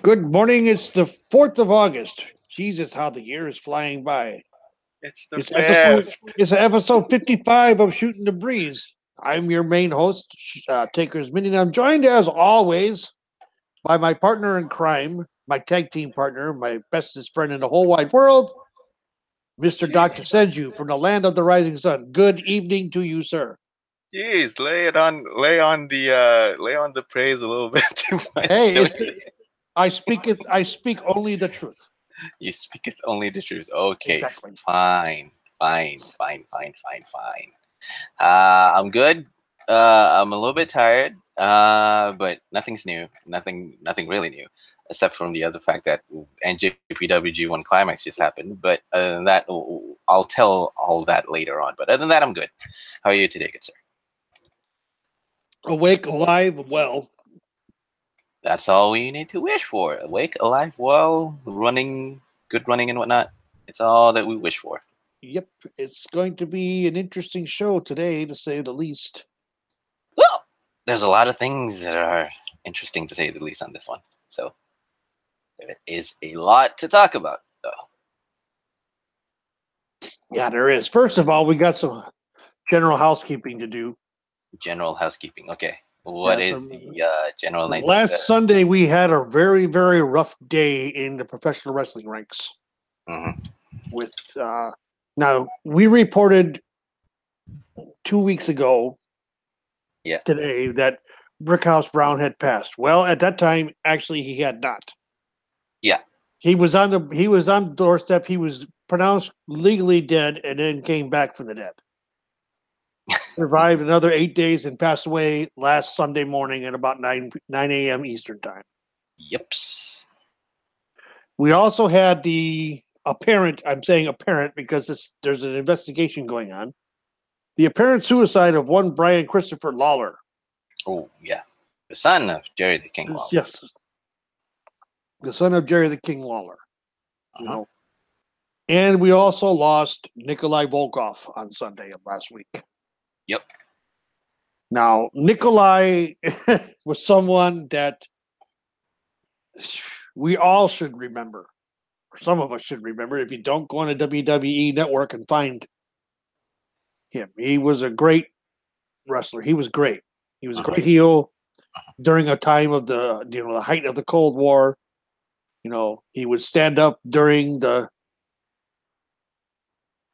Good morning. It's the 4th of August. Jesus, how the year is flying by. It's the It's fifth. episode 55 of Shooting the Breeze. I'm your main host, TakersMinion. I'm joined, as always, by my partner in crime, my tag team partner, my bestest friend in the whole wide world, Mr. Dr. Senju from the land of the rising sun. Good evening to you, sir. Jeez, lay on the praise a little bit too much. Hey, I speak only the truth. You speak it only the truth. Okay, Exactly. fine. I'm good. I'm a little bit tired. But nothing's new. Nothing really new, except from the other fact that NJPW G1 Climax just happened. But other than that, I'll tell all that later on. But other than that, I'm good. How are you today, good sir? Awake, alive, well. That's all we need to wish for. Awake, alive, well, running, good running and whatnot. It's all that we wish for. Yep, it's going to be an interesting show today, to say the least. Well, there's a lot of things that are interesting, to say the least, on this one. So there is a lot to talk about, though. Yeah, there is. First of all, we got some general housekeeping to do. General housekeeping. Okay. What is the general night? Last Sunday, we had a very, very rough day in the professional wrestling ranks. Mm-hmm. With now, we reported 2 weeks ago, today, that Brickhouse Brown had passed. Well, at that time, actually, he had not. Yeah. He was on the doorstep. He was pronounced legally dead and then came back from the dead. Survived another 8 days and passed away last Sunday morning at about 9 a.m. Eastern time. Yeps. We also had the apparent, I'm saying apparent because there's an investigation going on, the apparent suicide of one Brian Christopher Lawler. Oh, yeah. The son of Jerry the King Lawler. Yes. The son of Jerry the King Lawler. You know. And we also lost Nikolai Volkov on Sunday of last week. Yep. Now, Nikolai was someone that we all should remember, or some of us should remember. If you don't, go on a WWE network and find him. He was a great wrestler. He was great. He was a great heel during a time of the height of the Cold War. You know, he would stand up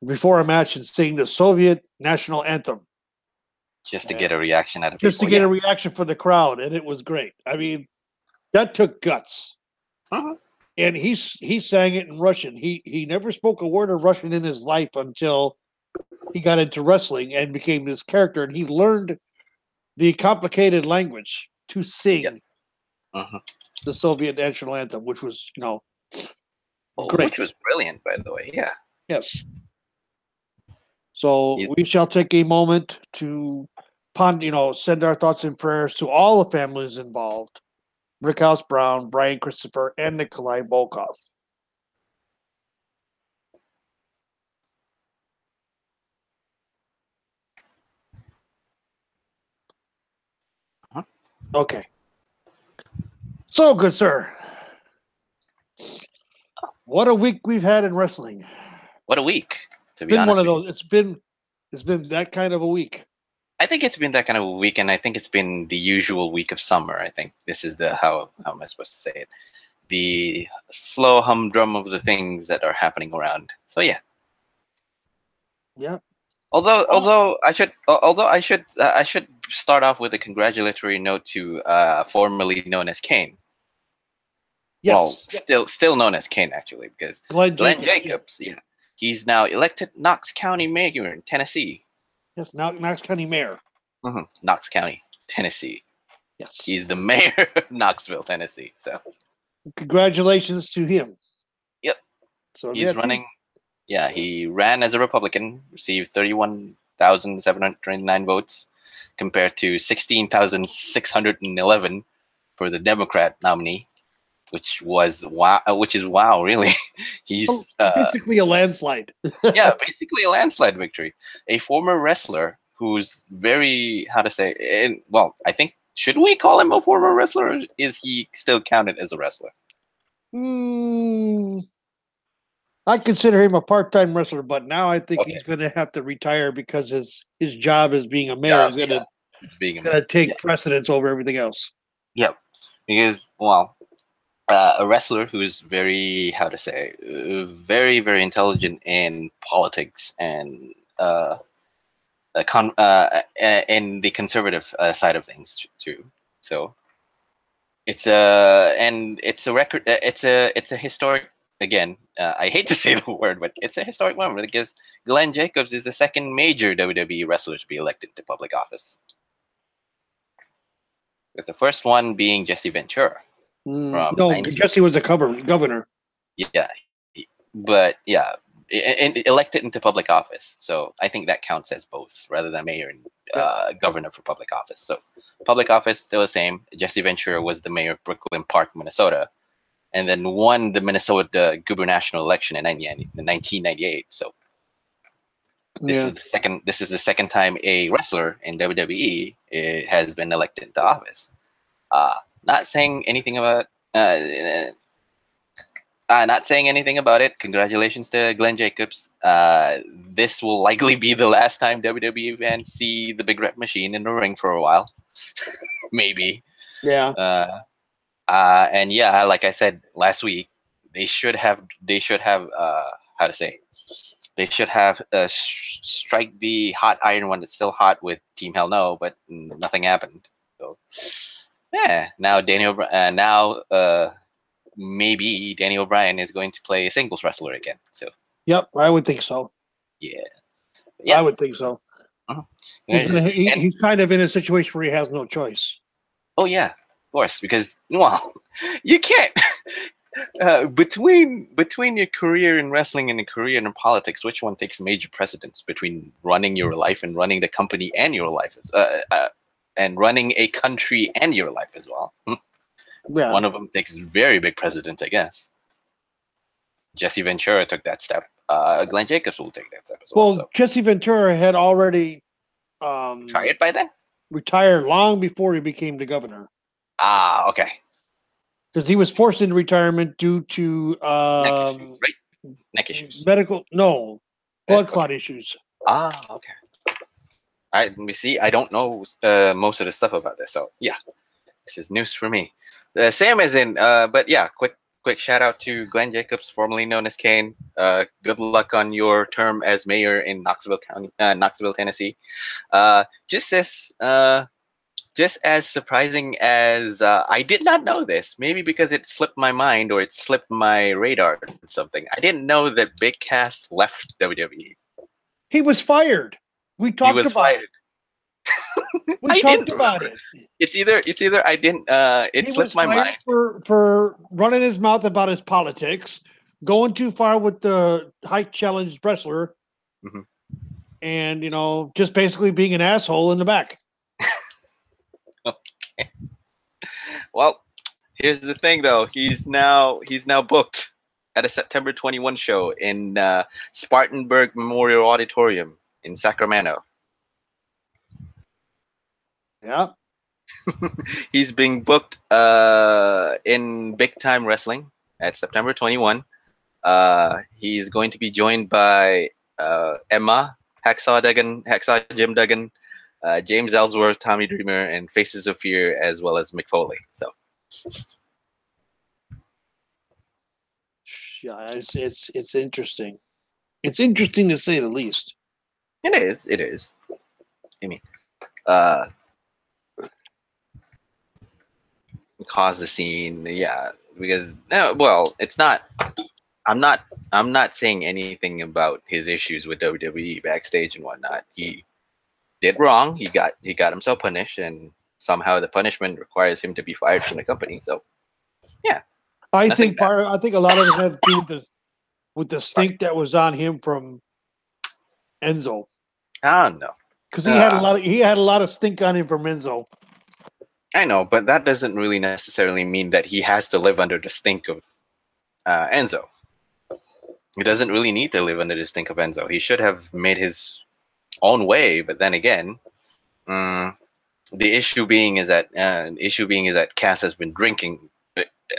before a match and sing the Soviet national anthem. Just to get a reaction out of people. Just to get a reaction from the crowd, and it was great. I mean, that took guts. And he sang it in Russian. He never spoke a word of Russian in his life until he got into wrestling and became this character, and he learned the complicated language to sing the Soviet national anthem, which was, great. Which was brilliant, by the way. Yeah. Yes. So we shall take a moment to send our thoughts and prayers to all the families involved: Brickhouse Brown, Brian Christopher, and Nikolai Volkov. Okay. So, good sir, what a week we've had in wrestling. What a week, to be honest. One of those. It's been that kind of a week. I think it's been that kind of a week, and I think it's been the usual week of summer. I think this is how am I supposed to say it? The slow humdrum of the things that are happening around. So yeah. Yeah. Although I should start off with a congratulatory note to formerly known as Kane. Yes. Well, still known as Kane, actually, because Glenn Jacobs. Yes. Yeah, he's now elected Knox County Mayor in Tennessee. Yes, Knox County Mayor. Knox County, Tennessee. Yes, he's the mayor of Knoxville, Tennessee. So, congratulations to him. Yep. So he's running. Yeah, he ran as a Republican, received 31,729 votes, compared to 16,611 for the Democrat nominee, which is wow, really. He's basically a landslide. Yeah, basically a landslide victory. A former wrestler who's very, I think, should we call him a former wrestler, or is he still counted as a wrestler? I consider him a part-time wrestler, but now I think Okay. he's going to have to retire because his job as being a mayor Job, is going yeah. to Being a mayor. Yeah. take precedence over everything else. Yep. Because, well, a wrestler who's very, how to say, very, very intelligent in politics and in the conservative side of things too. So it's a record. It's a historic. Again, I hate to say the word, but it's a historic moment because Glenn Jacobs is the second major WWE wrestler to be elected to public office. With the first one being Jesse Ventura from No, Jesse was a governor. Yeah, but yeah, elected into public office. So I think that counts as both, rather than mayor and governor for public office. So public office still the same. Jesse Ventura was the mayor of Brooklyn Park, Minnesota, and then won the Minnesota gubernatorial election in 1998. So this is the second. This is the second time a wrestler in WWE has been elected into office. Not saying anything about. Not saying anything about it. Congratulations to Glenn Jacobs. This will likely be the last time WWE fans see the Big Red Machine in the ring for a while. Maybe. Yeah. And yeah, like I said last week, they should have how to say, they should have strike the hot iron one that's still hot with Team Hell No, but nothing happened. So yeah, now maybe Danny O'Brien is going to play a singles wrestler again. So yep, I would think so. Yeah, I would think so. Uh-huh. He's kind of in a situation where he has no choice. Oh yeah, of course, because well, you can't between your career in wrestling and a career in politics, which one takes major precedence between running your life and running the company and your life and running a country and your life as well? Yeah. One of them takes very big precedence, I guess. Jesse Ventura took that step. Glenn Jacobs will take that step as well. Well, so. Jesse Ventura had already retired by then? Retired long before he became the governor. Ah, okay. Because he was forced into retirement due to neck issues. Blood clot issues. Ah, okay. Let me see. I don't know most of the stuff about this, so yeah, this is news for me. Same as in, but yeah, quick shout out to Glenn Jacobs, formerly known as Kane. Good luck on your term as mayor in Knoxville County, Knoxville, Tennessee. Just as surprising as I did not know this, maybe because it slipped my mind or it slipped my radar or something. I didn't know that Big Cass left WWE. He was fired. We talked about it. We talked about it. It's either I didn't. It slipped my mind for running his mouth about his politics, going too far with the height challenged wrestler, and just basically being an asshole in the back. Okay. Well, here's the thing, though. He's now booked at a September 21 show in Spartanburg Memorial Auditorium in Sacramento. Yeah. He's being booked in Big Time Wrestling at September 21. He's going to be joined by Emma, Hacksaw Jim Duggan, James Ellsworth, Tommy Dreamer, and Faces of Fear, as well as Mick Foley. So yeah, it's interesting. It's interesting to say the least. It is. I mean, cause the scene, yeah, because well, it's not. I'm not saying anything about his issues with WWE backstage and whatnot. He did wrong. He got himself punished, and somehow the punishment requires him to be fired from the company. So, yeah, I think a lot of it had to do with the stink that was on him from Enzo. Oh no, because he had a lot of stink on him from Enzo. I know, but that doesn't really necessarily mean that he has to live under the stink of Enzo. He doesn't really need to live under the stink of Enzo. He should have made his own way. But then again, the issue being is that Cass has been drinking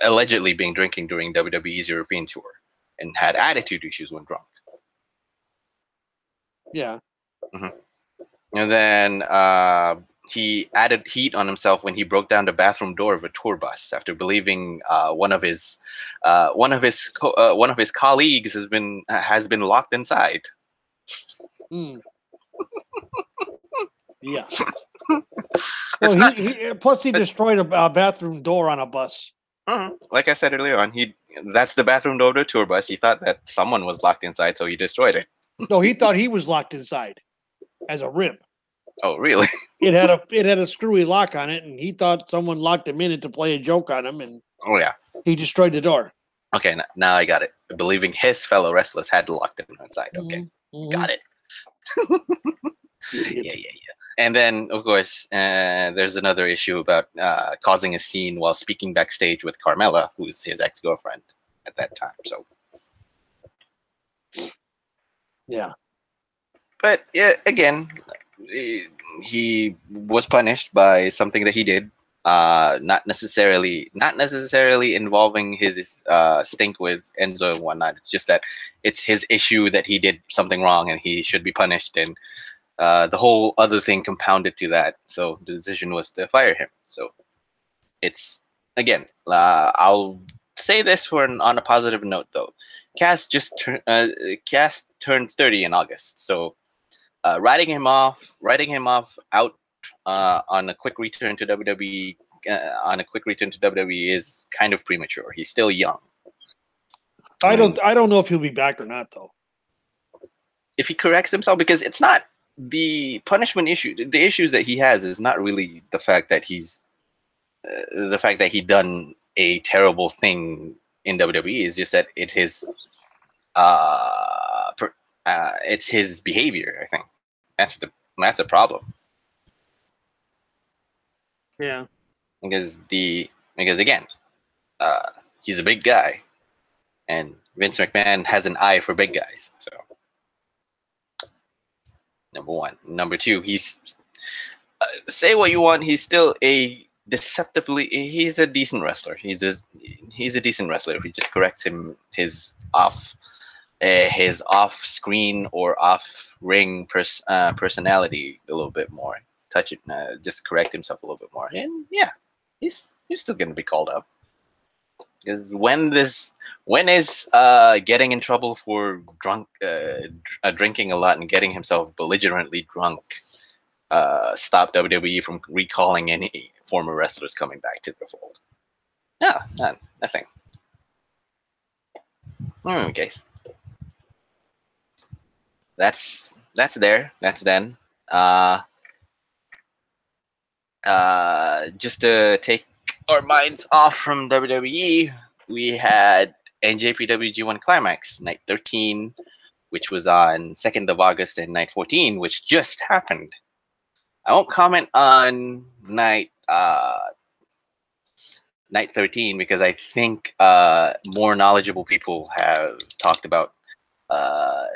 allegedly being drinking during WWE's European tour and had attitude issues when drunk. Yeah. And then he added heat on himself when he broke down the bathroom door of a tour bus after believing one of his colleagues has been locked inside. Yeah. Well, plus he destroyed a bathroom door on a bus. Like I said earlier on, that's the bathroom door of the tour bus. He thought that someone was locked inside, so he destroyed it. No, he thought he was locked inside as a rib. Oh, really? It had a screwy lock on it, and he thought someone locked him in it to play a joke on him, and he destroyed the door. Okay, now I got it. Believing his fellow wrestlers had locked him inside. Okay, got it. Yeah. And then, of course, there's another issue about causing a scene while speaking backstage with Carmella, who's his ex-girlfriend at that time. So, yeah. But yeah, again, he was punished by something that he did, not necessarily involving his stink with Enzo and whatnot. It's just that it's his issue that he did something wrong and he should be punished, and the whole other thing compounded to that. So the decision was to fire him. So it's, again, I'll say this on a positive note though. Cass turned 30 in August, so writing him off out on a quick return to WWE is kind of premature. He's still young. I don't know if he'll be back or not though. If he corrects himself, because it's not the punishment issue. The issues that he has is not really the fact that he done a terrible thing in WWE. It's just that it's his behavior. I think that's a problem. Yeah. Because again, he's a big guy, and Vince McMahon has an eye for big guys. So, number one. Number two, he's say what you want, he's still he's a decent wrestler. He's a decent wrestler if he just corrects his off-screen or off-ring personality a little bit more. Touch it, just correct himself a little bit more, and yeah, he's still going to be called up. Because when is getting in trouble for drinking a lot and getting himself belligerently drunk stop WWE from recalling any former wrestlers coming back to the fold? No, nothing. Okay. That's there. That's then. Just to take our minds off from WWE, we had NJPW G1 Climax night 13, which was on 2nd of August, and night 14, which just happened. I won't comment on night 13 because I think more knowledgeable people have talked about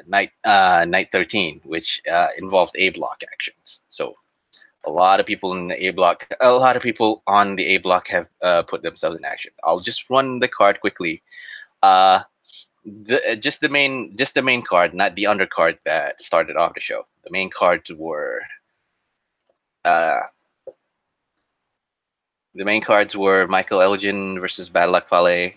night 13, which involved A block actions. So a lot of people on the A block have put themselves in action. I'll just run the card quickly. Just the main card, not the undercard that started off the show. The main cards were Michael Elgin versus Bad Luck Fale,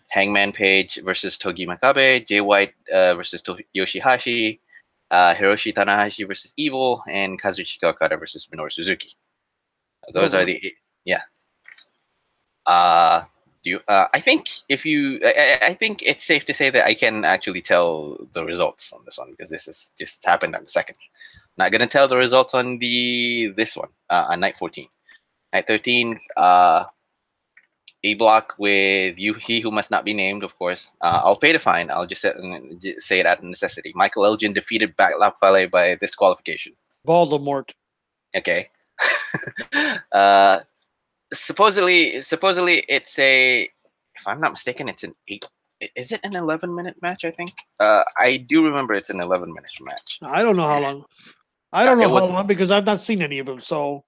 Hangman Page versus Togi Makabe, Jay White versus Yoshihashi, Hiroshi Tanahashi versus Evil, and Kazuchika Okada versus Minoru Suzuki. Those are the I think I think it's safe to say that I can actually tell the results on this one because this has just happened on the 2nd. Not gonna tell the results on this one on night 14. Night 13, A block with He Who Must Not Be Named, of course. I'll pay the fine. I'll just say it out of necessity. Michael Elgin defeated Bad Luck Fale by disqualification. Voldemort. Okay. Supposedly it's if I'm not mistaken, it's an 8. Is it an 11-minute match? I think. I do remember it's an 11-minute match. I don't know how long. I don't know how long because I've not seen any of them. So.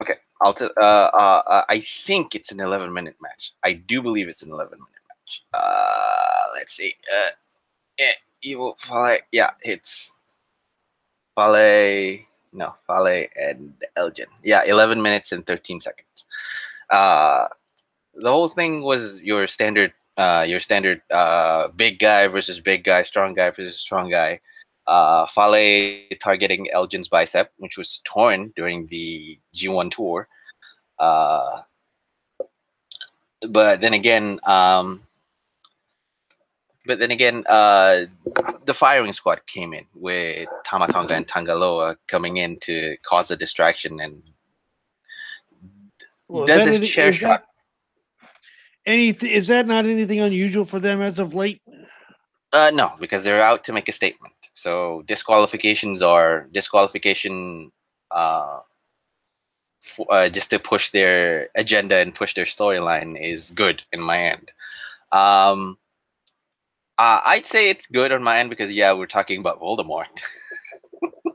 Okay. I think it's an 11-minute match. I do believe it's an 11-minute match. Let's see. Yeah, Evil Fale. Yeah, it's Fale. No, Fale and Elgin. Yeah, 11 minutes and 13 seconds. The whole thing was your standard big guy versus big guy, strong guy versus strong guy. Fale targeting Elgin's bicep, which was torn during the G1 tour. But then again, the firing squad came in with Tamatonga and Tangaloa coming in to cause a distraction and does a chair shot. Is that not anything unusual for them as of late? No, because they're out to make a statement. So disqualifications are just to push their agenda and push their storyline is good in my end. I'd say it's good on my end because we're talking about Voldemort.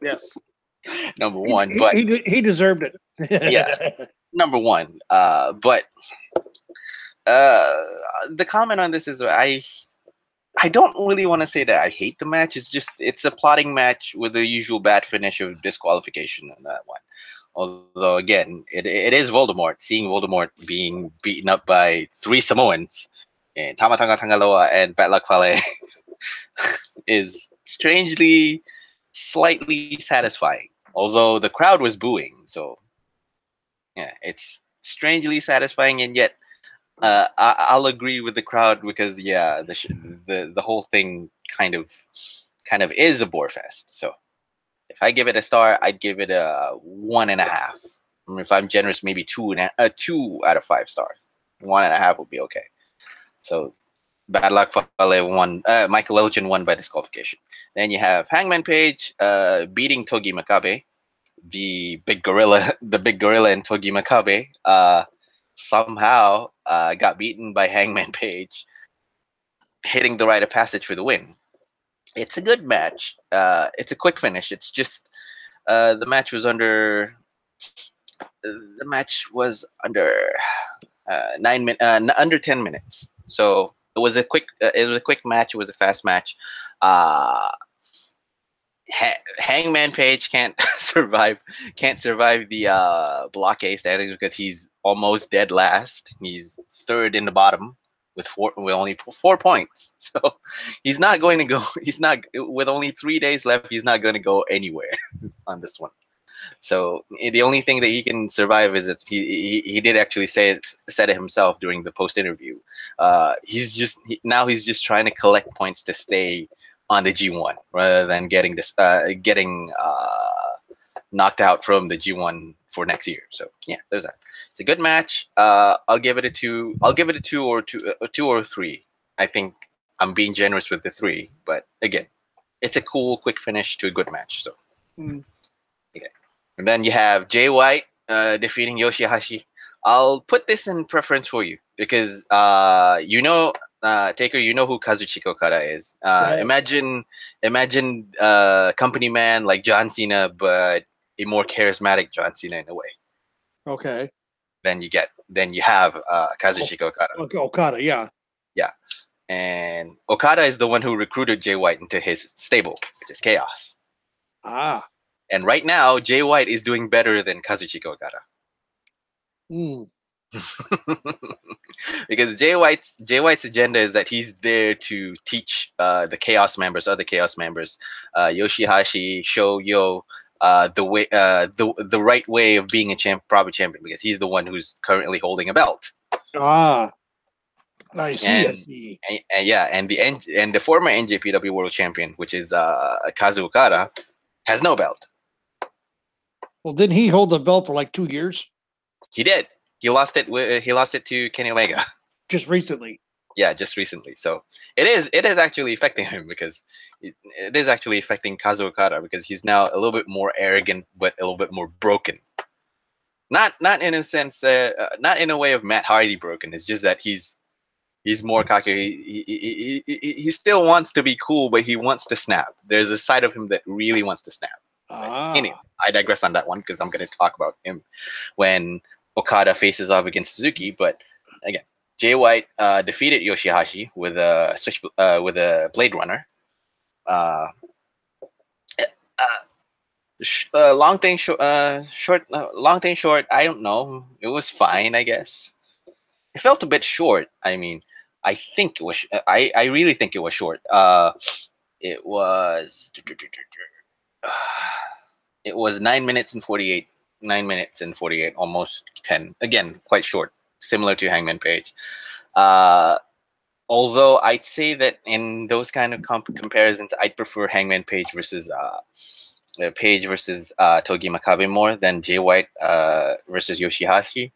Yes, number one, he deserved it. Yeah, number one. But the comment on this is I don't really want to say that I hate the match. It's a plotting match with the usual bad finish of disqualification on that one. Although again, it is Voldemort. Seeing Voldemort being beaten up by 3 Samoans, and Tamatanga Tangaloa and Bad Luck Fale is strangely slightly satisfying. Although the crowd was booing, so yeah, it's strangely satisfying, and yet I'll agree with the crowd because the whole thing kind of is a bore fest. So if I give it a star, I'd give it a 1.5. If I'm generous, maybe 2 out of 5 stars. 1.5 would be okay. So Bad Luck Fale won. Michael Elgin won by disqualification. Then you have Hangman Page beating Togi Makabe, the big gorilla in Togi Makabe. Somehow got beaten by Hangman Page, hitting the rite of passage for the win. It's a good match. It's a quick finish. It's just the match was under 10 minutes. So it was a quick match. It was a fast match. Hangman Page can't survive the blockade standings because he's almost dead last. He's third in the bottom with only 4 points. So he's not going to go. He's not with only 3 days left. He's not going to go anywhere on this one. So the only thing that he can survive is that he did actually said it himself during the post interview. He's just trying to collect points to stay on the G1 rather than getting knocked out from the G1 for next year. So yeah, there's that. It's a good match. I'll give it a 2. I'll give it a 2 or 2 or 3. I think I'm being generous with the 3, but again, it's a cool, quick finish to a good match. So okay. And then you have Jay White defeating Yoshihashi. I'll put this in preference for you because Taker, you know who Kazuchika Okada is. Right. Imagine company man like John Cena, but a more charismatic John Cena in a way. Okay. Then you have Kazuchika Okada. Okada, yeah. Yeah. And Okada is the one who recruited Jay White into his stable, which is Chaos. Ah. And right now, Jay White is doing better than Kazuchika Okada. Because Jay White's agenda is that he's there to teach the other Chaos members, Yoshihashi, Shoyo, the right way of being a proper champion, because he's the one who's currently holding a belt. Ah, I see. And the former NJPW world champion, which is Kazu Okada, has no belt. Well, didn't he hold the belt for like 2 years? He did. He lost it to Kenny Omega. Just recently. Yeah, just recently. So it is actually affecting him because it is actually affecting Kazu Okada because he's now a little bit more arrogant, but a little bit more broken. Not in a sense, not in a way of Matt Hardy broken. It's just that he's more cocky. He still wants to be cool, but he wants to snap. There's a side of him that really wants to snap. Anyway, I digress on that one because I'm going to talk about him when Okada faces off against Suzuki, but again, Jay White defeated Yoshihashi with a Blade Runner. Uh, long thing short, long thing short. I don't know. It was fine, I guess. It felt a bit short. I mean, I think it was. I really think it was short. It was. It was 9 minutes and 48. 9 minutes and 48, almost 10. Again, quite short, similar to Hangman Page. Although I'd say that in those kind of comparisons, I'd prefer Hangman Page versus Togi Makabe more than Jay White versus Yoshihashi.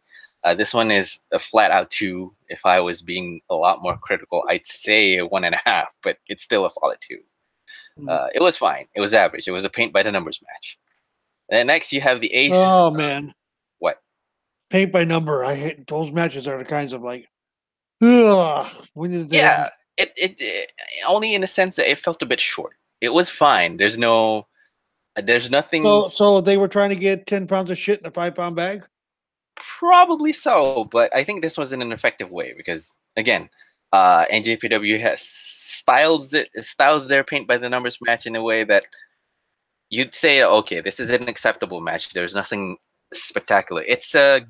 This one is a flat out 2. If I was being a lot more critical, I'd say a 1.5, but it's still a solid 2. It was fine. It was average. It was a paint by the numbers match. And next you have the Ace. Oh man, what? Paint by number. I hate those matches. Are the kinds of like, ugh. When did they? Yeah, it only in the sense that it felt a bit short. It was fine. There's nothing. So they were trying to get 10 pounds of shit in a 5-pound bag. Probably so, but I think this was in an effective way because again, NJPW has styles their paint by the numbers match in a way that you'd say, okay, this is an acceptable match. There's nothing spectacular. It's a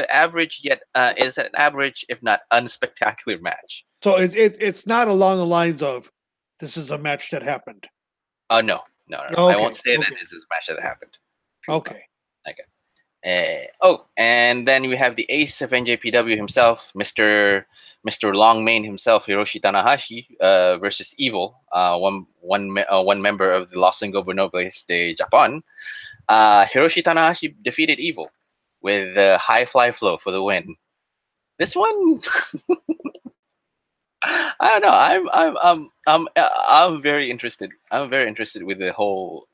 average yet is an average if not unspectacular match. So it's not along the lines of this is a match that happened. No. Okay, I won't say that this is a match that happened. Okay. And then we have the ace of NJPW himself, Mr. Longmane himself, Hiroshi Tanahashi, versus Evil, one member of the Los Ingobernables de Japan. Hiroshi Tanahashi defeated Evil with a high fly flow for the win. This one, I don't know. I'm very interested. I'm very interested with the whole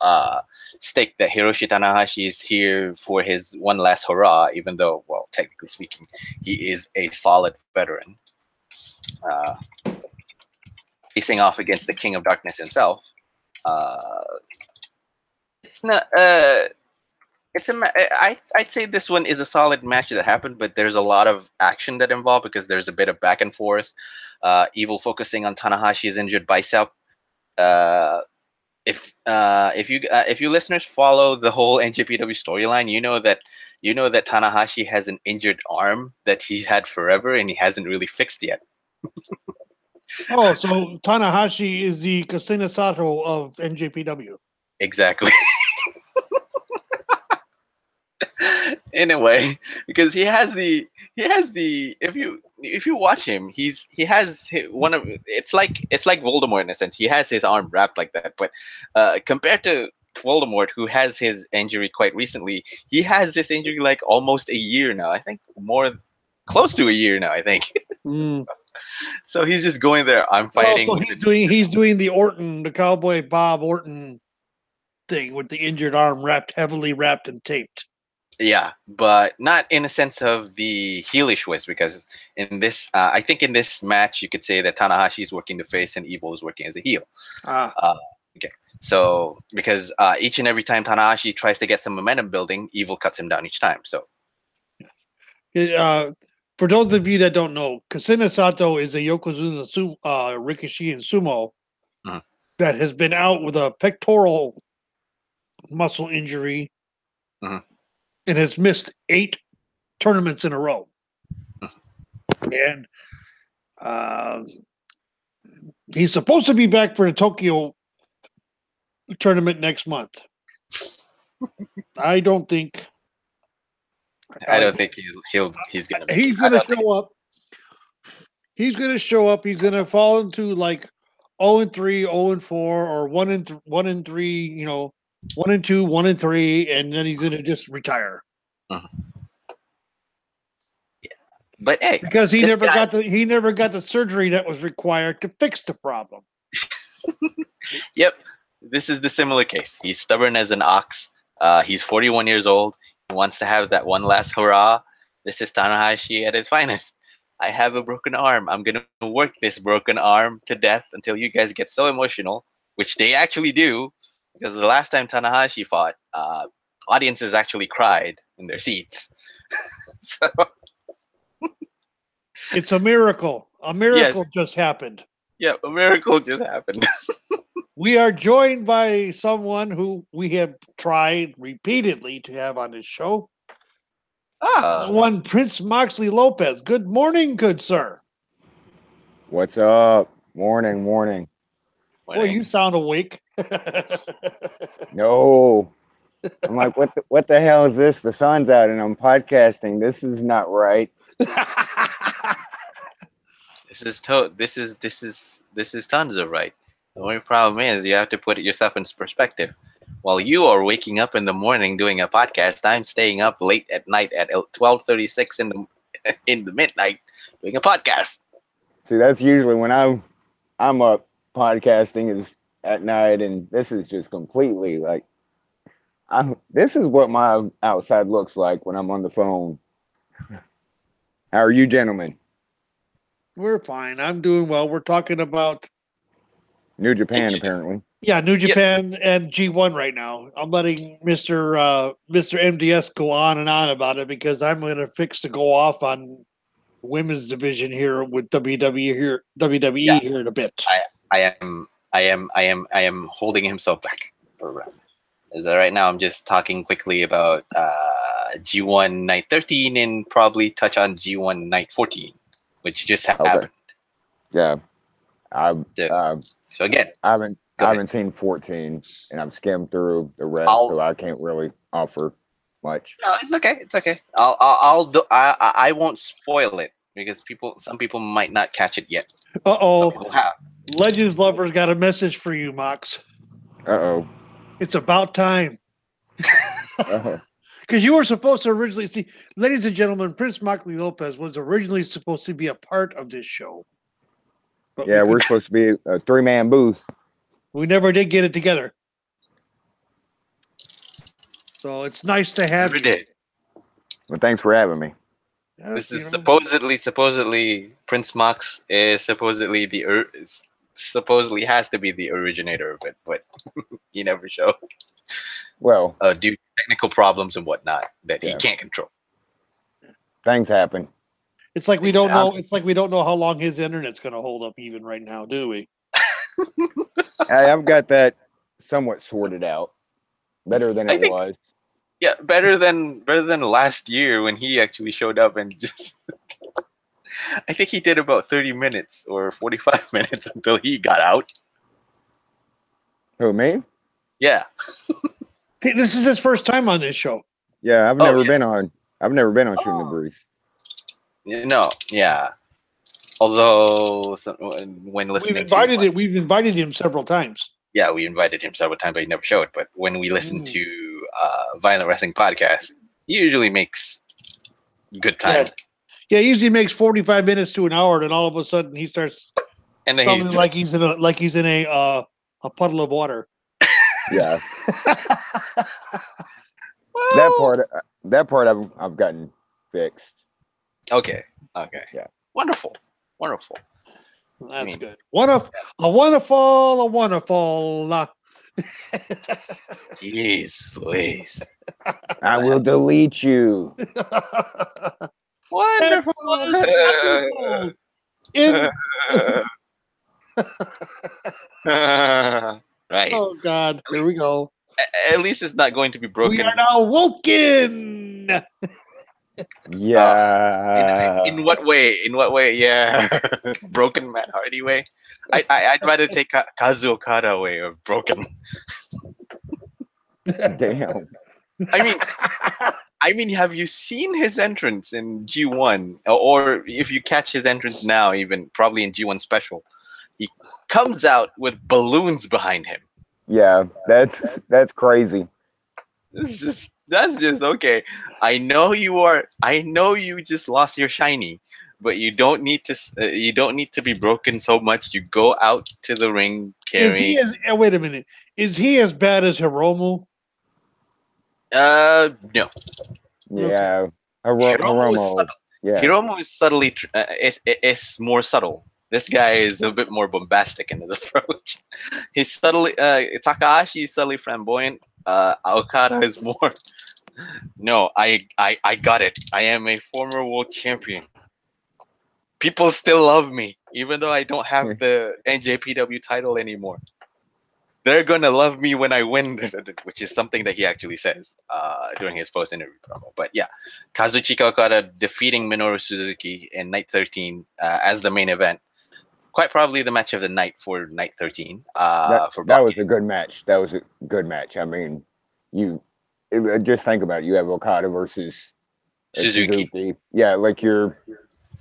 stake that Hiroshi Tanahashi is here for his one last hurrah. Even though, well, technically speaking, he is a solid veteran, facing off against the King of Darkness himself. It's not. I'd say this one is a solid match that happened, but there's a lot of action that involved because there's a bit of back and forth. Evil focusing on Tanahashi's injured bicep. If you listeners follow the whole NJPW storyline, you know that Tanahashi has an injured arm that he's had forever and he hasn't really fixed yet. Oh, so Tanahashi is the Kasina Sato of NJPW. Exactly. In a way, because he has the if you watch him, he has one of it's like Voldemort in a sense. He has his arm wrapped like that, but compared to Voldemort, who has his injury quite recently, he has this injury like almost a year now. I think close to a year now. I think. So he's just going there. I'm fighting. So he's doing the Cowboy Bob Orton thing with the injured arm heavily wrapped and taped. Yeah, but not in a sense of the heelish ways, because in this, I think in this match, you could say that Tanahashi is working the face and Evil is working as a heel. Okay, so because each and every time Tanahashi tries to get some momentum building, Evil cuts him down each time. So, for those of you that don't know, Kasina Sato is a Yokozuna Rikishi and Sumo that has been out with a pectoral muscle injury. And has missed 8 tournaments in a row. And he's supposed to be back for the Tokyo tournament next month. I don't think he's gonna show up. He's gonna show up. He's gonna fall into like 0-3, 0-4, or 1-3, 1-2, 1-3, and then he's gonna just retire. Yeah. But hey, because he never got the surgery that was required to fix the problem. Yep, this is the similar case. He's stubborn as an ox. He's 41 years old. He wants to have that one last hurrah. This is Tanahashi at his finest. I have a broken arm. I'm gonna work this broken arm to death until you guys get so emotional, which they actually do. Because the last time Tanahashi fought, audiences actually cried in their seats. So It's a miracle. A miracle yes, just happened. yeah, a miracle just happened. We are joined by someone who we have tried repeatedly to have on this show. One Prince Moxley Lopez. Good morning, good sir. What's up? Morning, morning. Well, you sound awake. No. I'm like, what the hell is this? The sun's out and I'm podcasting. This is not right. This is tons of right. The only problem is you have to put yourself in perspective. While you are waking up in the morning doing a podcast, I'm staying up late at night at 12:36 in the midnight doing a podcast. See, that's usually when I'm up podcasting is at night, and this is just completely like this is what my outside looks like when I'm on the phone. How are you, gentlemen? We're fine. I'm doing well. We're talking about New Japan, apparently. Yeah, New Japan and G1 right now. I'm letting Mr. MDS go on and on about it because I'm going to fix to go off on women's division here with WWE here in a bit. I am holding himself back. As right now, I'm just talking quickly about G1 Night 13 and probably touch on G1 Night 14, which just happened. Yeah, so again, I haven't seen 14, and I've skimmed through the rest, so I can't really offer much. No, it's okay. It's okay. I won't spoil it because some people might not catch it yet. Uh-oh. Legends Lovers got a message for you, Mox. Uh-oh. It's about time. Because you were supposed to originally see, ladies and gentlemen, Prince Moxley Lopez was originally supposed to be a part of this show. But yeah, we're supposed to be a 3-man booth. We never did get it together. So it's nice to have you. Did. Well, thanks for having me. This is supposedly Prince Mox is supposedly has to be the originator of it, but he never showed. Well, due to technical problems and whatnot that he can't control. Things happen. It's like we don't know. It's like we don't know how long his internet's going to hold up even right now, do we? I've got that somewhat sorted out. Better than it was. Yeah, better than last year when he actually showed up and just. I think he did about 30 minutes or 45 minutes until he got out. Who, me? Yeah. Hey, this is his first time on this show. Yeah, I've never been on Shooting the Breeze. No, yeah. Although when listening, we've invited him several times. Yeah, we invited him several times, but he never showed. But when we listen to Violent Wrestling Podcast, he usually makes good time. Yeah, he usually makes 45 minutes to an hour, and all of a sudden he starts sounding like he's in a puddle of water. Yeah. That part I've gotten fixed. Okay. Yeah. Wonderful. That's good. Wonderful. Jeez Louise. I will delete you. Wonderful. Right. Oh God. Here we go. At least it's not going to be broken. We are now woken. Yeah. In what way? Yeah. Broken Matt Hardy way. I'd rather take Kazu Okada way of broken. Damn. I mean, have you seen his entrance in G1? Or if you catch his entrance now, even probably in G1 Special, he comes out with balloons behind him. Yeah, that's crazy. That's just okay. I know you just lost your shiny, but you don't need to be broken so much. You go out to the ring carrying. Wait a minute. Is he as bad as Hiromu? No. Yeah. Hiromu. Yeah. Hiromu is subtly is more subtle. This guy is a bit more bombastic in his approach. He's subtly Takahashi is subtly flamboyant. Okada is more No, I got it. I am a former world champion. People still love me, even though I don't have the NJPW title anymore. They're gonna love me when I win, which is something that he actually says during his post-interview promo. But yeah, Kazuchika Okada defeating Minoru Suzuki in Night 13 as the main event. Quite probably the match of the night for Night 13. That was a good match. That was a good match. I mean, just think about it. You have Okada versus Suzuki. Yeah, like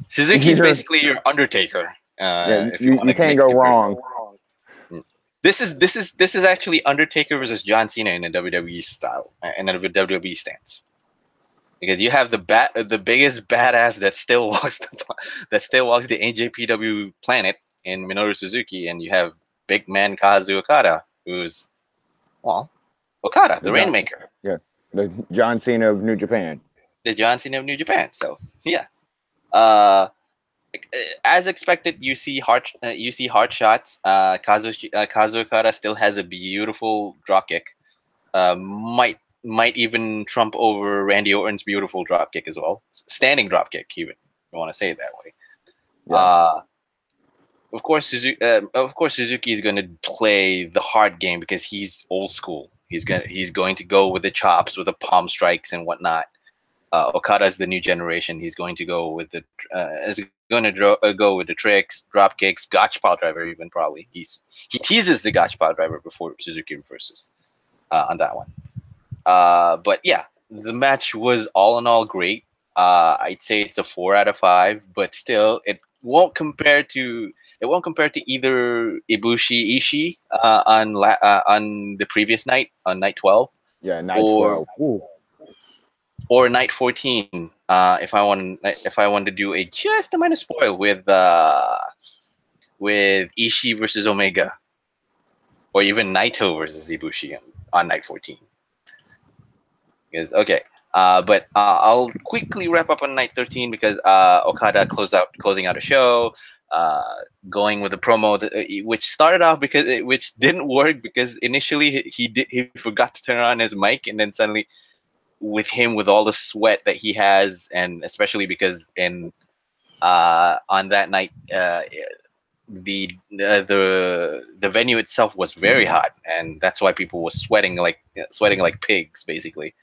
Suzuki's basically your Undertaker. If you can't go wrong. This is actually Undertaker versus John Cena in a WWE style, in a WWE stance, because you have the biggest badass that still walks the NJPW planet in Minoru Suzuki, and you have big man Kazu Okada, who's Okada, the Rainmaker. Yeah, the John Cena of New Japan. The John Cena of New Japan. So yeah. As expected, you see hard shots. Kazu Okada still has a beautiful dropkick. Might even trump over Randy Orton's beautiful dropkick as well. Standing dropkick, even if you want to say it that way. Yeah. Of course, Suzuki is going to play the hard game because he's old school. He's going to go with the chops, with the palm strikes and whatnot. Okada is the new generation. He's going to go with the go with the tricks, drop kicks, gotch pile driver. Even probably he teases the gotch pile driver before Suzuki reverses on that one. But yeah, the match was all in all great. I'd say it's a 4 out of 5, but still, it won't compare to either Ibushi Ishii on the previous night, on night 12. Yeah, night 12. Ooh. Or night 14, if I want to do just a minor spoil with Ishii versus Omega, or even Naito versus Ibushi on night 14. But I'll quickly wrap up on night 13 because Okada closing out a show, going with a promo which started off which didn't work because initially he forgot to turn on his mic, and then suddenly, with all the sweat that he has, and especially because on that night the venue itself was very hot, and that's why people were sweating like pigs basically.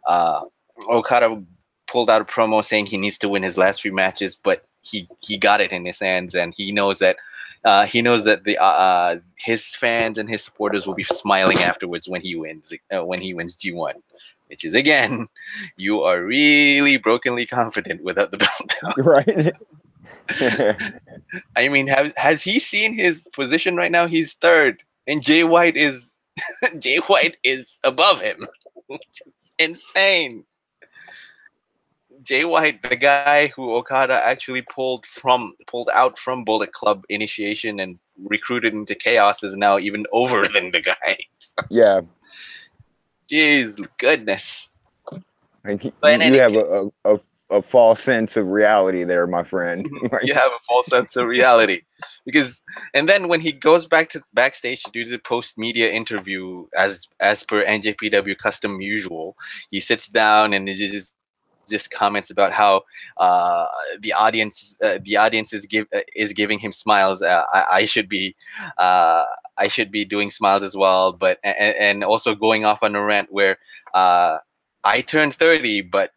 Okada pulled out a promo saying he needs to win his last 3 matches, but he got it in his hands, and he knows that his fans and his supporters will be smiling afterwards when he wins G1. Which is, again, you are really brokenly confident without the belt down. Right. I mean, has he seen his position right now? He's 3rd, and Jay White is above him, which is insane. Jay White, the guy who Okada actually pulled out from Bullet Club initiation and recruited into Chaos, is now even over than the guy. Yeah. Jeez, goodness. You have a false sense of reality there, my friend. You have a false sense of reality. And then when he goes backstage to do the post-media interview, as per NJPW custom usual, he sits down and just comments about how the audience is giving him smiles. I should be doing smiles as well, but and also going off on a rant where I turned 30, but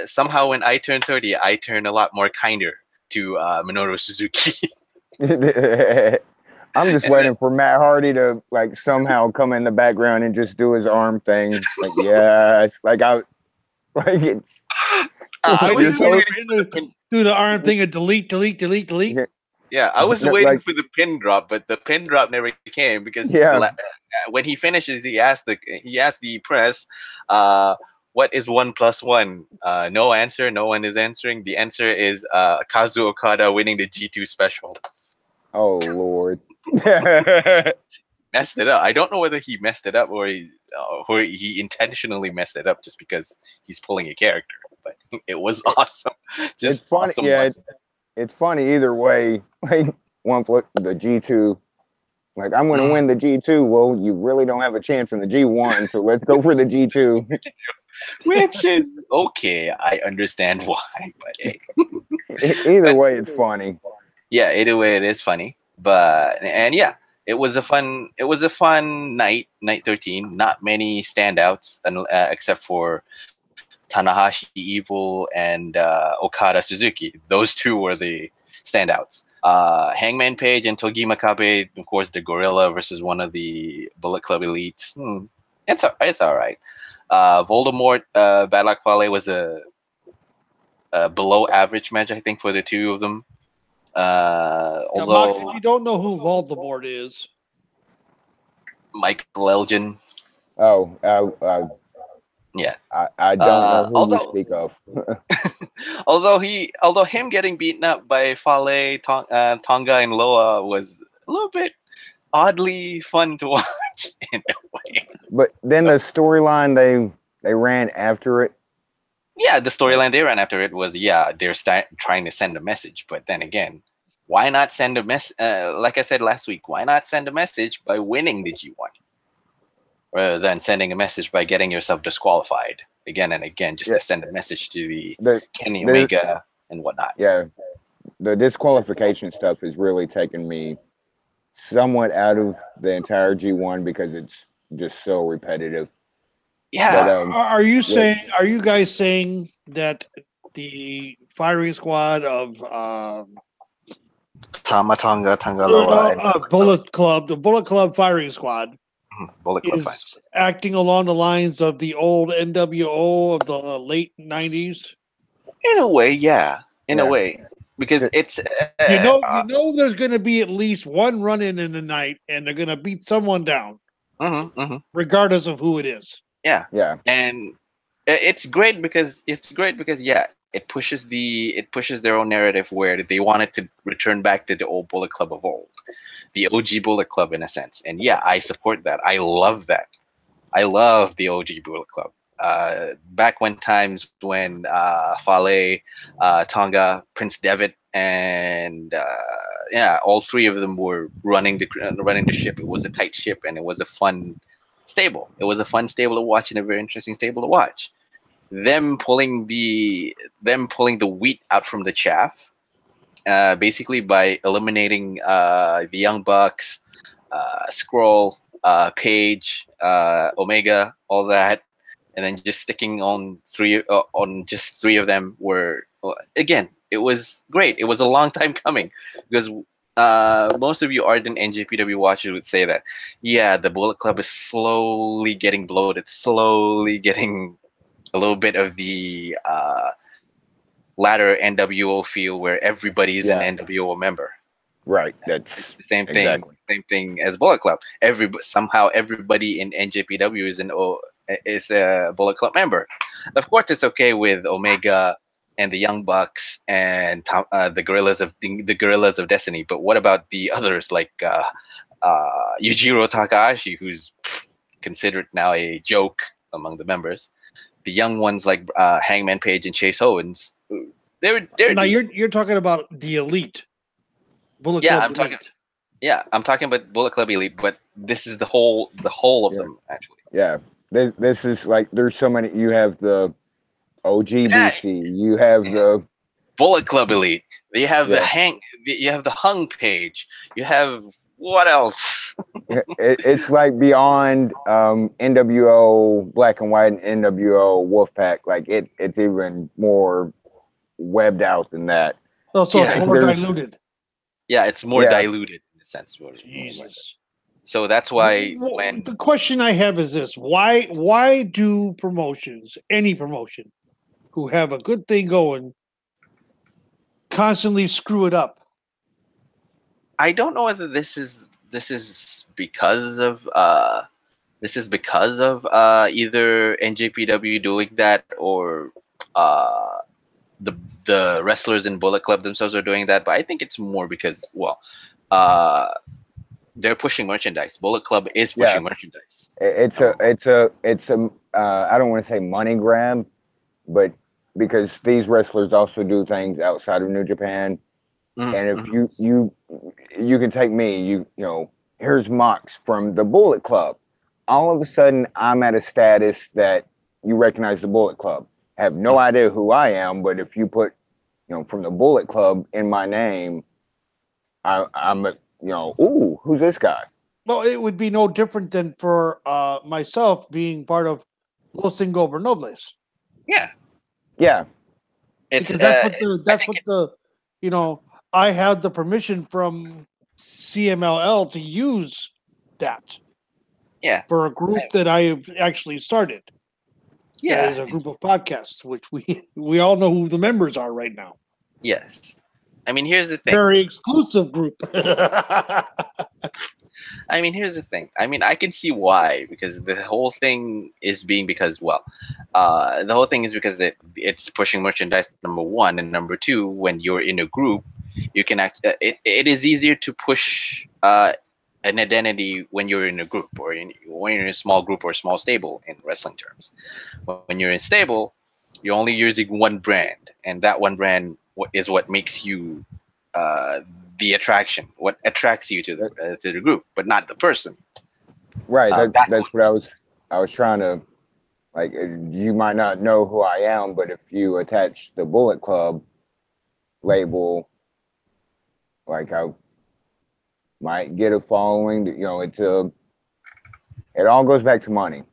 somehow when I turn 30, I turn a lot more kinder to Minoru Suzuki. I'm just waiting for Matt Hardy to somehow come in the background and just do his arm thing. It's. I was waiting to do the arm thing and delete. Yeah, I was waiting for the pin drop, but the pin drop never came because when he finishes, he asked the press, "What is 1 + 1?" No answer. No one is answering. The answer is Kazu Okada winning the G2 special. Oh Lord. Messed it up. I don't know whether he messed it up or he intentionally messed it up just because he's pulling a character. But it was awesome. Just it's funny. Awesome. Yeah, it's funny either way. The G2. I'm going to win the G2. Well, you really don't have a chance in the G1, so let's go for the G2. Which is okay. I understand why, but hey. Either way, it's funny. Yeah, either way it is funny. But and yeah, it was a fun night 13. Not many standouts except for Tanahashi Evil and Okada Suzuki. Those two were the standouts. Hangman Page and Togi Makabe, of course, the Gorilla versus one of the Bullet Club elites. It's all right. Voldemort, Bad Luck Fale was a below average match, I think, for the two of them. Now, Mox, if you don't know who Voldemort is, Michael Elgin. Oh, Yeah. I don't know who you speak of. although him getting beaten up by Fale, Tonga, and Loa was a little bit oddly fun to watch in a way. But then the storyline they ran after it. Yeah, the storyline they ran after it was they're trying to send a message, but then again, why not send a message? Like I said last week, why not send a message by winning the G1 rather than sending a message by getting yourself disqualified again and again just to send a message to the Kenny Omega and whatnot. Yeah, the disqualification stuff has really taken me somewhat out of the entire G1 because it's just so repetitive. Yeah. But, are you guys saying that the firing squad of Tonga, Loa, Bullet Club, the Bullet Club firing squad, Bullet Club is acting along the lines of the old NWO of the late 90s? In a way, yeah. In a way. Because it's you know there's going to be at least one run-in the night, and they're going to beat someone down, regardless of who it is. Yeah, and it's great because it pushes their own narrative where they wanted to return back to the old Bullet Club of old, the OG Bullet Club in a sense. And yeah, I support that. I love that. I love the OG Bullet Club. Back when times when Fale, Tonga, Prince Devitt, and all three of them were running the ship. It was a tight ship, and it was a fun stable. It was a fun stable to watch and a very interesting stable to watch. Them pulling the wheat out from the chaff, basically by eliminating the Young Bucks, Scroll, Page, Omega, all that, and then just sticking on three of them were again. It was great. It was a long time coming because most of you ardent NJPW watchers would say that, the Bullet Club is slowly getting bloated, slowly getting a little bit of the latter NWO feel where everybody's an NWO member. Right. That's the same thing. Exactly. Same thing as Bullet Club. Somehow everybody in NJPW is a Bullet Club member. Of course, it's okay with Omega and the Young Bucks and the Gorillas of Destiny. But what about the others like Yujiro Takahashi, who's considered now a joke among the members? The young ones like Hangman Page and Chase Owens. They're now you're talking about the elite. Bullet Club Elite. I'm talking about Bullet Club Elite, but this is the whole of them actually. Yeah. This is like there's so many. You have the OGBC. You have the Bullet Club Elite. You have you have the Hung Page. You have what else? It's like beyond NWO Black and White and NWO Wolfpack. Like it's even more webbed out than that. Oh, so it's more diluted. Yeah, it's more diluted in a sense. Jesus. So that's why the question I have is this: why do promotions, any promotion, who have a good thing going, constantly screw it up? I don't know whether this is because of either NJPW doing that or the wrestlers in Bullet Club themselves are doing that, but I think it's more because they're pushing merchandise. Bullet Club is pushing merchandise. It's a I don't want to say money grab, but because these wrestlers also do things outside of New Japan, and if you can take me, you know, here's Mox from the Bullet Club. All of a sudden, I'm at a status that you recognize the Bullet Club. Have no idea who I am, but if you put, from the Bullet Club in my name, I'm ooh, who's this guy? Well, it would be no different than for myself being part of Los Ingobernables. Yeah. Yeah. Because that's what the I had the permission from CMLL to use that. Yeah. For a group that I actually started. Yeah. That is a group of podcasts, which we all know who the members are right now. Yes. I mean, here's the thing. Very exclusive group. I mean, here's the thing. I mean, I can see why, because the whole thing is because it's pushing merchandise, number one, and number two, when you're in a group, you can it is easier to push an identity when you're in a group or when you're in a small group or a small stable in wrestling terms. When you're in stable, you're only using one brand, and that one brand is what makes you the attraction, what attracts you to the group, but not the person. Right. That's what I was trying to, like. You might not know who I am, but if you attach the Bullet Club label, like, I might get a following. It all goes back to money.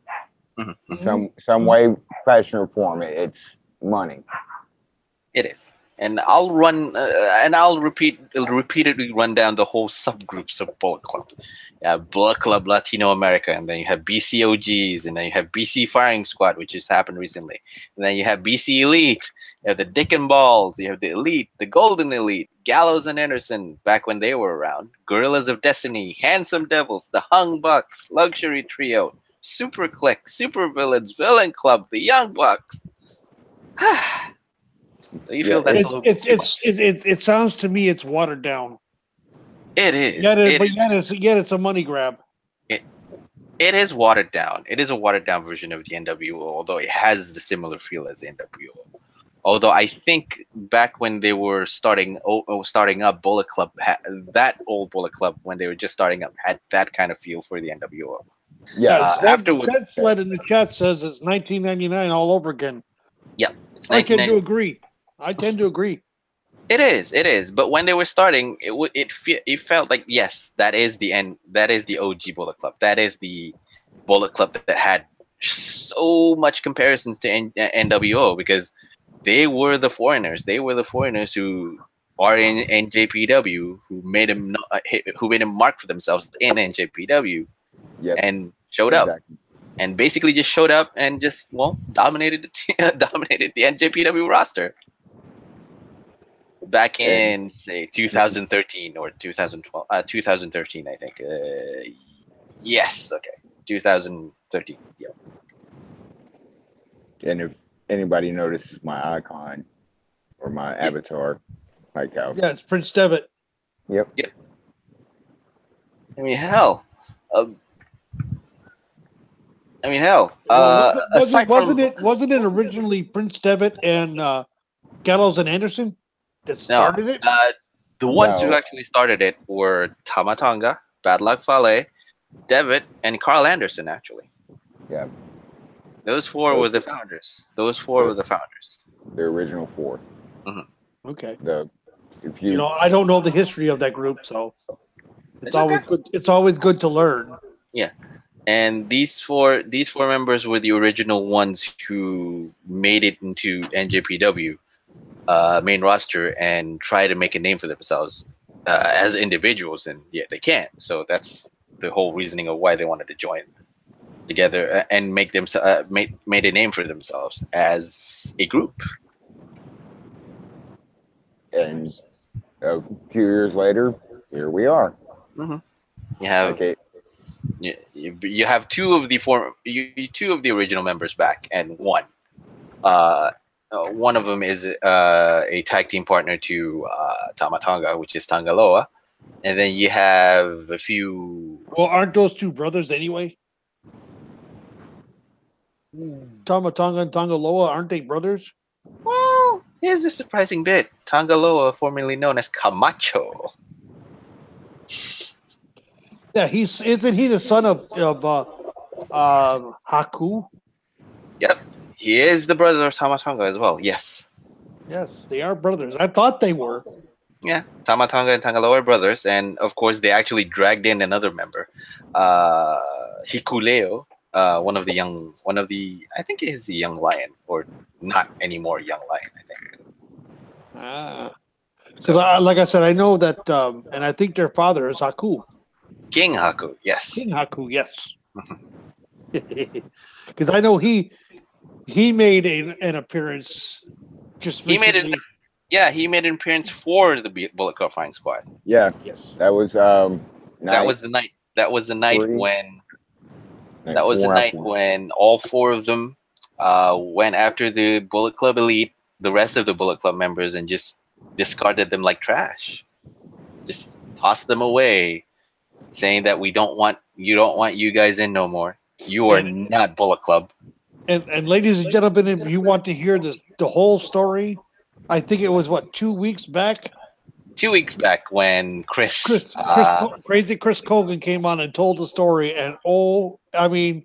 Mm-hmm. Some way, fashion or form. It's money. It is. And I'll repeatedly run down the whole subgroups of Bullet Club. You have Bullet Club Latino America, and then you have BCOGs, and then you have BC Firing Squad, which just happened recently. And then you have BC Elite, you have the Dick and Balls, you have the Elite, the Golden Elite, Gallows and Anderson, back when they were around, Gorillas of Destiny, Handsome Devils, the Hung Bucks, Luxury Trio, Super Click, Super Villains, Villain Club, the Young Bucks. So you feel that's it sounds to me it's watered down. It is. Yet it's a money grab. It is watered down. It is a watered down version of the NWO, although it has the similar feel as NWO. Although I think back when they were starting up, Bullet Club, that old Bullet Club, when they were just starting up, had that kind of feel for the NWO. Yeah. Afterwards, Ted Sled in the chat says it's 1999 all over again. Yep. I tend to agree. It is. But when they were starting, it felt like, yes, that is the end. That is the OG Bullet Club. That is the Bullet Club that had so much comparisons to NWO, because they were the foreigners. They were the foreigners who are in NJPW, who made them mark for themselves in NJPW, and showed up, and basically just showed up and just dominated the NJPW roster. Back in, say, 2013 or 2012, 2013, I think. Yes, okay, 2013. Yeah. And if anybody notices my icon or my avatar, like how? Yeah, it's Prince Devitt. Yep. I mean, hell. Wasn't it originally Prince Devitt and Gallows and Anderson that started it? The ones who actually started it were Tama Tonga, Bad Luck Fale, Devitt, and Carl Anderson, actually. Yeah. Those four were the founders. The original four. Mm-hmm. Okay. I don't know the history of that group, so it's always good. It's always good to learn. Yeah. And these four members were the original ones who made it into NJPW main roster and try to make a name for themselves as individuals, and yet they can't. So that's the whole reasoning of why they wanted to join together and make made a name for themselves as a group. And a few years later, here we are. Mm-hmm. You have two of the original members back, and one of them is a tag team partner to Tama Tonga, which is Tangaloa, and then you have a few. Well, aren't those two brothers anyway? Tama Tonga and Tangaloa, aren't they brothers? Well, here's the surprising bit: Tangaloa, formerly known as Camacho. Yeah, isn't he the son of Haku? Yep. He is the brother of Tama Tonga as well. Yes. Yes, they are brothers. I thought they were. Yeah, Tama Tonga and Tangaloa are brothers, and of course they actually dragged in another member, Hikuleo, one of the I think he's the young lion, or not anymore young lion. I think. Because like I said, I know that, and I think their father is Haku. King Haku, yes. King Haku, yes. Because I know he made an appearance just recently. He made an appearance for the Bullet Club Flying Squad. Yeah. Yes. That was That was the night. That was the night three. when. That was the night when all four of them went after the Bullet Club Elite, the rest of the Bullet Club members, and just discarded them like trash. Just tossed them away, saying that you don't want you guys in no more. You are not Bullet Club. And ladies and gentlemen, if you want to hear the whole story, I think it was 2 weeks back. 2 weeks back when Chris Crazy Chris Kogan came on and told the story, and I mean,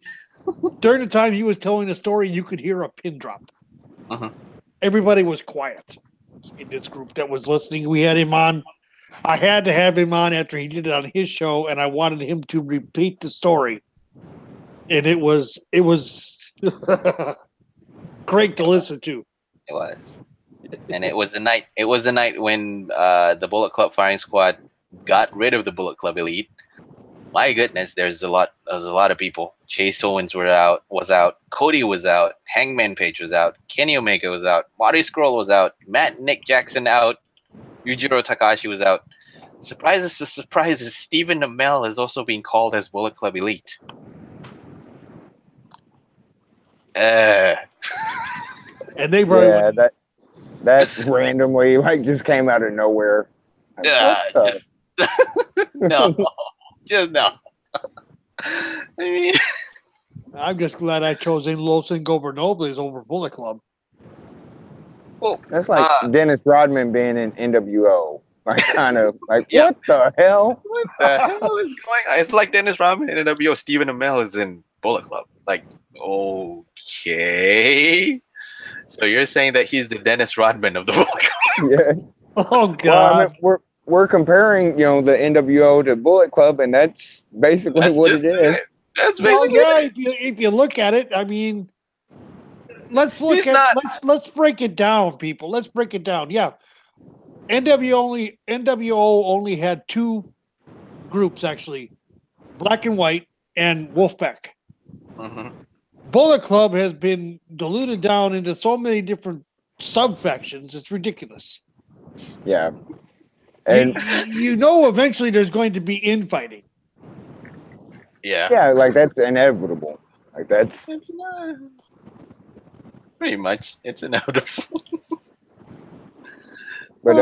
during the time he was telling the story, you could hear a pin drop. Everybody was quiet in this group that was listening. We had him on. I had to have him on after he did it on his show, and I wanted him to repeat the story. And it was great to listen to. It was. And it was the night when the Bullet Club Firing Squad got rid of the Bullet Club Elite. My goodness, there's a lot of people. Chase Owens was out, Cody was out, Hangman Page was out, Kenny Omega was out, Marty Scurll was out, Nick Jackson out, Yujiro Takahashi was out. Surprises, Stephen Amell is also being called as Bullet Club Elite. And they were that randomly just came out of nowhere. No. I mean, I'm just glad I chose Los Ingobernables over Bullet Club. Well, that's like Dennis Rodman being in NWO. What the hell? What the hell is going on? It's like Dennis Rodman in NWO. Stephen Amell is in Bullet Club. Okay. So you're saying that he's the Dennis Rodman of the Bullet Club? Yeah. Oh God. Well, I mean, we're comparing, the NWO to Bullet Club, and that's basically what it is. That's basically if you look at it, I mean, let's break it down, people. Let's break it down. Yeah. NWO only had two groups, actually, Black and White and Wolfpack. Bullet Club has been diluted down into so many different sub-factions, it's ridiculous. Yeah. And eventually there's going to be infighting. Yeah. Yeah, that's inevitable. That's pretty much, it's inevitable. But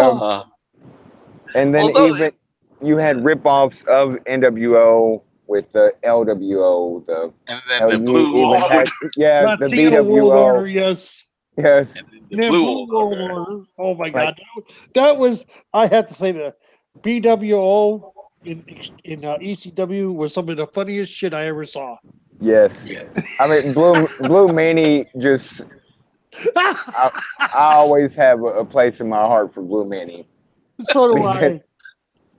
and then even you had rip-offs of NWO with the LWO, and then the Blue World Order. The BWO. World Order, yes. Yes. The Blue World Order. Oh my God, that was, I have to say, the BWO in ECW was some of the funniest shit I ever saw. Yes. I mean, Blue Meanie just. I always have a place in my heart for Blue Meanie. So do I.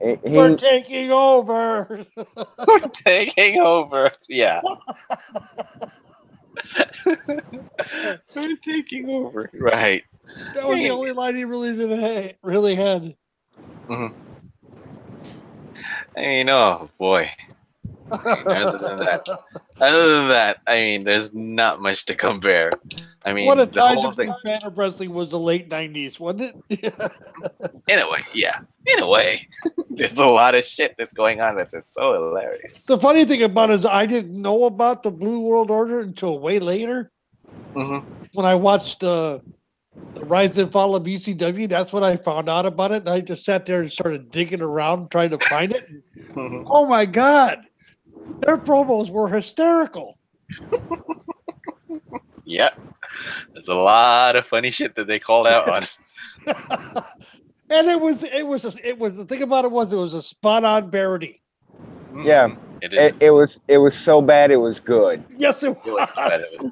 We're taking over. We're taking over. Yeah. We're taking over. Right. That was the only line he really had. I mean, oh boy. Other than that, I mean, there's not much to compare. I mean, what a time to be fan of wrestling was the late 90s, wasn't it? In a way, yeah. In a way. There's a lot of shit that's going on that's just so hilarious. The funny thing about it is I didn't know about the Blue World Order until way later. When I watched the Rise and Fall of ECW, that's when I found out about it. And I just sat there and started digging around trying to find it. Oh my God. Their promos were hysterical. Yeah. There's a lot of funny shit that they called out on. And it was the thing about it was a spot on parody. Yeah. It is. It was so bad it was good. Yes, it It was. was so bad it was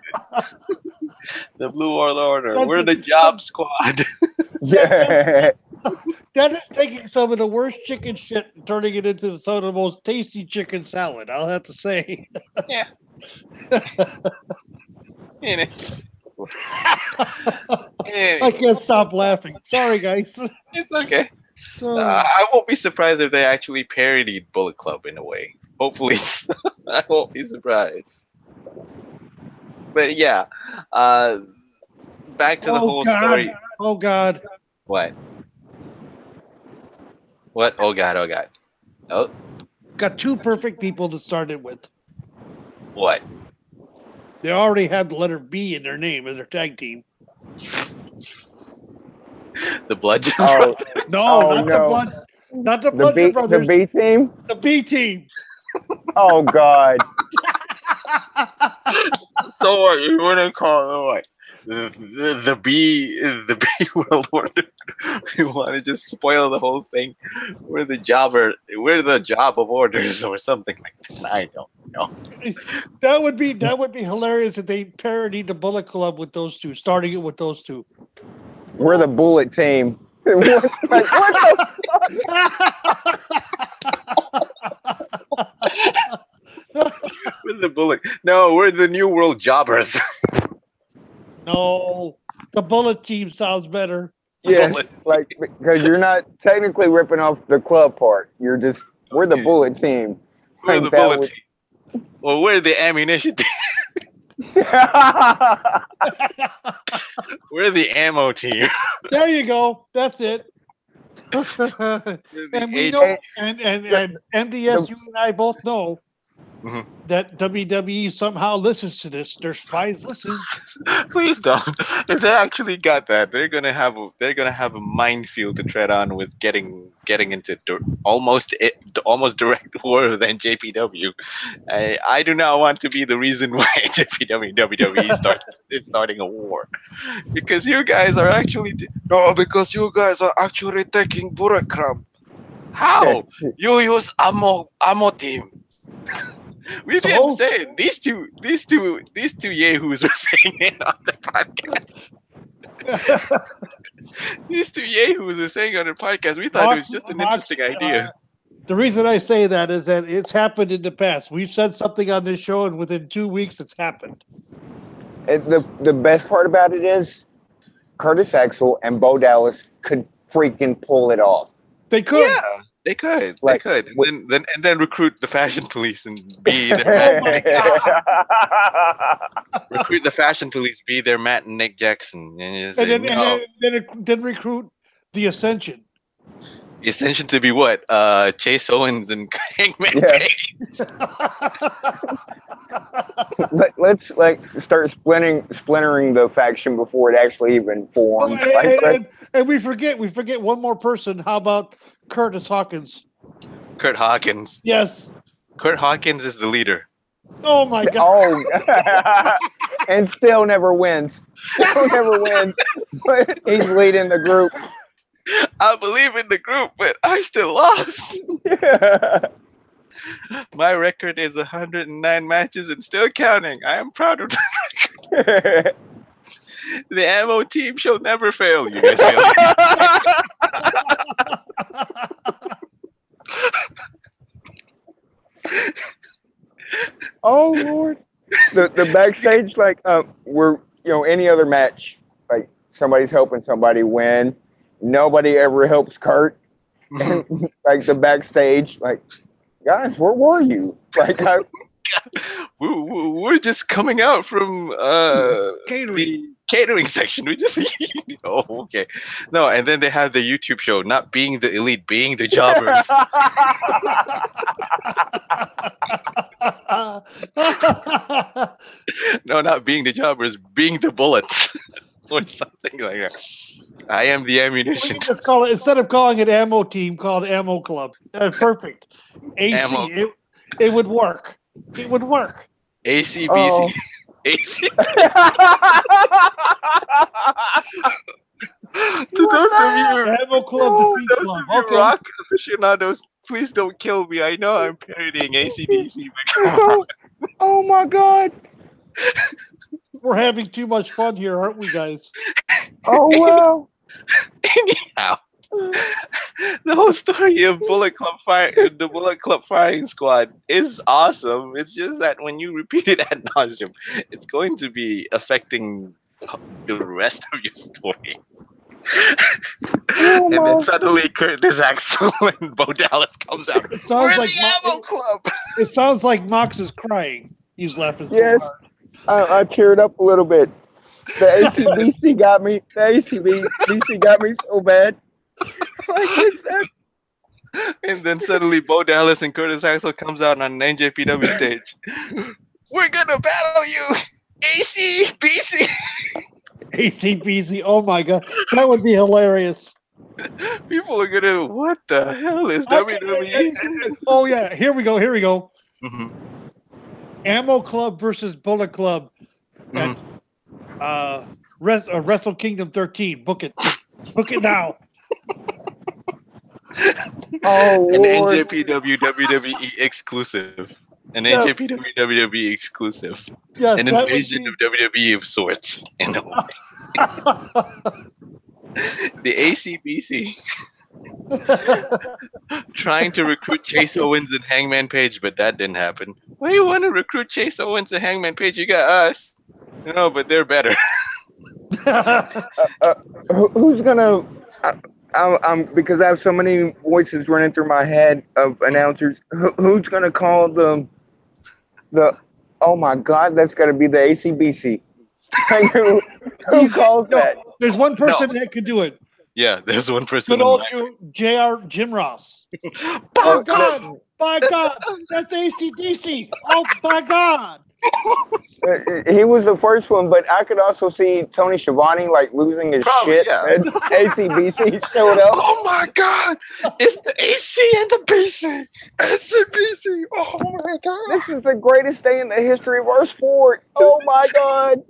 good. The Blue World Order. That's We're the job squad. Yeah. That is taking some of the worst chicken shit and turning it into some of the most tasty chicken salad. I'll have to say. Yeah. You know. I can't stop laughing. Sorry, guys. It's okay. I won't be surprised if they actually parodied Bullet Club in a way. Hopefully, I won't be surprised. But yeah, back to the whole story. Oh God! What? What? Oh God! Oh God! Oh, Got two perfect people to start it with. what? They already have the letter B in their name as their tag team. The Bludgeon Oh, Brothers. No, not the Bludgeon Brothers. The B team? The B team. Oh God. So what? You want to call it what? The B World Order. You want to just spoil the whole thing? We're the job of orders or something like that. I don't know. That would be hilarious if they parodied the Bullet Club with those two, starting it with those two. We're the Bullet team. What the We're the Bullet. No, we're the New World Jobbers. No, the Bullet team sounds better. Yes, Bullet. like because you're not technically ripping off the club part. You're just we're the Bullet team. We're Like the that Bullet would- team. Well, we're the ammunition team. We're the ammo team. There you go. That's it. We're the And we AT. know, and MDS, you and I both know Mhm. that WWE somehow listens to this. Their spies listen. Please don't. If they actually got that, they're gonna have a minefield to tread on with getting into almost direct war with NJPW. I do not want to be the reason why WWE is starting a war, because you guys are actually taking Bullet Club. How? You use ammo team. We didn't say it. These two yahoos were saying it on the podcast. These two yahoos were saying on the podcast. We thought it was just an interesting idea. The reason I say that is that it's happened in the past. We've said something on this show, and within 2 weeks, it's happened. And the best part about it is Curtis Axel and Bo Dallas could freaking pull it off. They could. Yeah, they could. Like, they could. And then recruit the fashion police and be their Oh Matt my and Nick Jackson. Recruit the fashion police, be their Matt and Nick Jackson. And then recruit the Ascension. Ascension to be what? Chase Owens and Hangman Yeah. Page. Let's start splintering the faction before it actually even forms. And we forget one more person. How about Curtis Hawkins? Kurt Hawkins. Yes. Kurt Hawkins is the leader. Oh my God. Oh, and still never wins. Still never wins. But he's leading the group. I believe in the group, but I still lost. My record is 109 matches and still counting. I am proud of that. The ammo team shall never fail. You guys feel Oh Lord. The backstage, we're any other match, like somebody's helping somebody win. Nobody ever helps Kurt. And like the backstage, like, guys, where were you? Like we're just coming out from Catering. the catering section. We just oh, okay. No, and then they have the YouTube show, not being the elite, being the jobbers. No, not being the jobbers, being the bullets. Or something like that. I am the We ammunition. can just call it, instead of calling it Ammo Team, called Ammo Club. Perfect. AC. Ammo. It would work. It would work. ACBC. Oh. AC. To those of you, Ammo Club defeat those club. of you Okay. rock aficionados, please don't kill me. I know I'm parodying ACDC, but come on. Oh my God. We're having too much fun here, aren't we, guys? Oh wow. Anyhow, the whole story of the Bullet Club firing squad is awesome. It's just that when you repeat it ad nauseum, it's going to be affecting the rest of your story. Oh, And then suddenly Curtis Axel and Bo Dallas comes out. It sounds We're like the Ammo Club. It sounds like Mox is crying. He's laughing so Yes. hard. I teared up a little bit. The ACBC got me. The ACBC got me so bad. Like that. And then suddenly Bo Dallas and Curtis Axel comes out on an NJPW stage. We're gonna battle you, ACBC. ACBC. Oh my God, that would be hilarious. People are gonna. What the hell is WWE? Oh yeah, here we go. Mhm. Ammo Club versus Bullet Club at Wrestle Kingdom 13. Book it now. Oh An Lord. NJPW WWE exclusive. An Yes. NJPW WWE exclusive. Yes, An that would invasion of WWE of sorts. In a way. The ACBC trying to recruit Chase Owens and Hangman Page, but that didn't happen. Why do you want to recruit Chase Owens and Hangman Page? You got us. No, but they're better. Who's gonna? I'm because I have so many voices running through my head of announcers. Who's gonna call the? Oh my God, that's got to be the ACBC. Who calls that? There's one person that could do it. Yeah, there's one person. Good old Jim Ross. Oh God! By God, that's ACDC. Oh my God! He was the first one, but I could also see Tony Schiavone like losing his shit. Yeah. And ACBC showed up. Oh my God! It's the AC and the BC. ACBC. Oh my God! This is the greatest day in the history of our sport. Oh my God!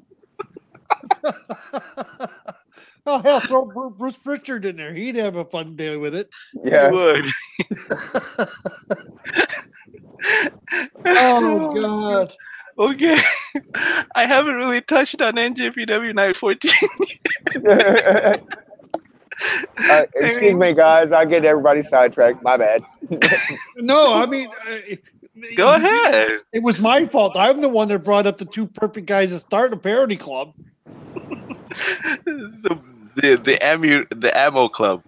Oh hell, throw Bruce Pritchard in there. He'd have a fun day with it. Yeah. He would. Oh God. Okay. I haven't really touched on NJPW Night 14. Excuse me, guys. I get everybody sidetracked. My bad. No, I mean, Go ahead. it was my fault. I'm the one that brought up the two perfect guys to start a parody club. The Ammo Club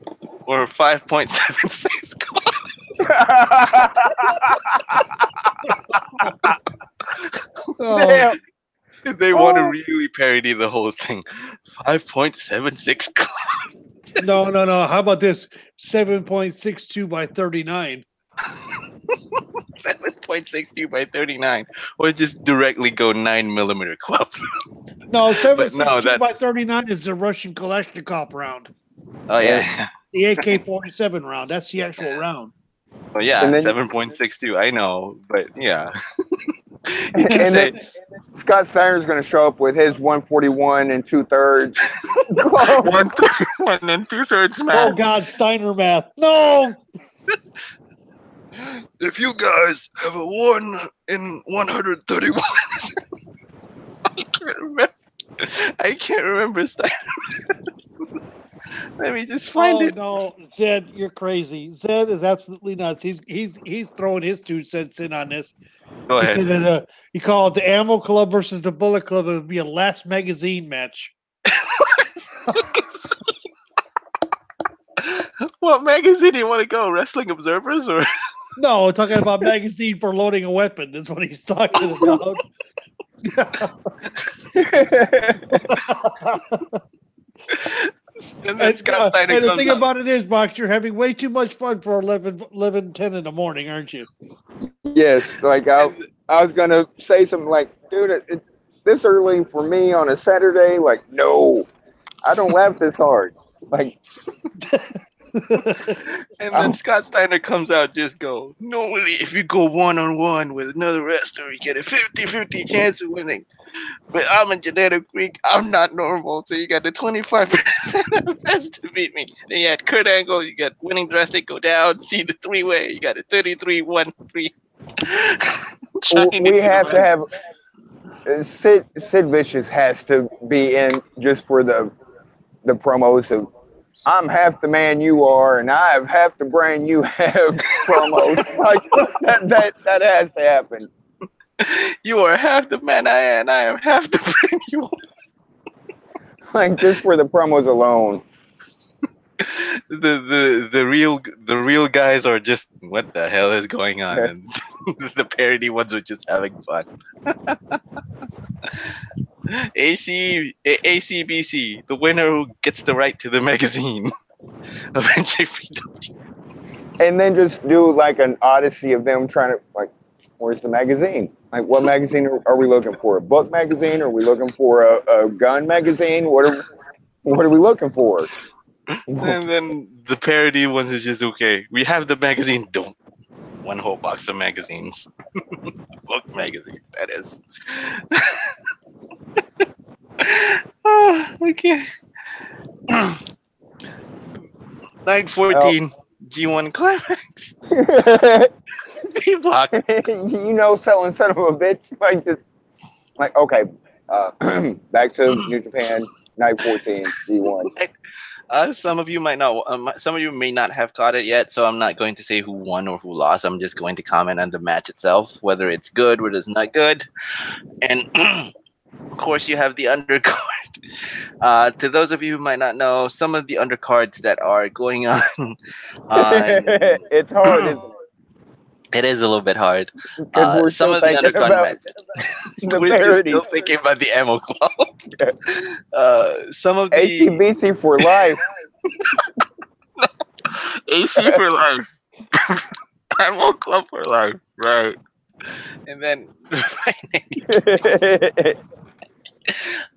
or 5.76 Club. Oh, If they want to really parody the whole thing, 5.76 Club. no. How about this? 7.62 by 39. 7.62 by 39, or just directly go 9mm Club. No, 7.62 that- by 39 is the Russian Kalashnikov round. Oh yeah. The AK-47 round. That's the actual round. Oh yeah, And then- 7.62. I know, but yeah. And then Scott Steiner's going to show up with his 141 and 2/3. 1 and 2/3 Oh man. God, Steiner math. No. If you guys have a 1 in 131, I can't remember Steiner. Let me just find it. No, Zed, you're crazy. Zed is absolutely nuts. He's throwing his 2 cents in on this. Go He ahead. said that, you call it the Ammo Club versus the Bullet Club. It would be a last magazine match. What magazine do you want to go? Wrestling Observers or? No, talking about magazine for loading a weapon. That's what he's talking about. And then Scott Steiner and the comes thing out. about it is, Box, you're having way too much fun for 11:10 in the morning, aren't you? Yes, like I was going to say something like, dude, this early for me on a Saturday? Like, no, I don't laugh this hard. Like, And then Scott Steiner comes out, just go, normally if you go one-on-one with another wrestler, you get a 50-50 chance of winning. But I'm a genetic freak. I'm not normal. So you got the 25% chance to beat me. Then you had Kurt Angle. You got winning drastic go down. See the three-way. You got a 33-1-3. We have to have Sid Vicious has to be in just for the promos of I'm half the man you are and I have half the brain you have promos. Like that has to happen. You are half the man I am, and I am half the brain you are. Like just for the promos alone. The real guys are just what the hell is going on, and the parody ones are just having fun. ACBC, the winner who gets the right to the magazine of NJPW. And then just do like an odyssey of them trying to like, where's the magazine? Like, what magazine are we looking for? A book magazine? Are we looking for a gun magazine? What are we looking for? And then the parody ones is just okay. We have the magazine. Don't one whole box of magazines, book magazines. That is. Okay. 9/14 G1 Climax. B block. Selling son of a bitch. Like okay. Back to New Japan. Night 14 G1. Some of you may not have caught it yet, so I'm not going to say who won or who lost. I'm just going to comment on the match itself, whether it's good or it's not good. And of course, you have the undercard. To those of you who might not know, some of the undercards that are going on. It's hard, isn't it? It is a little bit hard. We're some of the undercard matches. We're just still thinking about the ammo club. Some of the ACBC for life. AC for life. Ammo club for life. Right. And then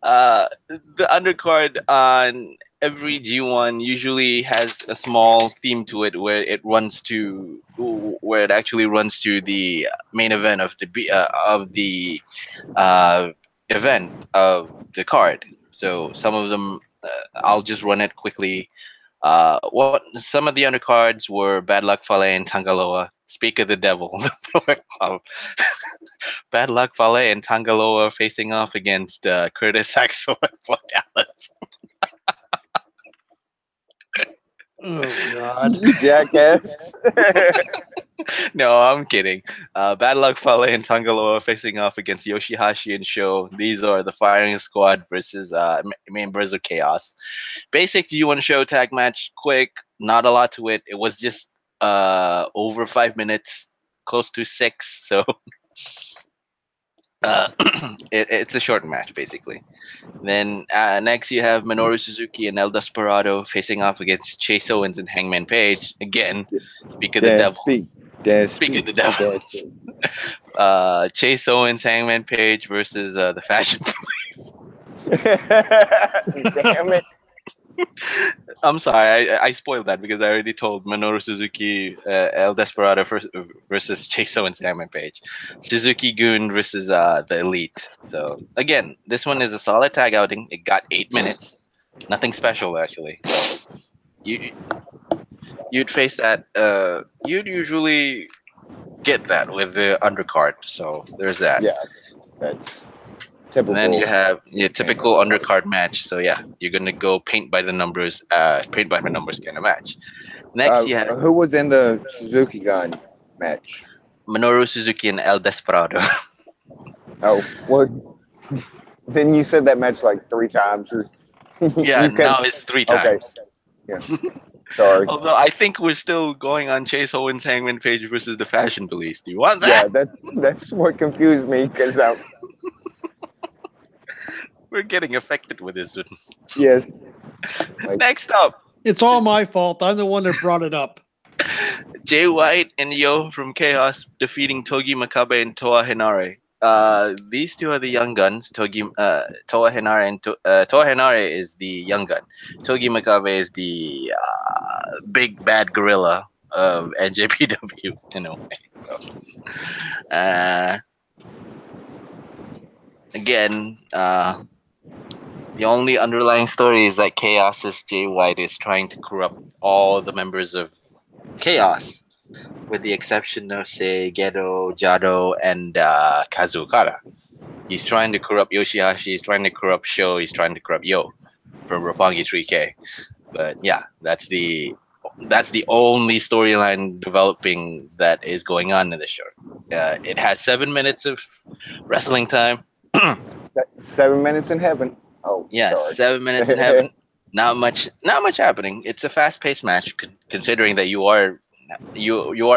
the undercard on every G1 usually has a small theme to it where it actually runs to the main event of the event of the card. So some of them, I'll just run it quickly. Some of the undercards were Bad Luck Fale and Tangaloa. Speak of the devil. Bad Luck Fale and Tangaloa facing off against Curtis Axel and Flo Dallas. Oh God, jackass! No, I'm kidding. Bad Luck Fale and Tangaloa facing off against Yoshihashi and Sho. These are the Firing Squad versus members of Chaos. Basic G1 show tag match. Quick, not a lot to it. It was just over 5 minutes, close to 6. So it's a short match basically. Then next you have Minoru Suzuki and El Desperado facing off against Chase Owens and Hangman Page. Again, speak of the devil. Speak of the devil. Chase Owens, Hangman Page versus the Fashion Police. Damn it. I'm sorry, I spoiled that because I already told Minoru Suzuki, El Desperado versus Chase Owens, Hangman Page. Suzuki Gun versus the Elite. So again, this one is a solid tag outing. It got 8 minutes. Nothing special actually. So, you'd face that. You'd usually get that with the undercard. So there's that. Yeah, that's typical. And then you have your typical undercard match. So yeah, you're gonna go paint by the numbers kind of match. Next, you have who was in the Suzuki Gun match? Minoru Suzuki and El Desperado. Oh, well, then you said that match like 3 times. Yeah, now it's 3 times. Okay. Yeah. Sorry. Although I think we're still going on Chase Owens, Hangman Page versus the Fashion Police. Do you want that? Yeah, that's what confused me because we're getting affected with this one. Yes. Next up. it's all my fault. I'm the one that brought it up. Jay White and Yo from Chaos defeating Togi Makabe and Toa Hinare. these two are the young guns. Toa Henare and Toa Henare is the young gun. Togi Makabe is the big bad gorilla of NJPW in a way. So, again, the only underlying story is that Chaos's Jay White is trying to corrupt all the members of Chaos, with the exception of, say, Gedo, Jado, and Kazukara. He's trying to corrupt Yoshihashi, he's trying to corrupt Sho, he's trying to corrupt Yo from Roppongi 3K. But yeah, that's the only storyline developing that is going on in the show. It has 7 minutes of wrestling time. 7 minutes in heaven. Oh, yeah, sorry. 7 minutes in heaven. Not much happening. It's a fast-paced match, considering that you are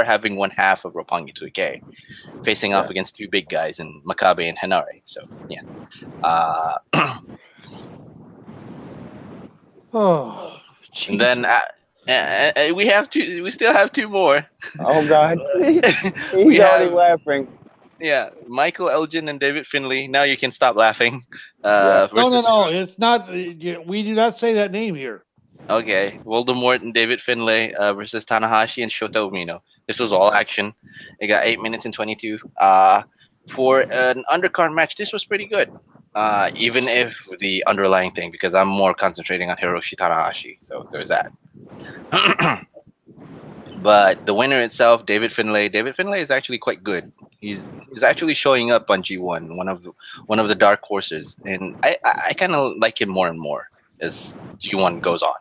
having one half of Roppongi 2K facing off against two big guys in Makabe and Henare. So yeah. Oh, Jesus. And then we still have two more. Oh God, he's already laughing. Yeah, Michael Elgin and David Finlay. Now you can stop laughing. No, it's not. We do not say that name here. Okay, Voldemort and David Finlay versus Tanahashi and Shota Umino. This was all action. It got 8 minutes and 22. For an undercard match, this was pretty good. Even if the underlying thing, because I'm more concentrating on Hiroshi Tanahashi, so there's that. But the winner itself, David Finlay. David Finlay is actually quite good. He's actually showing up on G1, one of the dark horses, and I kind of like him more and more as G1 goes on.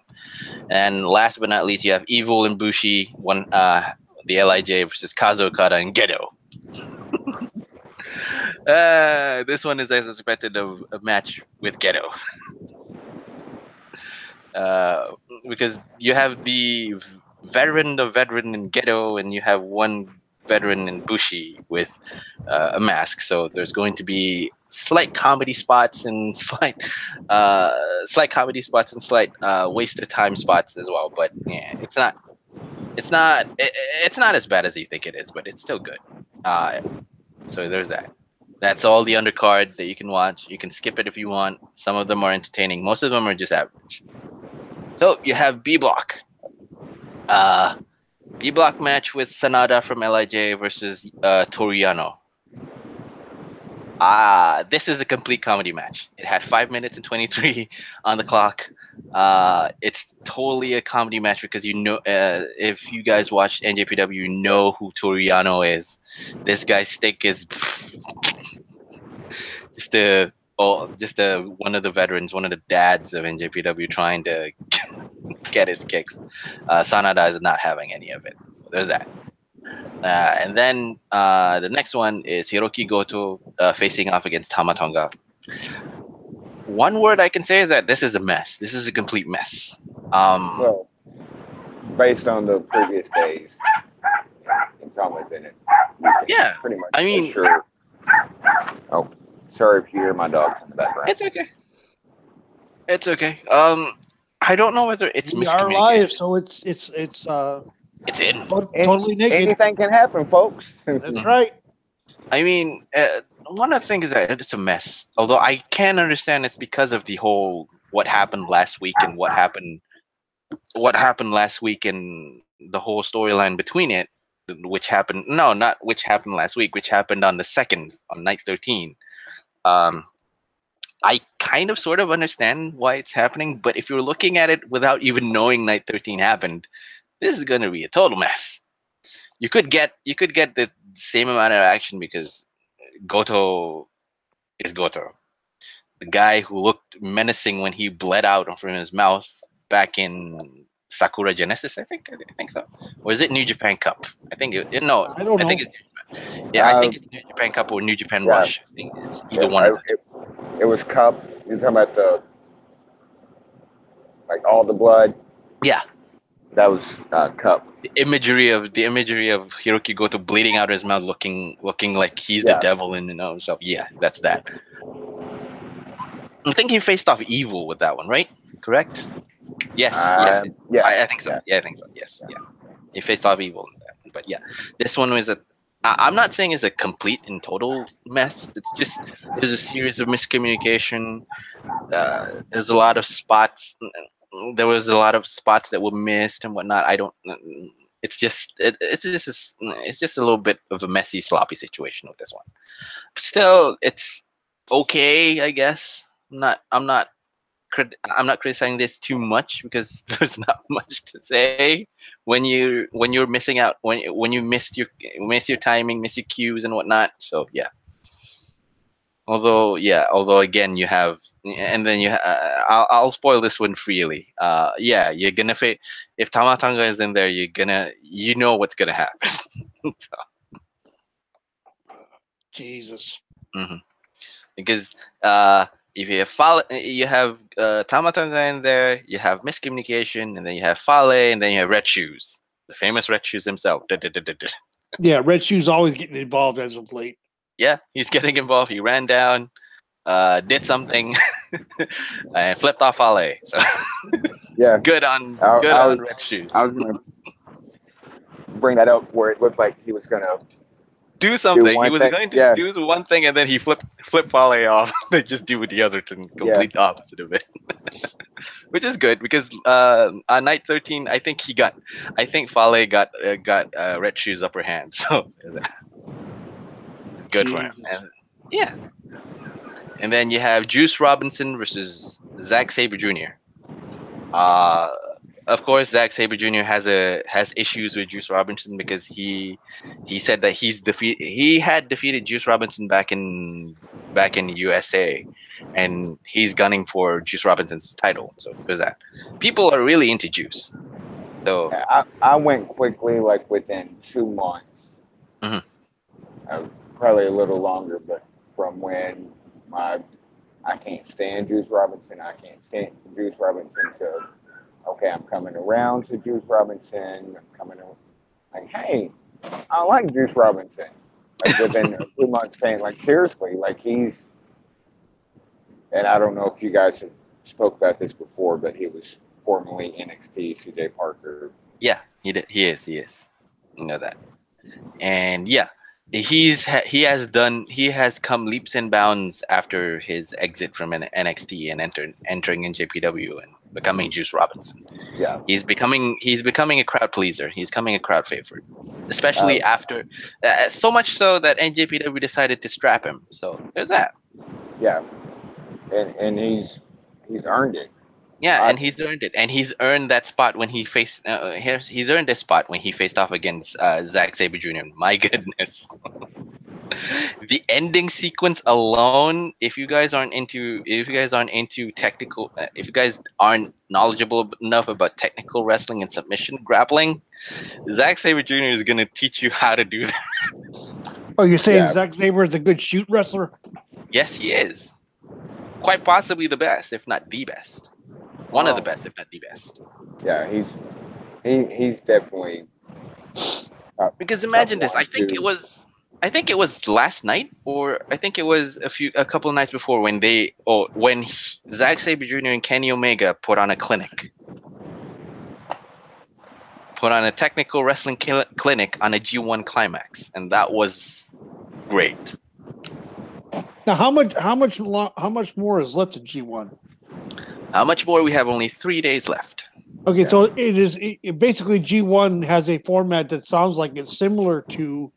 And last but not least, you have Evil and Bushi, the LIJ versus Kazu Okada and Gedo. This one is as expected of a match with Gedo. Because you have the veteran in Gedo, and you have one veteran in Bushi with a mask. So there's going to be slight comedy spots and slight comedy spots and slight waste of time spots as well. But yeah, it's not as bad as you think it is, but it's still good. So there's that. That's all the undercard that you can watch. You can skip it if you want. Some of them are entertaining. Most of them are just average. So you have B Block. B Block match with Sanada from LIJ versus Toriano. This is a complete comedy match. It had 5 minutes and 23 on the clock. It's totally a comedy match because if you guys watched NJPW, you know who Toriano is. This guy's stick is just one of the veterans, one of the dads of NJPW trying to get his kicks. Sanada is not having any of it. So there's that. And then the next one is Hiroki Goto facing off against Tamatonga. One word I can say is that this is a mess. This is a complete mess. Well, based on the previous days, and Tama's in it. Yeah, pretty much. I mean, sure. Oh, sorry if you hear my dogs in the background. It's okay. It's okay. I don't know whether it's we miscommunication. are live, so it's in. Totally naked. Anything can happen, folks. That's right. I mean, one of the things is that it's a mess. Although I can understand it's because of the whole what happened last week and what happened last week and the whole storyline between it, which happened last week, which happened on the 2nd on night 13. I kind of sort of understand why it's happening, but if you're looking at it without even knowing night 13 happened, this is going to be a total mess. You could get the same amount of action because Goto is Goto. The guy who looked menacing when he bled out from his mouth back in Sakura Genesis, I think so. Or is it New Japan Cup? I think I don't know. I think it's I think it's New Japan Cup or New Japan Rush. I think it's either one of them. It was Cup. You're talking about all the blood. Yeah. That was Cup. The imagery of Hiroki Goto bleeding out his mouth, looking like he's the devil in and of himself. Yeah, that's that. I think he faced off Evil with that one, right? Correct? Yes. Yeah. I think so. Yeah, I think so. Yes. Yeah. He faced off Evil in that one. But yeah, this one was I'm not saying it's a complete and total mess. It's just there's a series of miscommunication. There's a lot of spots. There was a lot of spots that were missed and whatnot. I don't. It's just a little bit of a messy, sloppy situation with this one. Still, it's okay, I guess. I'm not criticizing this too much because there's not much to say when you're missing out when you miss your timing, miss your cues and whatnot. So yeah. Although again you have, and then I'll spoil this one freely. Yeah, you're gonna if Tamatanga is in there, you know what's gonna happen. So, Jesus. mm-hmm. Because if you have Tamatanga in there, you have miscommunication, and then you have Fale, and then you have Red Shoes, the famous Red Shoes himself. Yeah, Red Shoes always getting involved as of late. Yeah, he's getting involved. He ran down, did something, and flipped off Fale. So Yeah, good on Red Shoes. I was gonna bring that up where it looked like he was gonna do something. He was thing. going to do the one thing, and then he flipped Fale off. They just do the other thing, complete opposite of it. Which is good because on night 13, I think Fale got Red Shoes upper hand. So it's good for him. And, yeah. And then you have Juice Robinson versus Zack Sabre Jr. Of course, Zack Sabre Jr. has issues with Juice Robinson because he said that he had defeated Juice Robinson back in the USA, and he's gunning for Juice Robinson's title. So there's that. People are really into Juice. So I went quickly, like within 2 months, probably a little longer, but from when I can't stand Juice Robinson, I can't stand Juice Robinson to okay, I'm coming around to Juice Robinson. I'm coming around, like, hey, I like Juice Robinson. Like within 2 months, saying like seriously, like he's, and I don't know if you guys have spoke about this before, but he was formerly NXT CJ Parker. Yeah, he did. He is. You know that, and yeah. He has come leaps and bounds after his exit from NXT and entering NJPW and becoming Juice Robinson. Yeah, he's becoming a crowd pleaser. He's becoming a crowd favorite, especially after so much so that NJPW decided to strap him. So there's that. Yeah, and he's earned it. Yeah, and he's earned it, and he's earned that spot when he faced. He's earned this spot when he faced off against Zack Sabre Jr. My goodness, the ending sequence alone. If you guys aren't into technical, if you guys aren't knowledgeable enough about technical wrestling and submission grappling, Zack Sabre Jr. is gonna teach you how to do that. Oh, you're saying Zack Sabre is a good shoot wrestler? Yes, he is. Quite possibly the best, if not the best. One of the best, if not the best. Yeah, he's definitely. Because imagine this. I think it was last night, or I think it was a couple of nights before when Zack Sabre Jr. and Kenny Omega put on a clinic. Put on a technical wrestling clinic on a G1 Climax, and that was great. Now, how much more is left in G1? How much more? We have only 3 days left. Okay, so it basically G1 has a format that sounds like it's similar to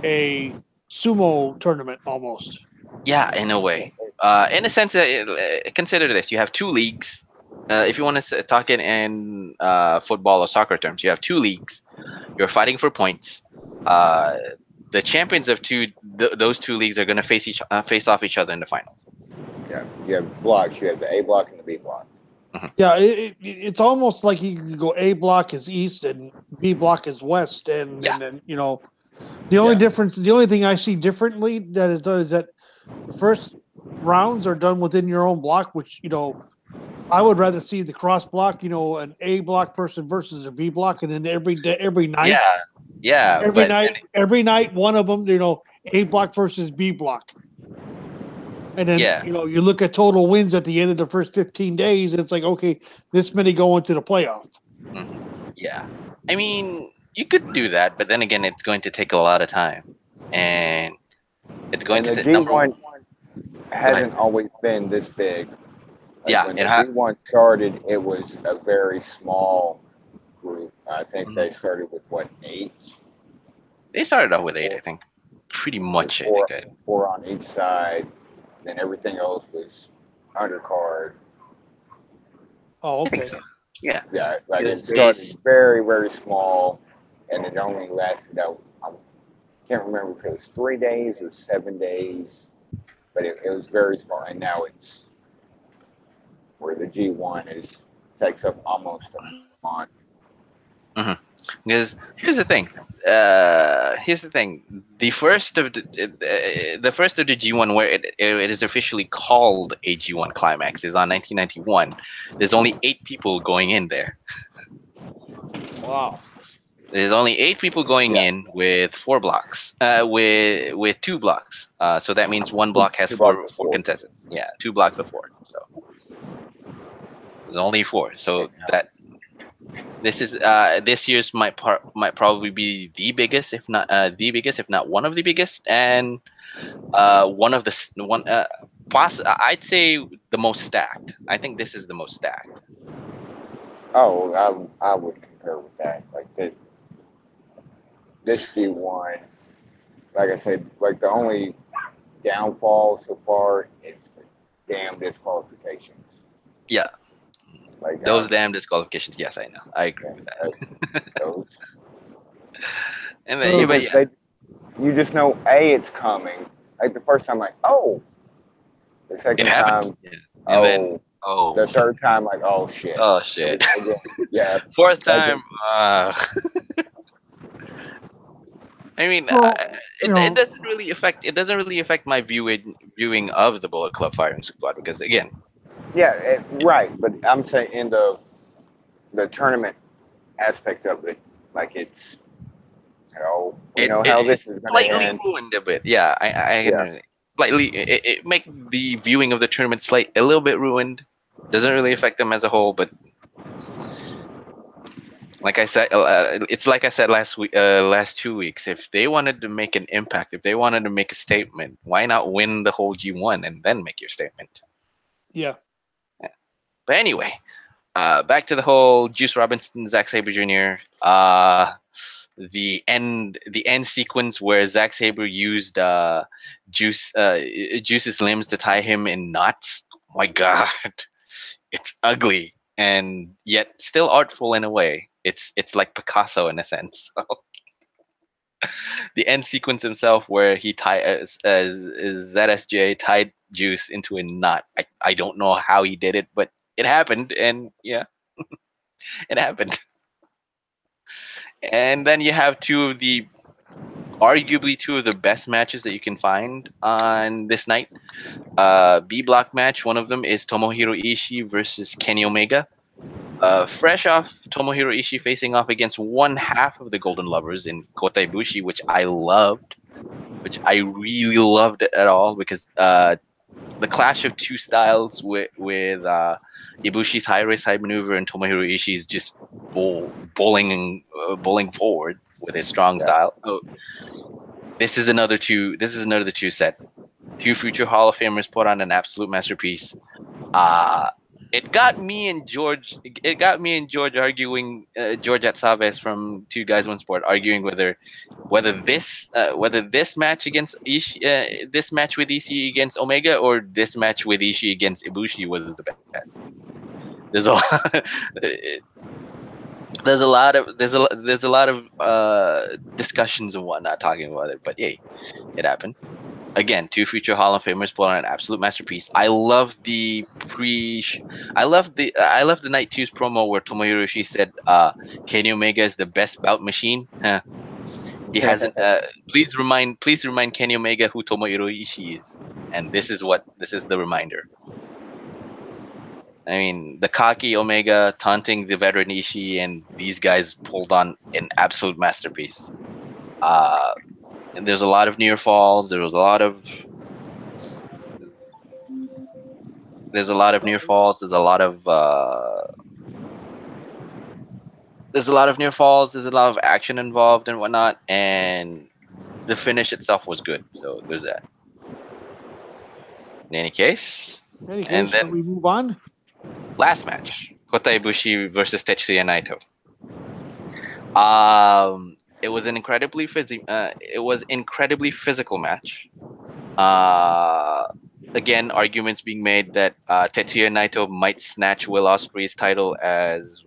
a sumo tournament almost. Yeah, in a way. In a sense, consider this: you have 2 leagues. If you want to talk it in football or soccer terms, you have 2 leagues. You're fighting for points. The champions of those 2 leagues are going to face off each other in the final. Yeah, you have blocks. You have the A block and the B block. Mm-hmm. Yeah, it's almost like you could go A block is east and B block is west, and then the only difference, the only thing I see differently that is done is that the first rounds are done within your own block, which I would rather see the cross block, an A block person versus a B block, and then every night, every night one of them, A block versus B block. And then, you look at total wins at the end of the first 15 days, and it's like, okay, this many go into the playoff. Mm-hmm. Yeah. I mean, You could do that, but then again, it's going to take a lot of time, and it's going And to the number one. G1 hasn't always been this big. Like Yeah, when the G1 started, it was a very small group. I think they started with what, 8? They started off with 8, I think. Pretty much, I think. Four on each side. Then everything else was undercard. Oh, okay. So. Yeah. Yeah, like it started very, very small, and it only lasted out. I can't remember if it was 3 days or 7 days, but it was very small. And now it's where the G1 takes up almost a month. Mm-hmm. Because here's the thing. The first of the G1 where it is officially called a G1 Climax is on 1991. There's only 8 people going in there. Wow. There's only 8 people going in with 4 blocks. With 2 blocks. So that means 1 block has 4 contestants. Yeah, 2 blocks of 4. So there's only 4. So that. This is this year's might probably be the biggest, if not one of the biggest, and one of the one. I'd say the most stacked. I think this is the most stacked. Oh, I would concur with that. Like this G1, like I said, like the only downfall so far is the damn disqualifications. Yeah. Like those damn disqualifications. Yes, I know. I agree with that. Those. And then, you just know it's coming. Like the first time, like, oh. The second time, and then the third time, like, oh shit. Oh shit. Yeah. Fourth time. I mean, it doesn't really affect. It doesn't really affect my viewing of the Bullet Club Firing Squad because again. Yeah, right. But I'm saying in the tournament aspect of it, like it's, we know how this is going to end. Ruined a bit. Yeah, I slightly. It make the viewing of the tournament a little bit ruined. Doesn't really affect them as a whole, but like I said, it's like I said last 2 weeks. If they wanted to make an impact, if they wanted to make a statement, why not win the whole G1 and then make your statement? Yeah. But anyway, back to the whole Juice Robinson, Zack Sabre Jr. The end sequence where Zack Sabre used Juice's limbs to tie him in knots. Oh my God, it's ugly and yet still artful in a way. It's like Picasso in a sense. The end sequence himself, where he ZSJ tied Juice into a knot. I don't know how he did it, but it happened, and yeah, it happened. And then you have arguably two of the best matches that you can find on this night. B block match. One of them is Tomohiro Ishii versus Kenny Omega. Fresh off Tomohiro Ishii facing off against one half of the Golden Lovers in Kota Ibushi, which I loved, which I really loved it at all because the clash of two styles with Ibushi's high risk high maneuver and Tomohiro Ishii's just bowling forward with his strong style. Oh, this is another two set. Two future Hall of Famers put on an absolute masterpiece. It got me and George arguing. George at Saves from Two Guys One Sport arguing whether this match against Ishii, this match with Ishii against Omega, or this match with Ishii against Ibushi was the best. There's a lot of discussions and whatnot talking about it, but yay, it happened. Again, two future Hall of Famers put on an absolute masterpiece. I love the night two's promo where Tomohiro Ishii said, Kenny Omega is the best bout machine. He hasn't. Please remind Kenny Omega who Tomohiro Ishii is, and this is the reminder. I mean, the cocky Omega taunting the veteran Ishii, and these guys pulled on an absolute masterpiece. And there's a lot of near falls. There's a lot of near falls. There's a lot of there's a lot of near falls. There's a lot of action involved and whatnot, and the finish itself was good. So there's that. In any case, and shall then we move on? last match, Kota Ibushi versus Tetsuya Naito. It was an incredibly physical match. Again, arguments being made that Tetsuya Naito might snatch Will Ospreay's title as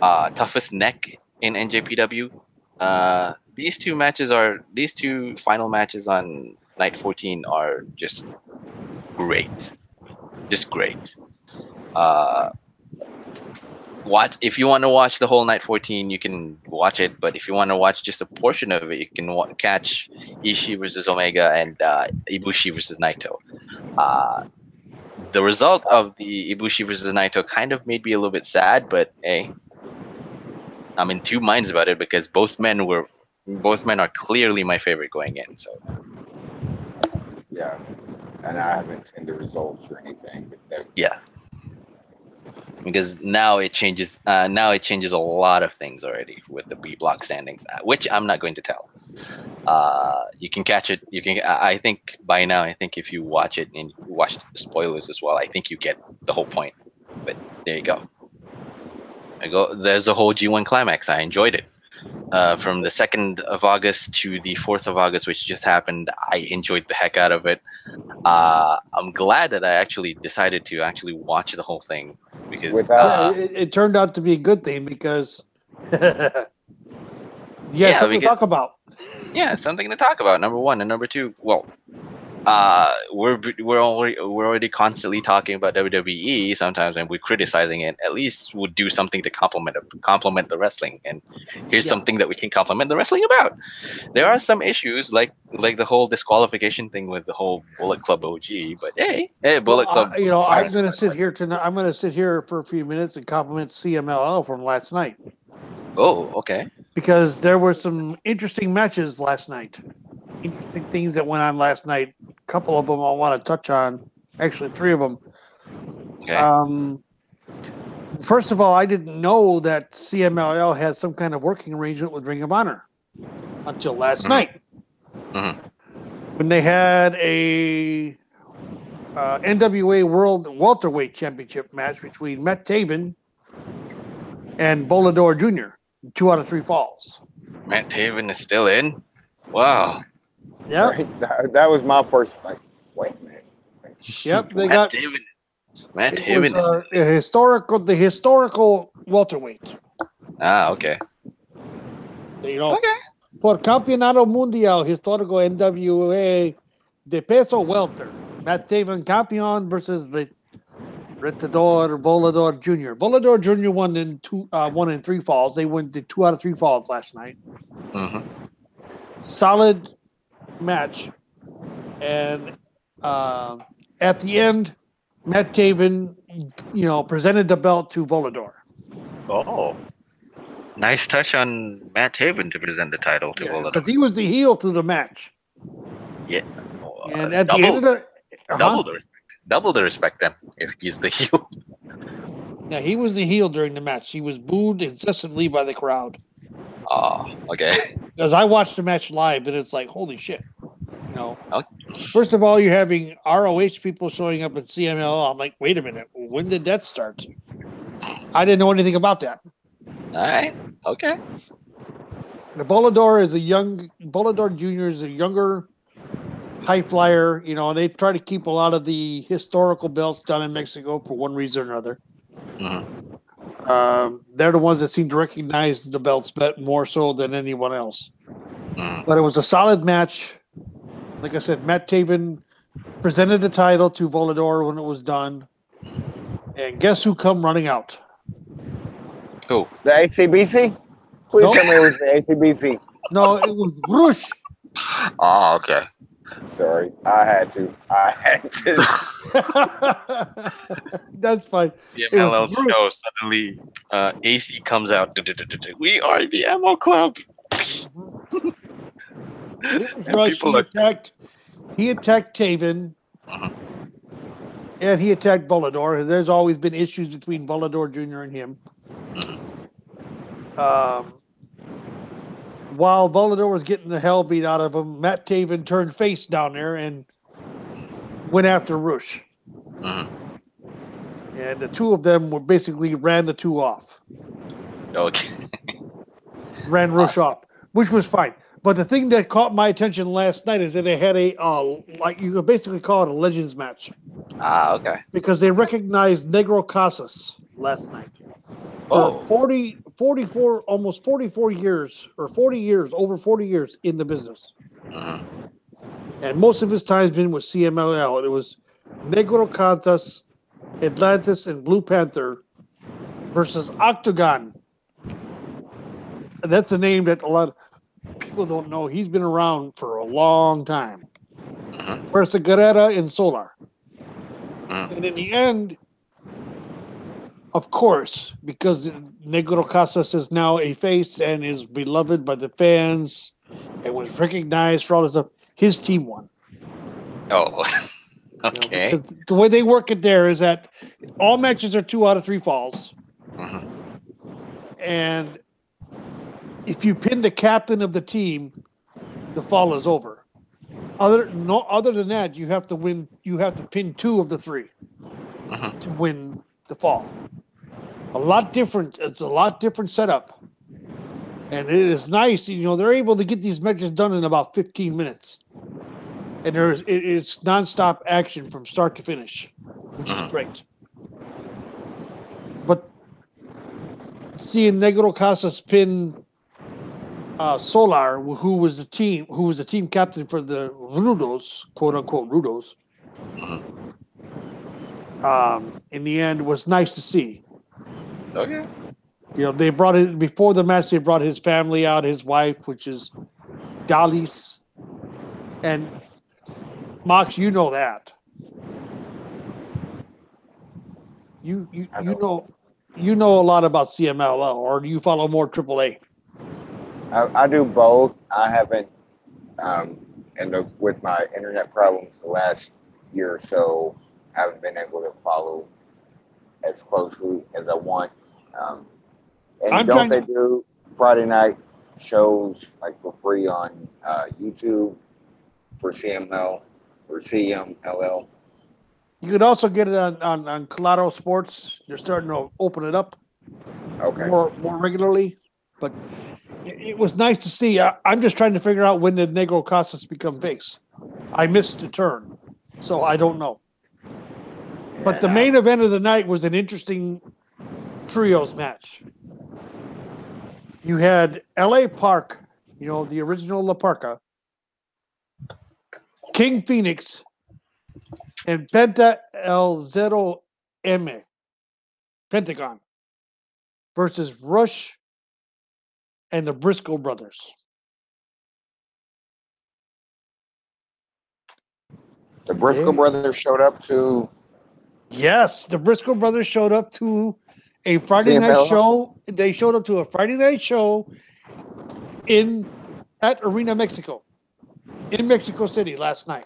toughest neck in NJPW. These two final matches on night 14 are just great. If you want to watch the whole night 14, you can watch it. But if you want to watch just a portion of it, you can catch Ishii versus Omega and Ibushi versus Naito. The result of the Ibushi versus Naito kind of made me a little bit sad, but hey, I'm in two minds about it because both men are clearly my favorite going in. So Yeah, and I haven't seen the results or anything. But yeah. Because now it changes. Now it changes a lot of things already with the B block standings, which I'm not going to tell. You can catch it. You can. I think by now, if you watch it and you watch the spoilers as well, I think you get the whole point. But there you go. There's a whole G1 Climax. I enjoyed it. From the 2nd of August to the 4th of August, which just happened, I enjoyed the heck out of it. I'm glad that I actually decided to actually watch the whole thing because it turned out to be a good thing because something to talk about. Yeah, something to talk about. Number one, and number two, well, we're already constantly talking about WWE sometimes, and we're criticizing it. At least we'll do something to complement the wrestling. And here's something that we can complement the wrestling about. There are some issues like the whole disqualification thing with the whole Bullet Club OG. But hey, Bullet Club. I'm going to sit here tonight. I'm going to sit here for a few minutes and compliment CMLL from last night. Oh, okay. Because there were some interesting matches last night. Interesting things that went on last night. A couple of them I want to touch on. Actually, 3 of them. Okay. First of all, I didn't know that CMLL had some kind of working arrangement with Ring of Honor until last night. Mm-hmm. When they had a NWA World Welterweight Championship match between Matt Taven and Volador Jr. 2 out of 3 falls. Matt Taven is still in? Wow. Yeah. Right? That was my first, like, wait a minute. Yep. They Matt got Taven is the historical welterweight. okay. Okay. Por Campeonato Mundial Histórico NWA de Peso Welter. Matt Taven campeón versus the Retador Volador Jr. Volador Jr. won in 3 falls. They went to 2 out of 3 falls last night. Mm-hmm. Solid match. And at the end, Matt Taven, presented the belt to Volador. Oh. Nice touch on Matt Taven to present the title to Volador. Because he was the heel through the match. Yeah. And at the end of the... Double the respect then, if he's the heel. Yeah, he was the heel during the match. He was booed incessantly by the crowd. Oh, okay. Because I watched the match live, and it's like, holy shit. Okay. First of all, you're having ROH people showing up at CMLL. I'm like, wait a minute. When did that start? I didn't know anything about that. All right. Okay. The Volador Jr. is a younger high flyer, and they try to keep a lot of the historical belts done in Mexico for one reason or another. Mm-hmm. They're the ones that seem to recognize the belts more so than anyone else. Mm-hmm. But it was a solid match. Like I said, Matt Taven presented the title to Volador when it was done. And guess who come running out? Who? The HCBC? Please tell me it was the HCBC. No, it was Rush. Oh, okay. Sorry, I had to. That's fine. The MLL show suddenly AC comes out. We are the Ammo Club. It was Rush. He attacked Taven. And he attacked Volador. There's always been issues between Volador Jr. and him. while Volador was getting the hell beat out of him, Matt Taven turned face down there and went after Rush. And the two of them were basically ran the two off. Okay. Ran Rush off, which was fine. But the thing that caught my attention last night is that they had a, like you could basically call it a Legends match. Okay. Because they recognized Negro Casas last night. For 44, almost 44 years, or 40 years, over 40 years in the business. And most of his time's been with CMLL. It was Negro Casas, Atlantis, and Blue Panther versus Octagon. And that's a name that a lot of people don't know. He's been around for a long time. Versus Guerrera and Solar. And in the end, of course, because Negro Casas is now a face and is beloved by the fans and was recognized for all this stuff, his team won. Oh, okay. Because the way they work it there is that all matches are 2 out of 3 falls. And if you pin the captain of the team, the fall is over. Other than that, you have to win. You have to pin 2 of the 3 to win the fall. A lot different. It's a lot different setup, and it is nice. They're able to get these matches done in about 15 minutes, and it is nonstop action from start to finish, which is great. But seeing Negro Casas pin Solar, who was the team captain for the Rudos, quote unquote Rudos, in the end was nice to see. Okay. They brought it before the match. They brought his family out, his wife, which is Dalis, and Mox. You know that. You know a lot about CMLL, or do you follow more AAA? I do both. I haven't, with my internet problems the last year or so, I haven't been able to follow as closely as I want. They do Friday night shows like for free on YouTube for CML or CMLL? You could also get it on Colorado Sports. They're starting to open it up more regularly. But it was nice to see. I'm just trying to figure out when did Negro Casas become face. I missed the turn, so I don't know. But the main event of the night was an interesting trios match. You had L.A. Park, the original La Parka, King Phoenix, and Penta El Zero M, Pentagon, versus Rush and the Briscoe brothers. The Briscoe brothers showed up to... Yes, the Briscoe brothers showed up to a Friday night show. They showed up to a Friday night show at Arena Mexico, in Mexico City last night.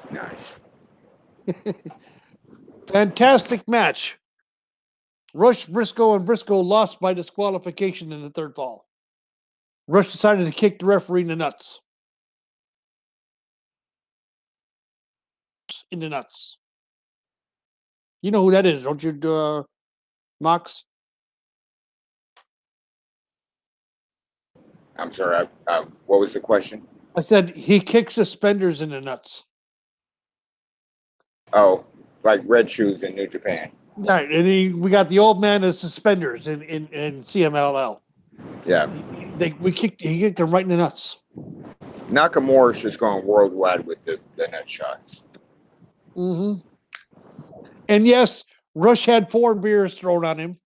Nice. Fantastic match. Rush, Briscoe, and Briscoe lost by disqualification in the third fall. Rush decided to kick the referee in the nuts. In the nuts. You know who that is, don't you, Mox? I'm sorry. What was the question? I said he kicks suspenders in the nuts. Oh, like Red Shoes in New Japan. Right, and we got the old man of suspenders in CMLL. Yeah. He kicked him right in the nuts. Nakamura's just going worldwide with the nut shots. Mm-hmm. And yes, Rush had 4 beers thrown on him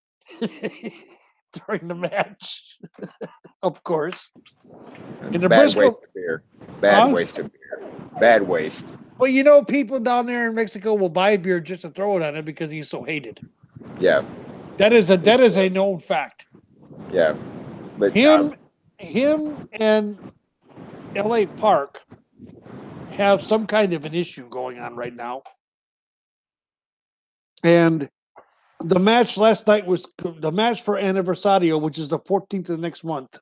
during the match, of course. And the Bad waste of beer. Bad waste of beer. Bad waste. Well, people down there in Mexico will buy beer just to throw it on him because he's so hated. Yeah. That is a known fact. Yeah. But him and L.A. Park have some kind of an issue going on right now. And The match last night was the match for Anniversario, which is the 14th of the next month,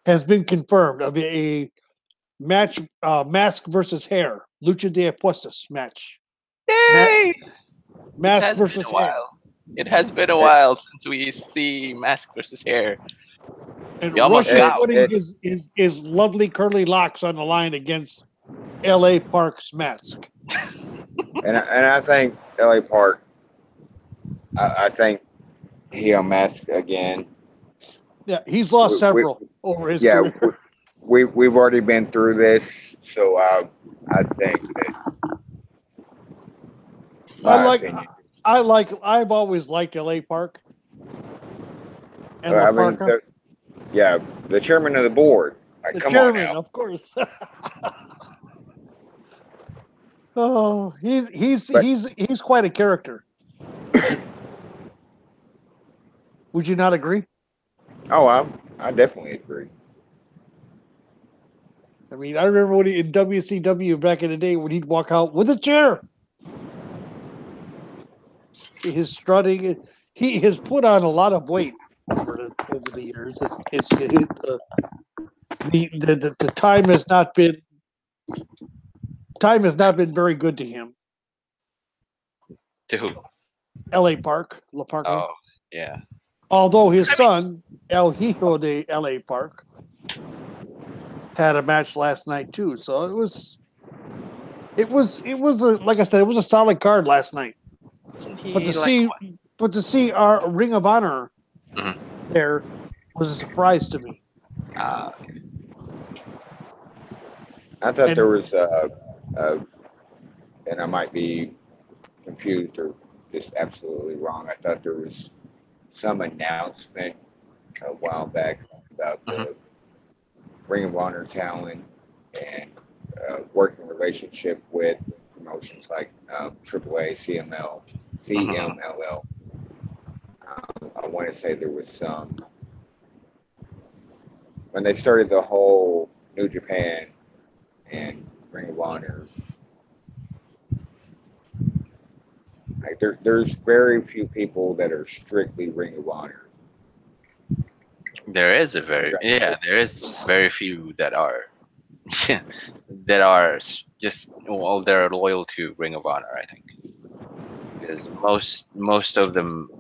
has been confirmed of a match, mask versus hair, lucha de apuestas match. Yay! Mask It has versus been a hair. while. It has been a while since we see mask versus hair. And We almost Rush is got putting his lovely curly locks on the line against L.A. Park's mask. And I think LA Park, I think he'll mask again. Yeah, he's lost several over his career. We've already been through this, so I think that I've always liked L.A. Park. And I mean, the chairman of the board. Like, the come chairman, on now. of course. Oh, he's quite a character. Would you not agree? Oh, I definitely agree. I mean, I remember when in WCW back in the day when he'd walk out with a chair. His strutting, he has put on a lot of weight over the years. The time has not been very good to him. to who? L.A. Park, La Parque. Oh, yeah. Although his son, El Hijo de L.A. Park, had a match last night too. So it was like I said, it was a solid card last night. But to see our Ring of Honor there was a surprise to me. Okay. I thought there was, and I might be confused or just absolutely wrong. I thought there was some announcement a while back about the Ring of Honor talent and working relationship with promotions like AAA, CMLL. I want to say there was some when they started the whole New Japan and Ring of Honor. Like there's very few people that are strictly Ring of Honor. There is very few that are just they're loyal to Ring of Honor, I think. Because most of them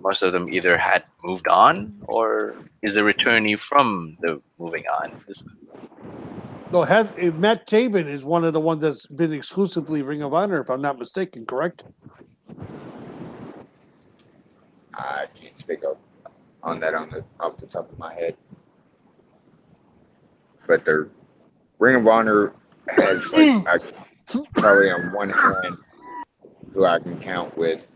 either had moved on or is a returnee from the moving on. No, Matt Taven is one of the ones that's been exclusively Ring of Honor, if I'm not mistaken, correct? I can't speak on that off the top of my head. But the Ring of Honor has probably on one hand who I can count with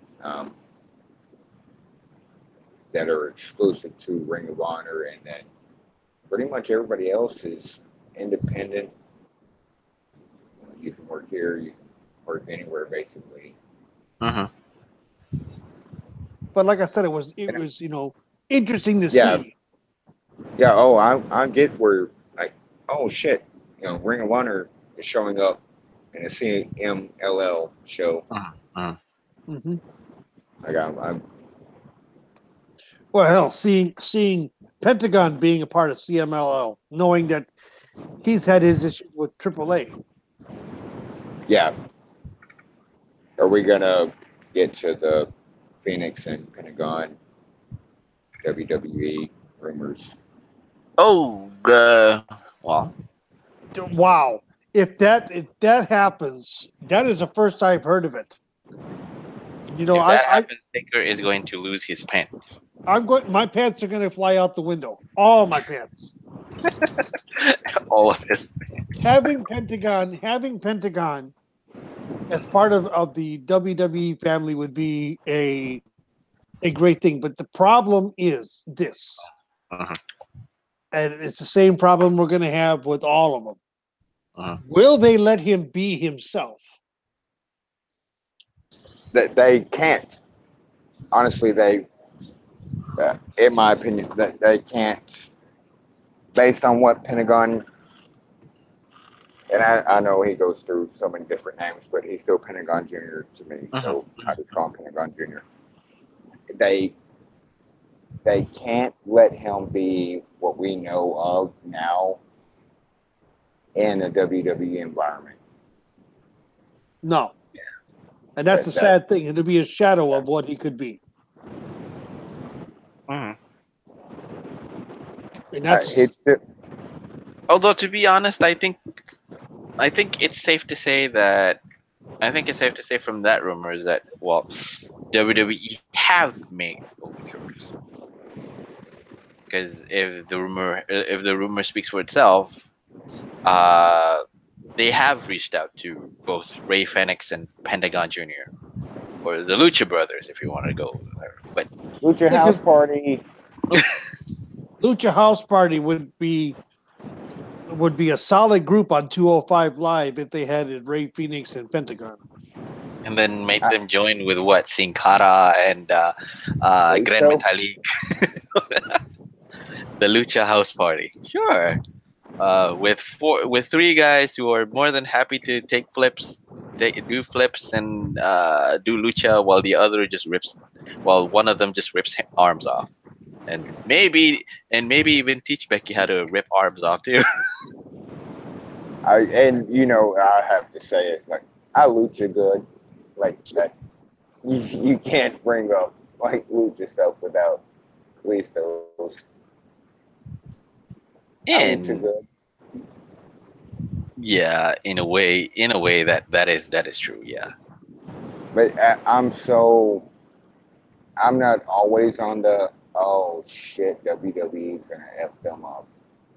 that are exclusive to Ring of Honor, and then pretty much everybody else is independent. You can work here, you can work anywhere, basically. But like I said, it was interesting to see. Yeah. Oh, I get where oh shit, Ring of Honor is showing up in a CMLL show. Mm-hmm. I'm Well, hell, seeing Pentagon being a part of CMLL, knowing that he's had his issues with AAA. Yeah. Are we gonna get to the Phoenix and Pentagon WWE rumors? Oh, well. Wow! If that happens, that is the first I've heard of it. If that happens, Taker is going to lose his pants. My pants are going to fly out the window. All my pants. All of his pants. Having Pentagon as part of the WWE family would be a great thing. But the problem is this, and it's the same problem we're going to have with all of them. Will they let him be himself? That they can't. Honestly, in my opinion, that they can't. Based on what Pentagon, and I know he goes through so many different names, but he's still Pentagon Jr. to me, so I just call him Pentagon Jr. they can't let him be what we know of now in a WWE environment. No. And that's a sad thing. It'll be a shadow of what he could be. Mhm. And that's Although, to be honest, I think it's safe to say that from that rumor is that, well, WWE have made overtures, because if the rumor speaks for itself, they have reached out to both Ray Fenix and Pentagon Jr., or the Lucha Brothers, if you want to go there. But Lucha House Party. Lucha House Party would be a solid group on 205 Live if they had it Ray Phoenix and Pentagon. And then make them join with what? Sin Cara and Gran Metalik. The Lucha House Party. Sure. With three guys who are more than happy to do flips and do lucha, while one of them just rips arms off, and maybe even teach Becky how to rip arms off too. I have to say it, like, I lucha good, like that. You can't bring up like lucha stuff without at least those. And lucha good. Yeah, in a way that is true. Yeah, but I'm not always on the oh shit WWE is gonna f them up.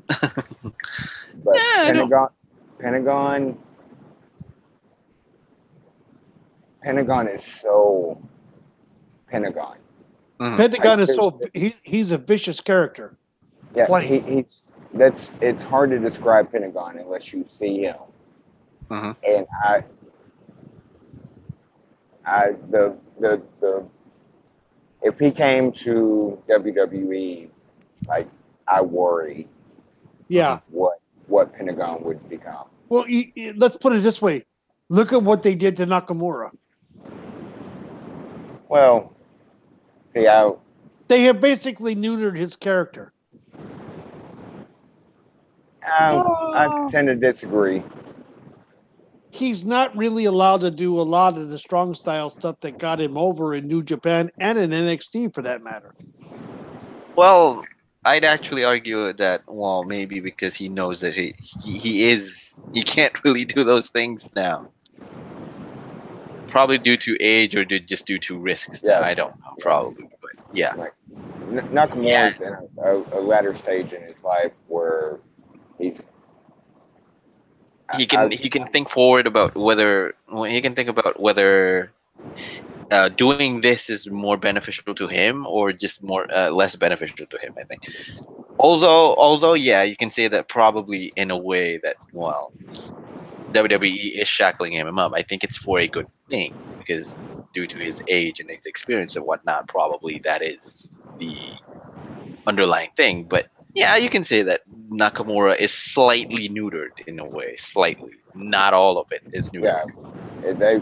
But yeah, Pentagon is so Pentagon. Mm-hmm. Pentagon is so he's a vicious character. Yeah, it's hard to describe Pentagon unless you see him. Mm-hmm. And if he came to WWE, like, I worry. Yeah. What Pentagon would become. Well, let's put it this way: look at what they did to Nakamura. Well, see, they have basically neutered his character. I tend to disagree. He's not really allowed to do a lot of the strong style stuff that got him over in New Japan and in NXT, for that matter. Well, I'd actually argue that, well, maybe because he knows that he can't really do those things now. Probably due to age or just due to risks. Yeah, I don't know. Probably, but yeah. Like, Nakamura's in a latter stage in his life where he can think forward about whether doing this is more beneficial to him or just more less beneficial to him, I think. Although yeah, you can say that probably in a way that, well, WWE is shackling him up. I think it's for a good thing, because due to his age and his experience and whatnot, probably that is the underlying thing. But yeah, you can say that Nakamura is slightly neutered in a way. Slightly. Not all of it is neutered. Yeah.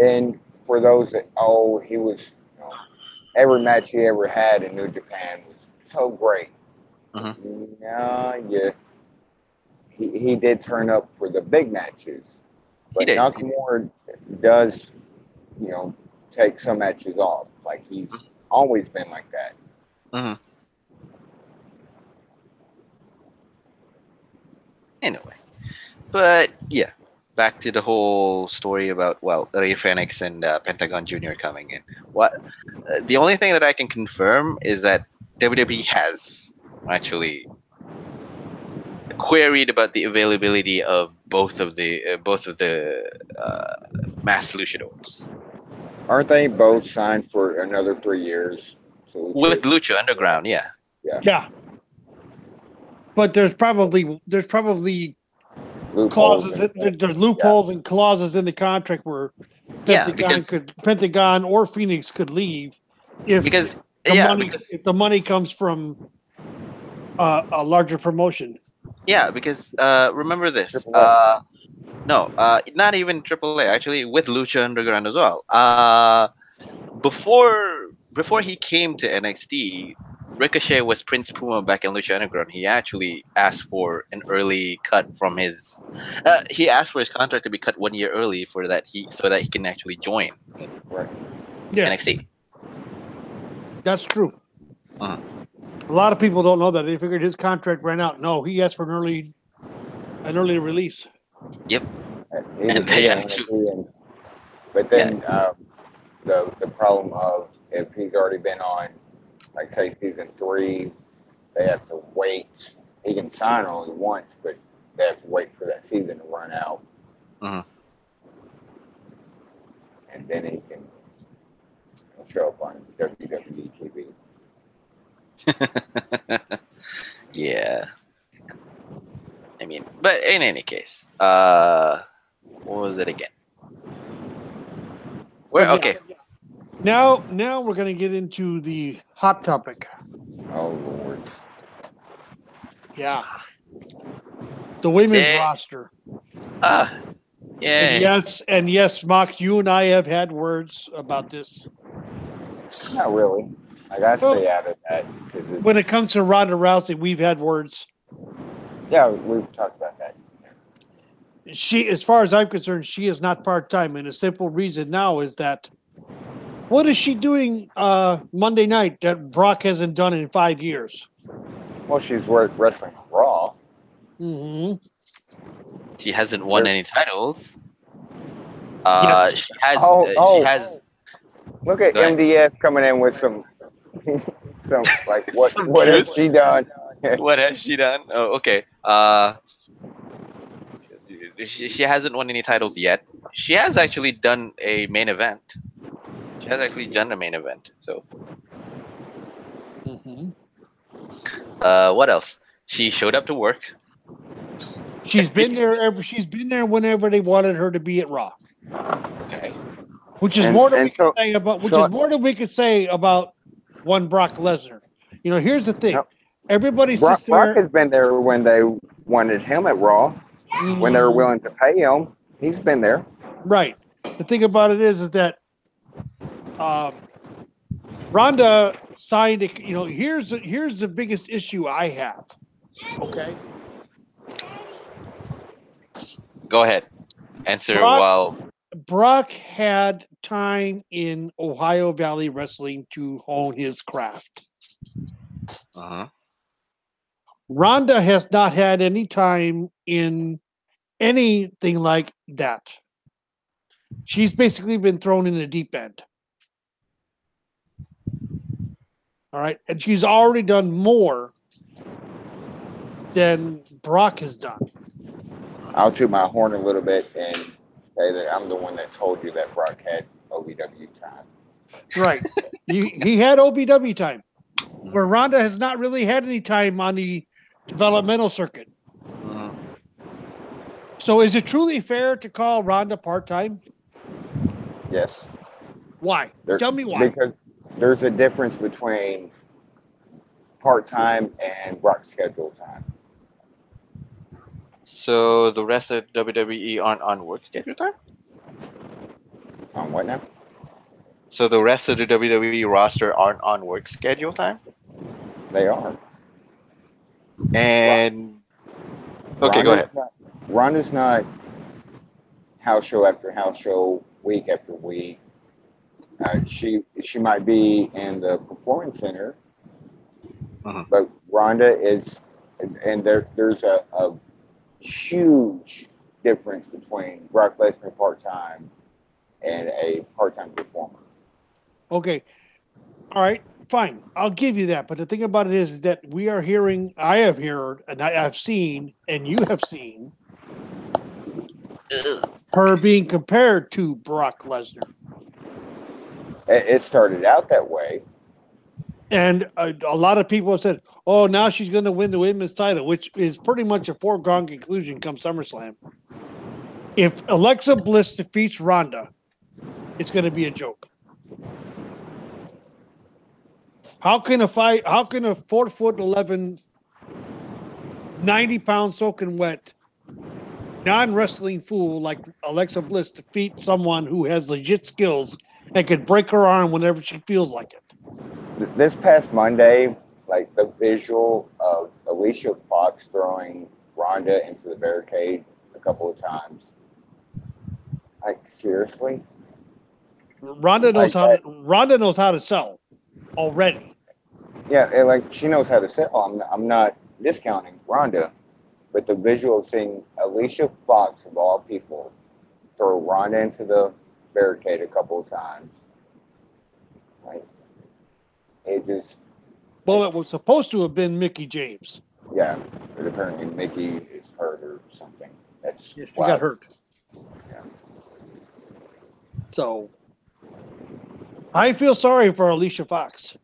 And for those that, he was, every match he ever had in New Japan was so great. Mm-hmm. He did turn up for the big matches. But Nakamura does, take some matches off. Like, he's always been like that. Mm-hmm. Anyway, but yeah, back to the whole story about, well, Ray Fenix and Pentagon Jr. coming in. The only thing that I can confirm is that WWE has actually queried about the availability of both of the mass luchadors. Aren't they both signed for another 3 years? With Lucha Underground, yeah. But there's probably clauses. There's loopholes and clauses in the contract where Pentagon or Phoenix could leave if the money comes from a larger promotion. Yeah, because remember this. No, not even AAA. Actually, with Lucha Underground as well. Before before he came to NXT, Ricochet was Prince Puma back in Lucha Underground. He actually asked for an early cut from his. He asked for his contract to be cut 1 year early so that he can actually join NXT. That's true. Uh-huh. A lot of people don't know that. They figured his contract ran out. No, he asked for an early release. Yep. And but then the problem of if he's already been on, like say season 3, they have to wait. He can sign only once, but they have to wait for that season to run out. Uh-huh. And then he can show up on WWE TV. Yeah. I mean, but in any case, what was it again? Okay. Now we're going to get into the hot topic. Oh Lord. Yeah. The women's roster. Yeah. And yes, Mox, you and I have had words about this. Not really. I gotta stay out of that. When it comes to Ronda Rousey, we've had words. Yeah, we've talked about that. She, as far as I'm concerned, she is not part-time. And a simple reason now is that what is she doing Monday night that Brock hasn't done in 5 years? Well, she's wrestling Raw. Mm-hmm. She hasn't won any titles. She has. She has. Look at MDF coming in with some like what has she done? What has she done? Oh, okay. She hasn't won any titles yet. She has actually done a main event. So. Mm-hmm. What else? She showed up to work. She's been there. She's been there whenever they wanted her to be at Raw. Okay. Which is more than we could say about. Which is more than we could say about one Brock Lesnar. You know, here's the thing. Everybody sits there. Brock has been there when they wanted him at Raw. Mm-hmm. When they were willing to pay him, he's been there. Right. The thing about it is that Ronda signed. Here's the biggest issue I have. Okay. Go ahead. Answer while. Brock had time in Ohio Valley Wrestling to hone his craft. Uh-huh. Ronda has not had any time in anything like that. She's basically been thrown in the deep end. All right. And she's already done more than Brock has done. I'll toot my horn a little bit and say that I'm the one that told you that Brock had OVW time. Right. He had OVW time, where Ronda has not really had any time on the developmental circuit. So is it truly fair to call Ronda part-time? Yes. Why? Tell me why. Because there's a difference between part-time and Brock's scheduled time. So the rest of WWE aren't on work schedule time? On what now? So the rest of the WWE roster aren't on work schedule time? They are. And okay, go ahead. Ronda's not house show after house show, week after week. She might be in the performance center, but Ronda is, and there's a huge difference between Brock Lesnar part-time and a part-time performer. Okay. All right. Fine. I'll give you that. But the thing about it is that we are hearing, I have heard, and I've seen, and you have seen her being compared to Brock Lesnar. It started out that way. And a lot of people have said, oh, now she's going to win the women's title, which is pretty much a foregone conclusion come SummerSlam. If Alexa Bliss defeats Ronda, it's going to be a joke. How can a 4'11", 90-pound soaking wet, non-wrestling fool like Alexa Bliss defeat someone who has legit skills and could break her arm whenever she feels like it? this past Monday, like the visual of Alicia Fox throwing Ronda into the barricade a couple of times. Like seriously, Ronda knows how to sell already. Yeah, and like she knows how to sell. I'm not discounting Ronda, but the visual of seeing Alicia Fox of all people throw Ronda into the barricade a couple of times, like it just. Well, it was supposed to have been Mickey James. Yeah, but apparently Mickey is hurt or something. That's she got hurt. Yeah. So I feel sorry for Alicia Fox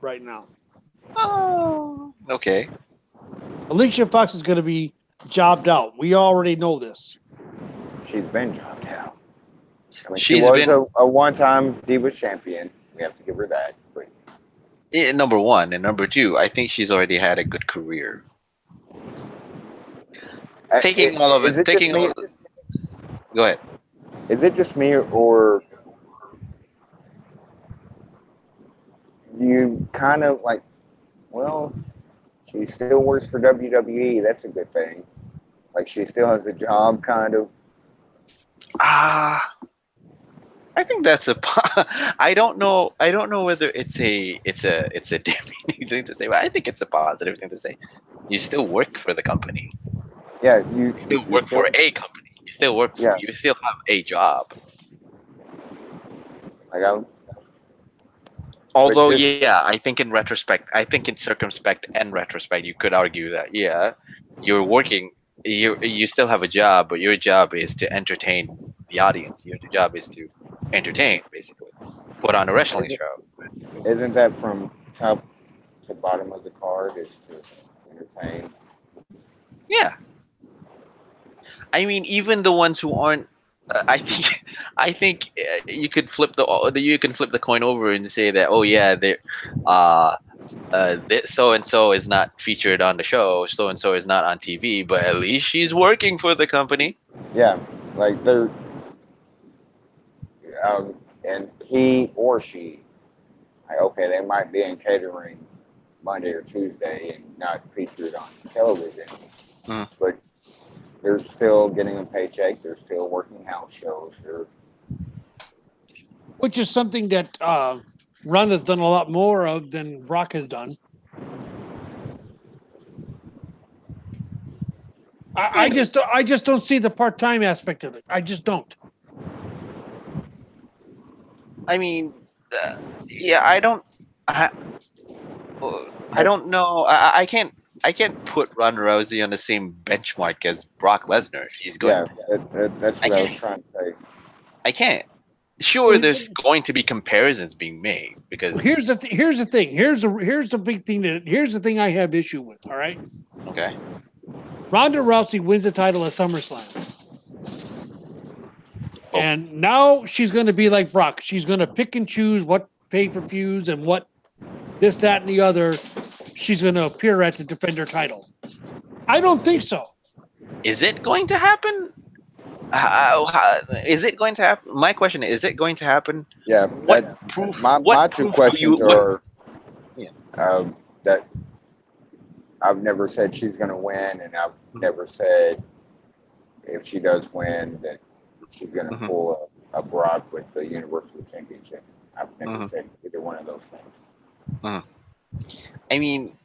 right now. Oh, okay. Alicia Fox is going to be jobbed out. We already know this. She's been jobbed out. I mean, She's she was been a one-time Divas champion. We have to give her that. But number one, and number two, I think she's already had a good career. Taking all of it. Go ahead. Is it just me, or you kind of like? Well, she still works for WWE. That's a good thing. Like she still has a job, kind of. I think that's I don't know whether it's a demeaning thing to say, but I think it's a positive thing to say. You still work for the company. Yeah, you still work for a company. You still work for. You still have a job. Like Although, I think in retrospect, in circumspect and retrospect, you could argue that you're working. You still have a job, but your job is to entertain the audience. Your job is to entertain, basically, put on a wrestling show. Isn't that from top to bottom of the card? Is to entertain? Yeah. I mean, even the ones who aren't. I think you could flip the coin over and say that so and so is not featured on the show, so and so is not on TV, but at least she's working for the company. Yeah, like they're and he or she, like, okay, they might be in catering Monday or Tuesday and not featured on television, but they're still getting a paycheck. They're still working house shows. Which is something that Ronda's done a lot more of than Brock has done. I just don't see the part-time aspect of it. I just don't. I mean, I don't. I don't know. I can't put Ronda Rousey on the same benchmark as Brock Lesnar. She's good. Yeah, that's what I was trying to say. I can't. Sure, there's going to be comparisons being made because here's the thing. Here's the big thing here's the thing I have issue with. All right. Okay. Ronda Rousey wins the title at SummerSlam. And now she's going to be like Brock. She's going to pick and choose what pay-per-views and what this, that, and the other she's going to appear at to defend her title. I don't think so. Is it going to happen? Is it going to happen? My question is it going to happen? Yeah. What proof? My two questions are that I've never said she's going to win, and I've never said if she does win that she's going to pull a Brock with the Universal Championship. I've never said either one of those things. I mean,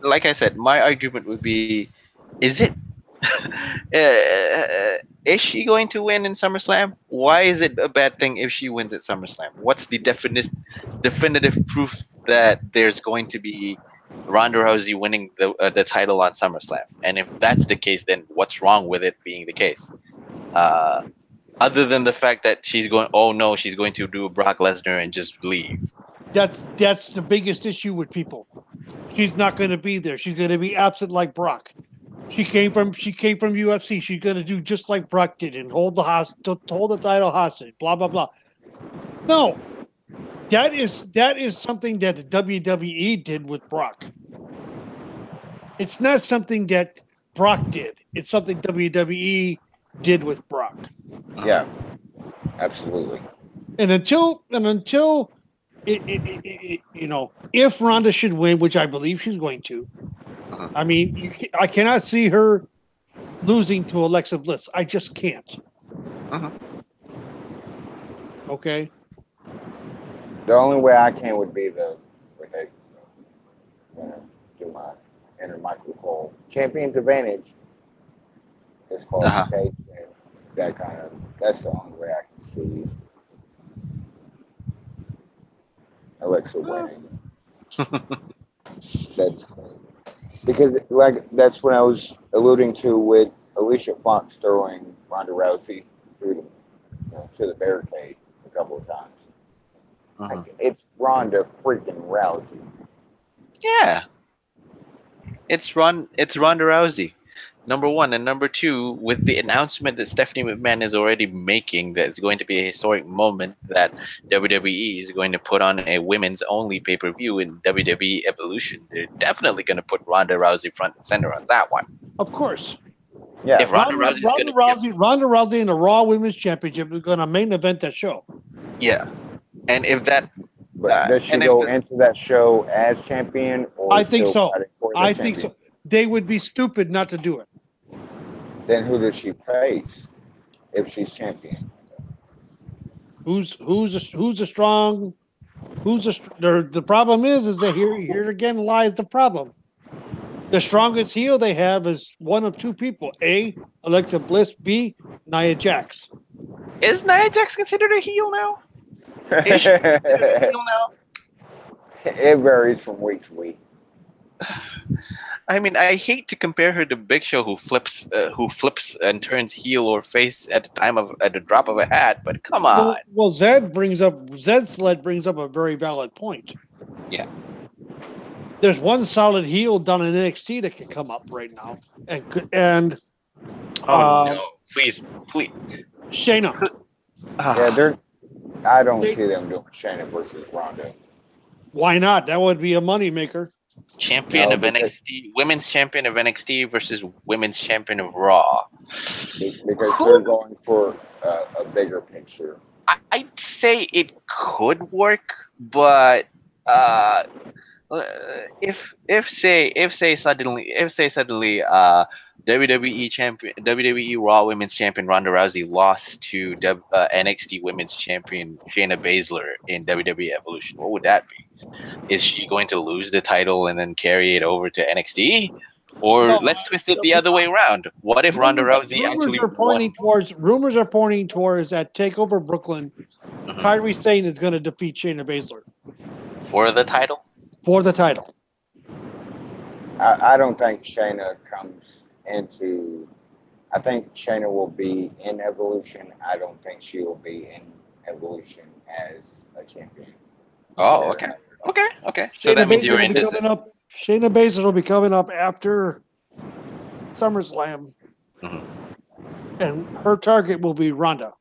like I said, my argument would be, is she going to win in SummerSlam? Why is it a bad thing if she wins at SummerSlam? What's the definitive proof that there's going to be Ronda Rousey winning the title on SummerSlam? And if that's the case, then what's wrong with it being the case? Other than the fact that she's going to do Brock Lesnar and just leave. That's the biggest issue with people. She's not going to be there. She's going to be absent like Brock. She came from UFC. She's going to do just like Brock did and hold the title hostage. Blah blah blah. No, that is something that the WWE did with Brock. It's not something that Brock did. It's something WWE did with Brock. Yeah, absolutely. And until if Ronda should win, which I believe she's going to, Uh-huh. I mean, I cannot see her losing to Alexa Bliss. I just can't. Uh-huh. Okay. The only way I can would be when they do my inner Michael Cole champion's advantage. Disqualification, that's the only way I can see Alexa winning. Because that's what I was alluding to with Alicia Fox throwing Ronda Rousey through to the barricade a couple of times. Uh-huh. It's Ronda freaking Rousey. Yeah. It's Ronda Rousey. Number one, and number two, with the announcement that Stephanie McMahon is already making, that it's going to be a historic moment that WWE is going to put on a women's only pay-per-view in WWE Evolution. They're definitely going to put Ronda Rousey front and center on that one. Of course. Yeah. If Ronda Rousey in the Raw Women's Championship is going to main event that show. Yeah. And if that... But does she go into that show as champion? Or I think so. I think champion? so. They would be stupid not to do it. Then who does she face if she's champion? The problem is that here again lies the problem. The strongest heel they have is one of two people: A, Alexa Bliss; B, Nia Jax. Is Nia Jax considered a heel now? Is she considered a heel now? It varies from week to week. I mean, I hate to compare her to Big Show, who flips and turns heel or face at the drop of a hat. But come on. Well, Zed Sled brings up a very valid point. Yeah. There's one solid heel down in NXT that can come up right now, and no, please, Shayna. Yeah, I don't see them doing Shayna versus Ronda. Why not? That would be a moneymaker. Champion of NXT, women's champion of NXT versus women's champion of Raw. Because they're going for a bigger picture. I'd say it could work, but if suddenly WWE Raw Women's Champion Ronda Rousey lost to NXT Women's Champion Shayna Baszler in WWE Evolution, what would that be? Is she going to lose the title and then carry it over to NXT? Or let's twist it the other way around. What if Ronda Rousey actually rumors are pointing towards at TakeOver Brooklyn, Kairi Sane is going to defeat Shayna Baszler. For the title? For the title. I don't think Shayna comes into... I think Shayna will be in Evolution. I don't think she will be in Evolution as a champion. Oh, okay. Okay. So that means you're in this. Shayna Baszler will be coming up after SummerSlam. And her target will be Ronda.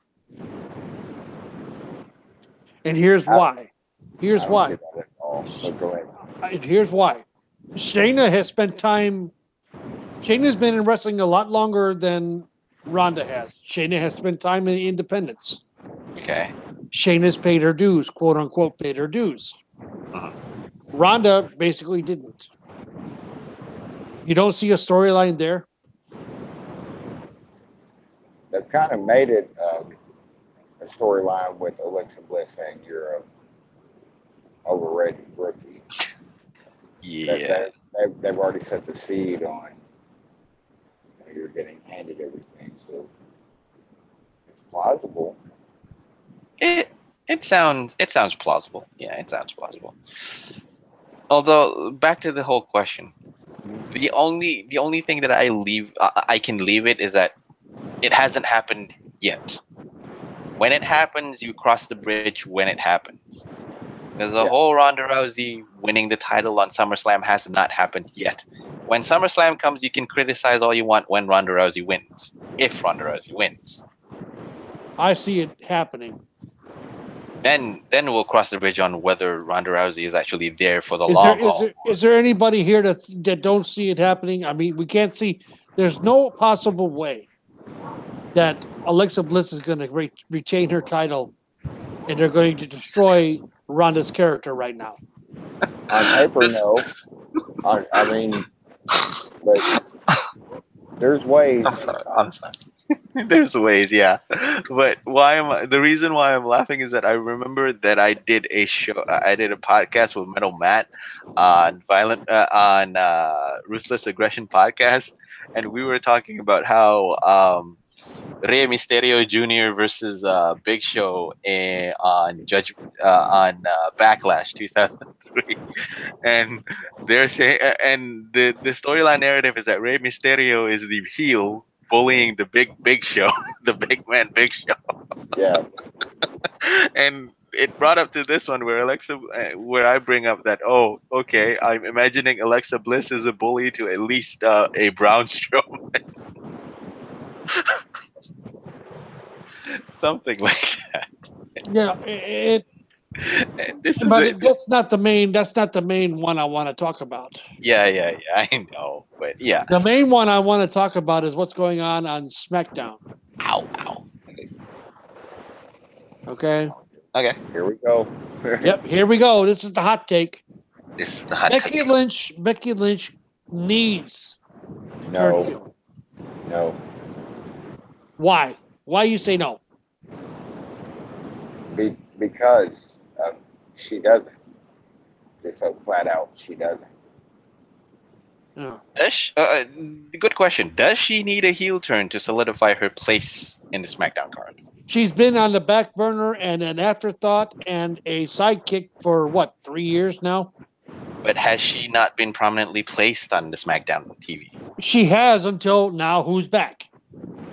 And here's why. Here's why. Shayna has been in wrestling a lot longer than Ronda has. Shayna has spent time in the independents. Okay. Shayna's paid her dues, quote unquote, paid her dues. Ronda basically didn't. You don't see a storyline there? They've kind of made it a storyline with Alexa Bliss saying you're a overrated rookie. Yeah. They've already set the seed on you're getting handed everything, so it's plausible. It sounds plausible. Yeah, it sounds plausible. Although, back to the whole question, the only thing that I can leave it is that it hasn't happened yet. When it happens, you cross the bridge when it happens. Because the whole Ronda Rousey winning the title on SummerSlam has not happened yet. When SummerSlam comes, you can criticize all you want when Ronda Rousey wins. If Ronda Rousey wins. I see it happening. Then we'll cross the bridge on whether Ronda Rousey is actually there for the long haul. Is there anybody here that don't see it happening? I mean, we can't see. There's no possible way that Alexa Bliss is going to retain her title, and they're going to destroy Ronda's character right now. On paper, no. I mean, but there's ways. I'm sorry. There's ways, yeah. But the reason why I'm laughing is that I remember that I did a podcast with Metal Matt on Ruthless Aggression podcast, and we were talking about how Rey Mysterio Jr. versus Big Show on Backlash 2003, and they're saying, and the storyline narrative is that Rey Mysterio is the heel bullying the Big Show, the big man Big Show. Yeah. And it brought up to this one where I bring up that, oh, okay, I'm imagining Alexa Bliss is a bully to at least a Braun Strowman. Something like that. Yeah, But that's not the main. That's not the main one I want to talk about. Yeah. I know, but yeah. The main one I want to talk about is what's going on SmackDown. Ow. Okay. Here we go. Yep. Here we go. This is the hot take. This is the hot Becky take. Lynch needs to turn heel. No. Why? Why you say no? Because she doesn't. Just so flat out, she doesn't. Good question. Does she need a heel turn to solidify her place in the SmackDown card? She's been on the back burner and an afterthought and a sidekick for 3 years now? But has she not been prominently placed on the SmackDown TV? She has until now. Who's back?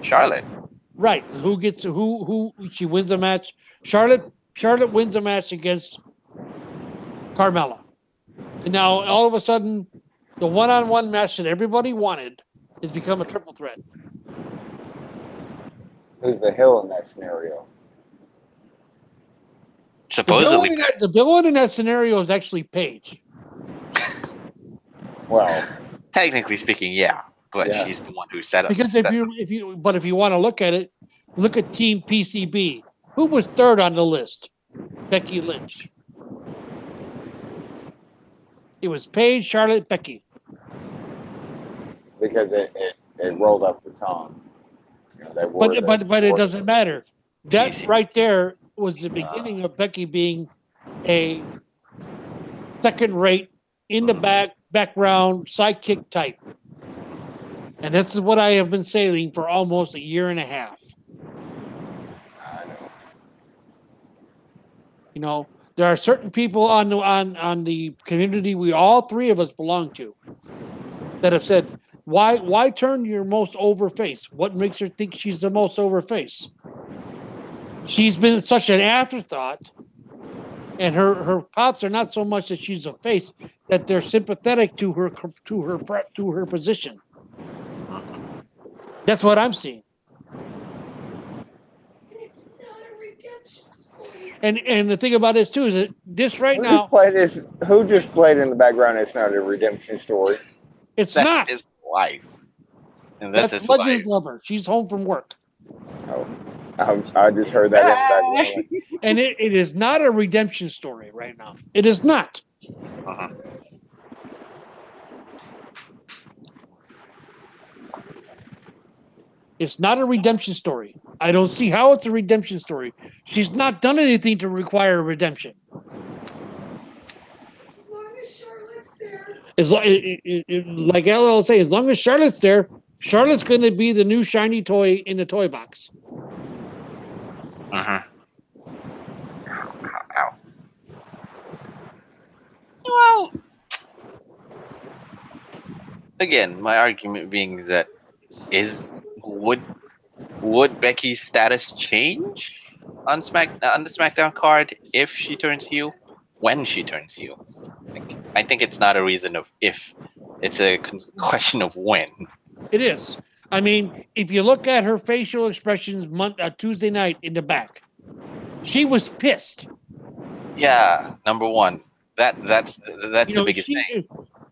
Charlotte. Right. Who she wins a match? Charlotte wins a match against Carmella. And now all of a sudden the one-on-one match that everybody wanted has become a triple threat. Who's the heel in that scenario? Supposedly. The villain in that scenario is actually Paige. Well, technically speaking, yeah. But she's the one who set up. Because if you want to look at it, look at Team PCB. Who was third on the list? Becky Lynch. It was Paige, Charlotte, Becky. Because it rolled up the tongue. But it doesn't matter. That right there was the beginning of Becky being a second-rate, in the background sidekick type. And this is what I have been saying for almost a year and a half. I You know. know, there are certain people on the community we all three of us belong to that have said, why turn your most over face? What makes her think she's the most over face? She's been such an afterthought, and her pops are not so much that she's a face, that they're sympathetic to her position. That's what I'm seeing. It's not a redemption story. And the thing about this too is that this right now, Who just played in the background? It's not a redemption story. it's That's not. his wife. And That's Legends Lover. She's home from work. Oh, I just heard that in the background. And it is not a redemption story right now. It is not. Uh-huh. It's not a redemption story. I don't see how it's a redemption story. She's not done anything to require redemption. As long as Charlotte's there. Like LL say, as long as Charlotte's there, Charlotte's going to be the new shiny toy in the toy box. Uh-huh. Ow. Well, again, my argument being is that would Becky's status change on the SmackDown card if she turns heel? When she turns heel? I think it's not a reason of if; it's a question of when. It is. I mean, if you look at her facial expressions Tuesday night in the back, she was pissed. Yeah, number one. That's the biggest thing.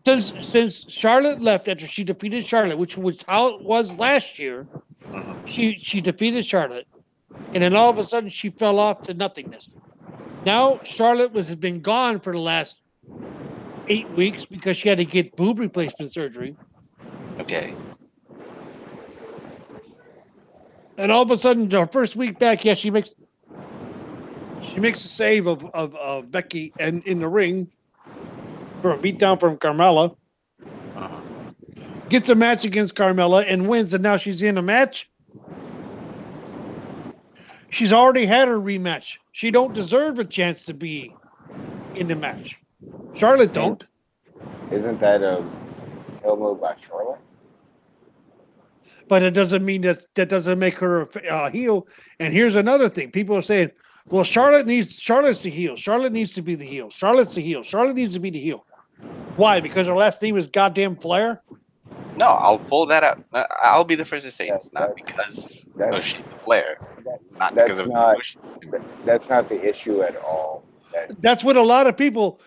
Since Charlotte left after she defeated Charlotte, which was how it was last year, she defeated Charlotte, and then all of a sudden she fell off to nothingness. Now Charlotte has been gone for the last 8 weeks because she had to get boob replacement surgery. Okay. And all of a sudden, her first week back, yeah, she makes a save of Becky and in the ring for a beatdown from Carmella. Uh-huh. Gets a match against Carmella and wins, and now she's in a match. She's already had her rematch. She don't deserve a chance to be in the match. Charlotte don't. Isn't that a heel move by Charlotte? But it doesn't mean that doesn't make her a heel. And here's another thing: people are saying, "Well, Charlotte's the heel. Charlotte needs to be the heel. Charlotte's the heel. Charlotte needs to be the heel." Why? Because her last name is goddamn Flair. No, I'll pull that up. I'll be the first to say it's not because of Flair, not because of that's not the issue at all. That's what a lot of people.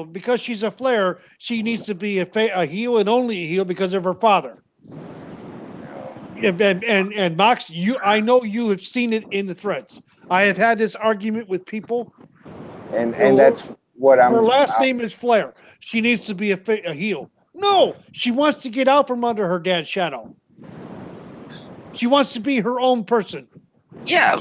Because she's a Flair, she needs to be a heel and only a heel because of her father. And Mox, I know you have seen it in the threads. I have had this argument with people, and that's what her last name is Flair. She needs to be a heel. No, she wants to get out from under her dad's shadow. She wants to be her own person. Yeah,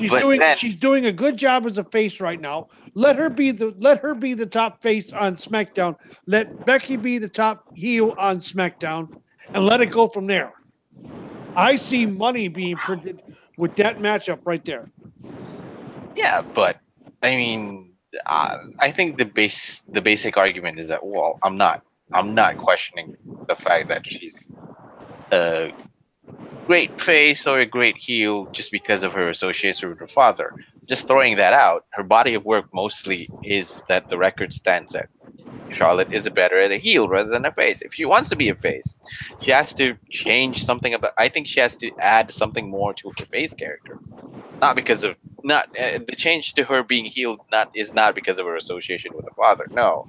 she's doing a good job as a face right now. Let her be the top face on SmackDown. Let Becky be the top heel on SmackDown, and let it go from there. I see money being printed with that matchup right there. Yeah, but I mean, I think the basic argument is that I'm not questioning the fact that she's a great face or a great heel just because of her association with her father. Just throwing that out, her body of work mostly is that the record stands that Charlotte is better at a heel rather than a face. If she wants to be a face, she has to change something about. I think she has to add something more to her face character, not because of the change to her being healed. Is not because of her association with her father. No,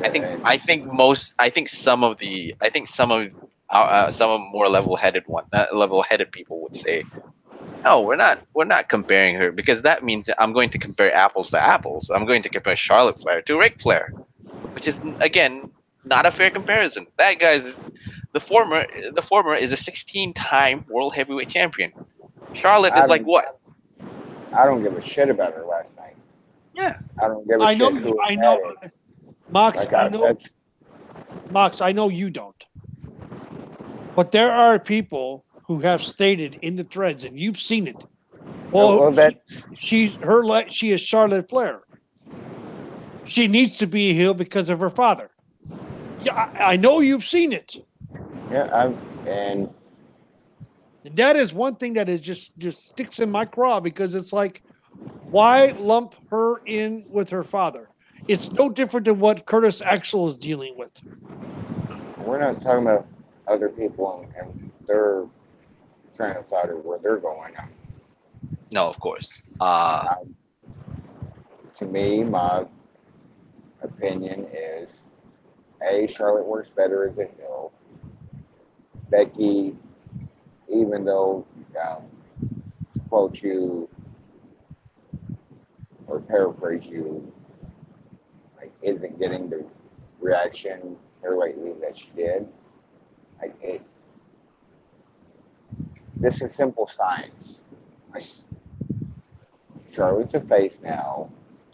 I think some of more level-headed people would say, no, we're not comparing her, because that means that I'm going to compare apples to apples. I'm going to compare Charlotte Flair to Ric Flair, which is again not a fair comparison. That guy's the former is a 16-time world heavyweight champion. Charlotte is like what? I don't give a shit about her last night. Yeah, I don't give a shit. I know, Mox. Mox, I know you don't. But there are people who have stated in the threads, and you've seen it. She is Charlotte Flair. She needs to be a heel because of her father. Yeah, I know you've seen it. Yeah, and that is one thing that is just sticks in my craw, because it's like, why lump her in with her father? It's no different than what Curtis Axel is dealing with. We're not talking about other people and their train of thought or where they're going now. No, of course. To me, my opinion is Charlotte works better as a heel. Becky, even though quote you or paraphrase you, like, isn't getting the reaction here lately that she did. Like, this is simple science. Like, Charlotte's a face now.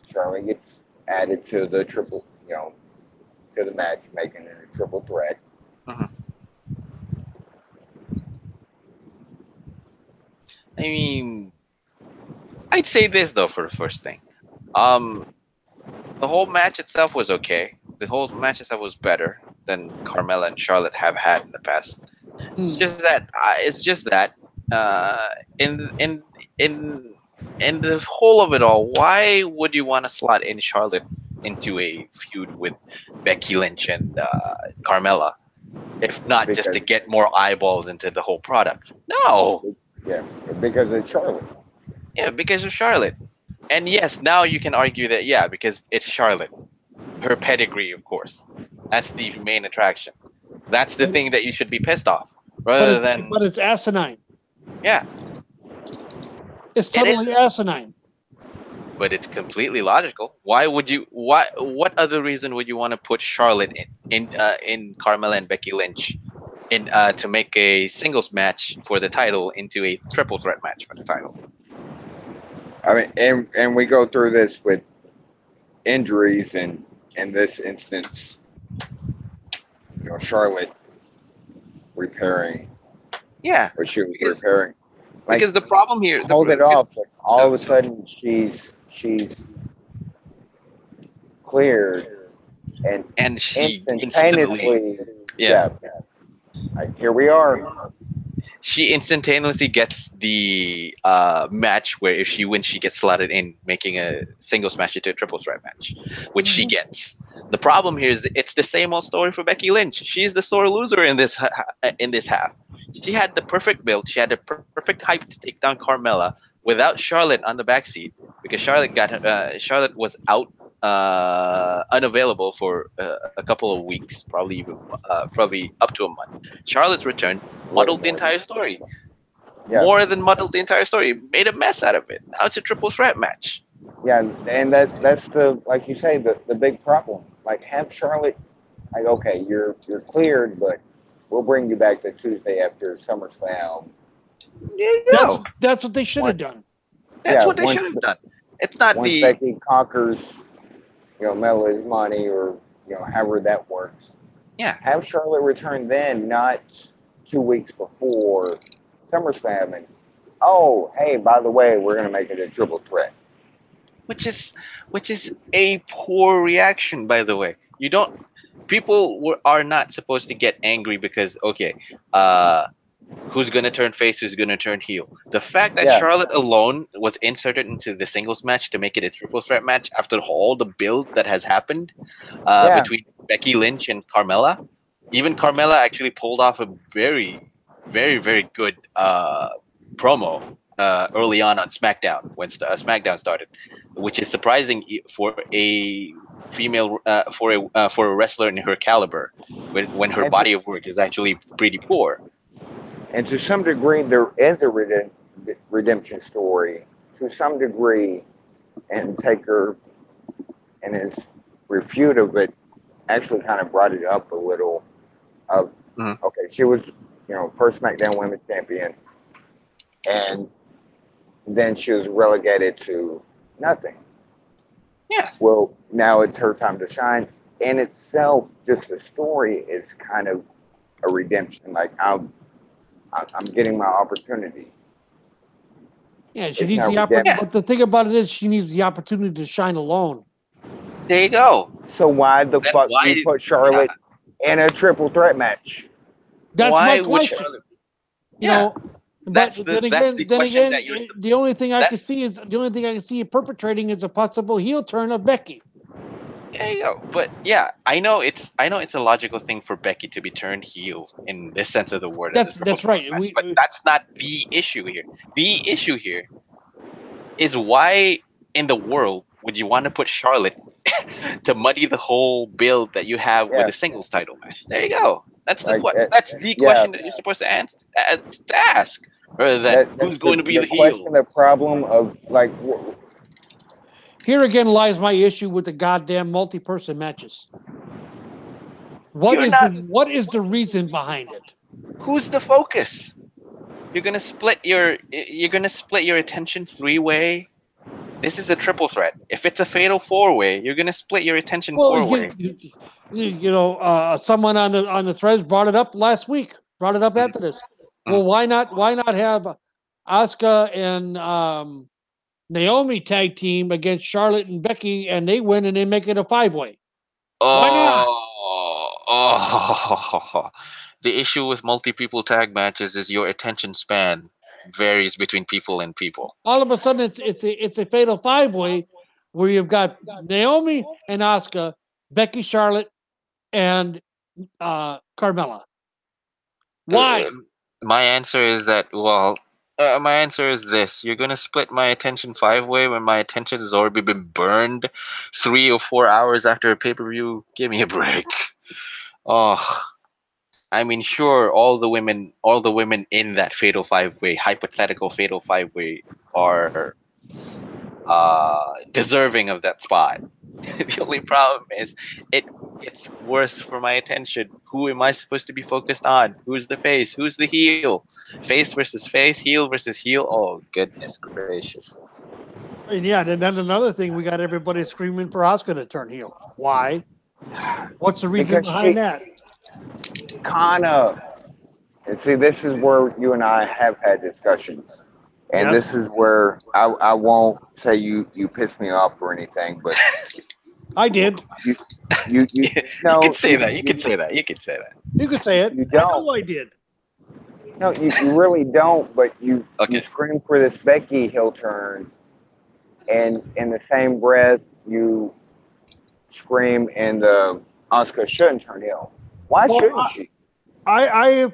Charlotte gets added to the triple, to the match, making it a triple threat. Uh-huh. I mean, I'd say this though for the first thing. The whole match itself was okay. The whole match itself was better than Carmella and Charlotte have had in the past. It's just that. In the whole of it all, why would you want to slot in Charlotte into a feud with Becky Lynch and Carmella, if not just to get more eyeballs into the whole product? No. Yeah, because of Charlotte. Yeah, because of Charlotte. And yes, now you can argue that, yeah, because it's Charlotte. Her pedigree, of course. That's the main attraction. That's the thing that you should be pissed off. But it's asinine. Yeah. It's totally asinine. but it's completely logical. Why would you? Why? What other reason would you want to put Charlotte in Carmella and Becky Lynch in to make a singles match for the title into a triple threat match for the title? I mean, and we go through this with injuries, and in this instance, Charlotte repairing Yeah, what she was because repairing. Like, because the problem here, hold it off. Like, all of a sudden, she's cleared, and she instantaneously, yeah. Like, here we are. She instantaneously gets the match where if she wins, she gets slotted in, making a singles match into a triple threat match, which she gets. The problem here is it's the same old story for Becky Lynch. She's the sore loser in this half. She had the perfect build. She had the perfect hype to take down Carmella without Charlotte on the backseat because Charlotte was out unavailable for a couple of weeks, probably up to a month. Charlotte's return muddled the entire story. Yeah. More than muddled the entire story, made a mess out of it. Now it's a triple threat match. Yeah, and that's the, like you say, the big problem. Like, have Charlotte, like, okay, you're cleared, but we'll bring you back the Tuesday after SummerSlam. That's what they should have done. That's what they should have done. It's not once Becky conquers, Mella's money, or however that works. Yeah. Have Charlotte return then, not 2 weeks before SummerSlam, and hey, by the way, we're gonna make it a triple threat. Which is a poor reaction, by the way. People are not supposed to get angry because who's gonna turn face, who's gonna turn heel. The fact that Charlotte alone was inserted into the singles match to make it a triple threat match after all the build that has happened between Becky Lynch and Carmella. Even Carmella actually pulled off a very, very, very good promo early on SmackDown when SmackDown started, which is surprising for a female for a wrestler in her caliber when her body of work is actually pretty poor. And to some degree, there is a redemption story. To some degree, and Taker and his refute of it actually kind of brought it up a little. Okay, she was, first SmackDown Women's Champion, and then she was relegated to nothing. Yeah. Well, now it's her time to shine. In itself, just the story is kind of a redemption. Like, I'm getting my opportunity. Yeah, she needs the opportunity. But the thing about it is, she needs the opportunity to shine alone. There you go. So why the fuck do you put Charlotte in a triple threat match? That's my question. That's the question that you're. The only thing I can see perpetrating is a possible heel turn of Becky. There you go. But yeah, I know it's a logical thing for Becky to be turned heel in this sense of the word. That's right. But that's not the issue here. The issue here is why in the world would you want to put Charlotte to muddy the whole build that you have with a singles title match? There you go. That's the question that you're supposed to ask, rather than who's going to be the heel. The problem of here again lies my issue with the goddamn multi-person matches. What is the reason behind it? Who's the focus? You're gonna split your attention 3-way. This is the triple threat. If it's a fatal 4-way, you're gonna split your attention 4-way. Someone on the threads brought it up last week. Brought it up after this. Well, why not have Asuka and Naomi tag team against Charlotte and Becky, and they win and they make it a 5-way? Why not? The issue with multi-people tag matches is your attention span varies between people and people. All of a sudden, it's a fatal 5-way where you've got Naomi and Asuka, Becky, Charlotte, and Carmella. Why? My answer is that my answer is this: you're gonna split my attention 5-way when my attention has already been burned 3 or 4 hours after a pay-per-view. Give me a break. I mean, sure, all the women in that fatal 5-way, hypothetical fatal 5-way, are deserving of that spot. The only problem is it gets worse for my attention. Who am I supposed to be focused on? Who's the face? Who's the heel? Face versus face, heel versus heel. Oh goodness gracious! And yeah, and then another thing, we got everybody screaming for Asuka to turn heel. Why? What's the reason Because behind that? Kana, and see, this is where you and I have had discussions, and Yes. this is where I won't say you pissed me off or anything, but I did. you You no, can say that. You can say that. You can say that. You could say it. You I know don't. I did. no, you really don't. But you Okay. scream for this Becky heel turn, and in the same breath you scream in the Asuka shouldn't turn heel. Why Well, shouldn't she? I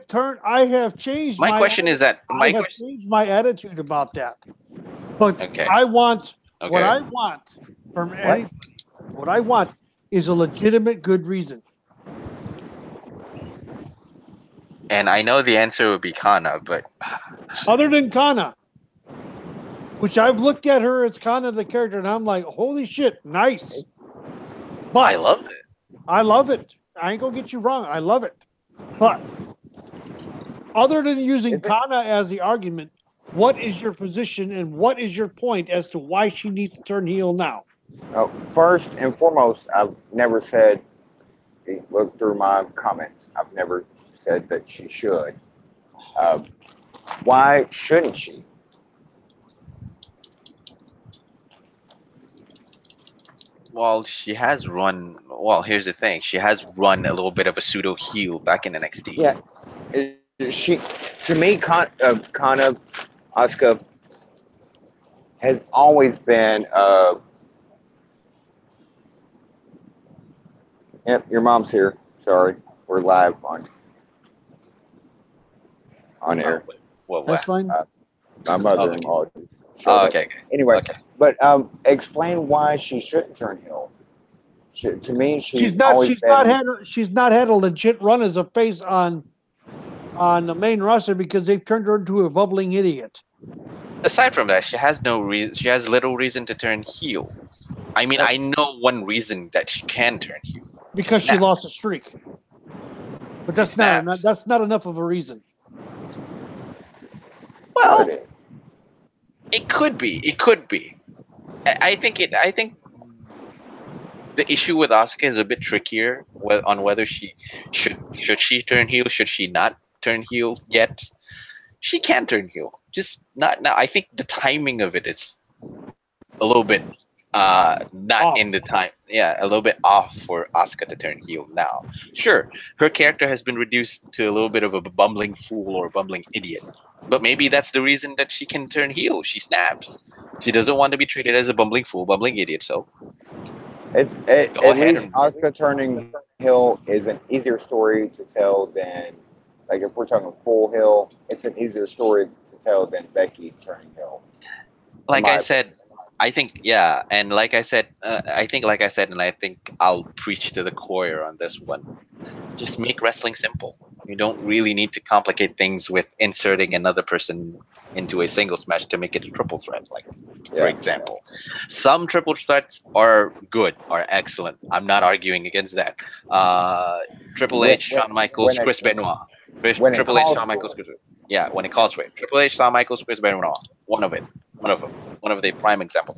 have changed My question is that I have changed my attitude about that. But Okay. I want what Okay. I want from any what I want is a legitimate good reason. And I know the answer would be Kana, but Other than Kana. Which I've looked at her as Kana the character and I'm like, holy shit, nice. But I loved it. I love it. I ain't gonna get you wrong. I love it. But other than using Kana as the argument, what is your position and what is your point as to why she needs to turn heel now? First and foremost, I've never said. Look through my comments. I've never said that she should. Why shouldn't she? Well, she has run. Well, here's the thing. She has run a little bit of a pseudo heel back in NXT. Yeah, she to me, Kana Asuka has always been. Yep, your mom's here. Sorry, we're live on air. Well, That's fine. My mother-in-law. Oh, okay. Anyway, Okay. but explain why she shouldn't turn heel. To me, She's not had a legit run as a face on the main roster because they've turned her into a bubbling idiot. Aside from that, she has no reason. She has little reason to turn heel. I mean, I know one reason that she can turn heel. Because she lost a streak. But that's not enough of a reason. Well, it could be. It could be. I think the issue with Asuka is a bit trickier on whether she should she turn heel, should she not turn heel yet. She can turn heel, just not now. I think the timing of it is a little bit not off. In the time. Yeah, a little bit off for Asuka to turn heel now. Sure, her character has been reduced to a little bit of a bumbling fool or bumbling idiot. But maybe that's the reason that she can turn heel. She snaps. She doesn't want to be treated as a bumbling fool, bumbling idiot. So at least Asuka turning heel is an easier story to tell than, like, if we're talking full heel, it's an easier story to tell than Becky turning heel. Like I said, I think, yeah, and like I said, and I think I'll preach to the choir on this one. Just make wrestling simple. You don't really need to complicate things with inserting another person into a singles match to make it a triple threat. Like, for example, some triple threats are good, are excellent. I'm not arguing against that. Triple H, Shawn Michaels, Chris Benoit. Triple H, Shawn Michaels, Chris. Yeah, when it calls for it. Triple H, Shawn Michaels, Chris Benoit. One of them. One of the prime examples.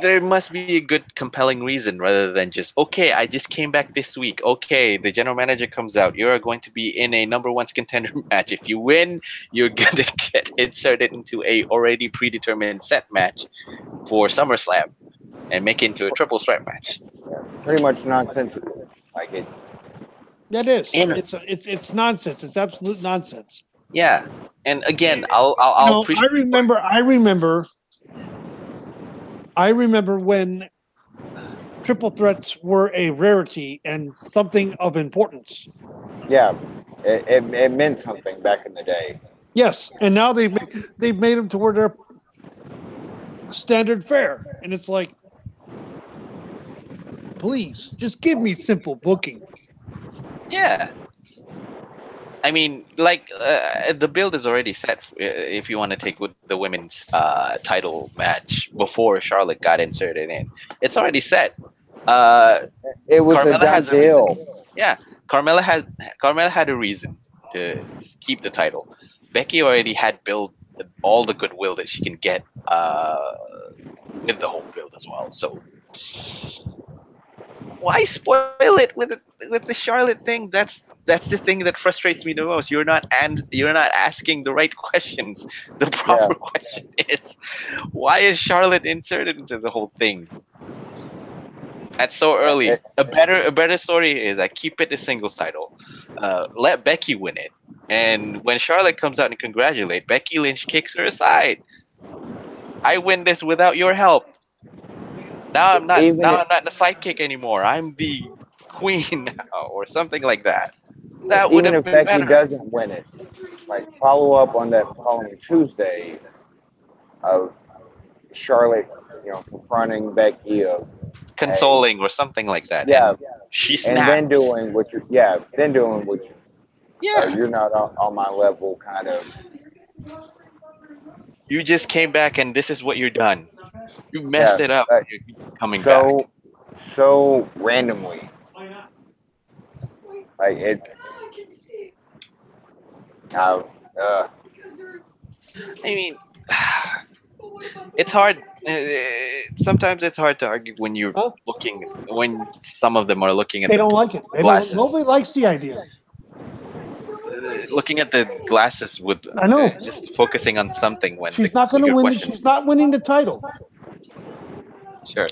There must be a good, compelling reason rather than just, okay, I just came back this week. Okay, the general manager comes out. You're going to be in a number one contender match. If you win, you're going to get inserted into a already predetermined set match for SummerSlam and make it into a triple threat match. Yeah, pretty much nonsensical. Like it. That is. It's nonsense. It's absolute nonsense. Yeah, and again, I'll appreciate. I remember when triple threats were a rarity and something of importance. Yeah, it meant something back in the day. Yes, and now they've made them to where they're standard fare, and it's like, please, just give me simple booking. Yeah. I mean, like the build is already set. If you want to take with the women's title match before Charlotte got inserted in, it's already set. Uh, It was a Carmella done has a reason. deal. Yeah, Carmella had a reason to keep the title. Becky already had built all the goodwill that she can get with the whole build as well. So why spoil it with the Charlotte thing? That's the thing that frustrates me the most. You're not asking the right questions. The Yeah. proper question is, why is Charlotte inserted into the whole thing? That's so early. A better story is I keep it a singles title. Let Becky win it. And when Charlotte comes out and congratulate, Becky Lynch kicks her aside. I win this without your help. Now I'm not the sidekick anymore. I'm the queen now, or something like that. That would Even have if been Becky better. doesn't win it, like follow up on that following Tuesday of Charlotte, confronting Becky of Consoling or something like that. yeah, And she and snaps. then doing what Yeah. you're not on my level kind of. You just came back and this is what you're done. You messed it up. Like, You're coming back. so randomly. Like it. I can see it. Now, I mean, But what about it's hard. Sometimes it's hard to argue when you're Huh? when some of them are looking at They the don't like it. glasses. Nobody likes the idea. Looking at the glasses with I know. just focusing on something when She's the, not going the to good win. question. She's not winning the title. Sure.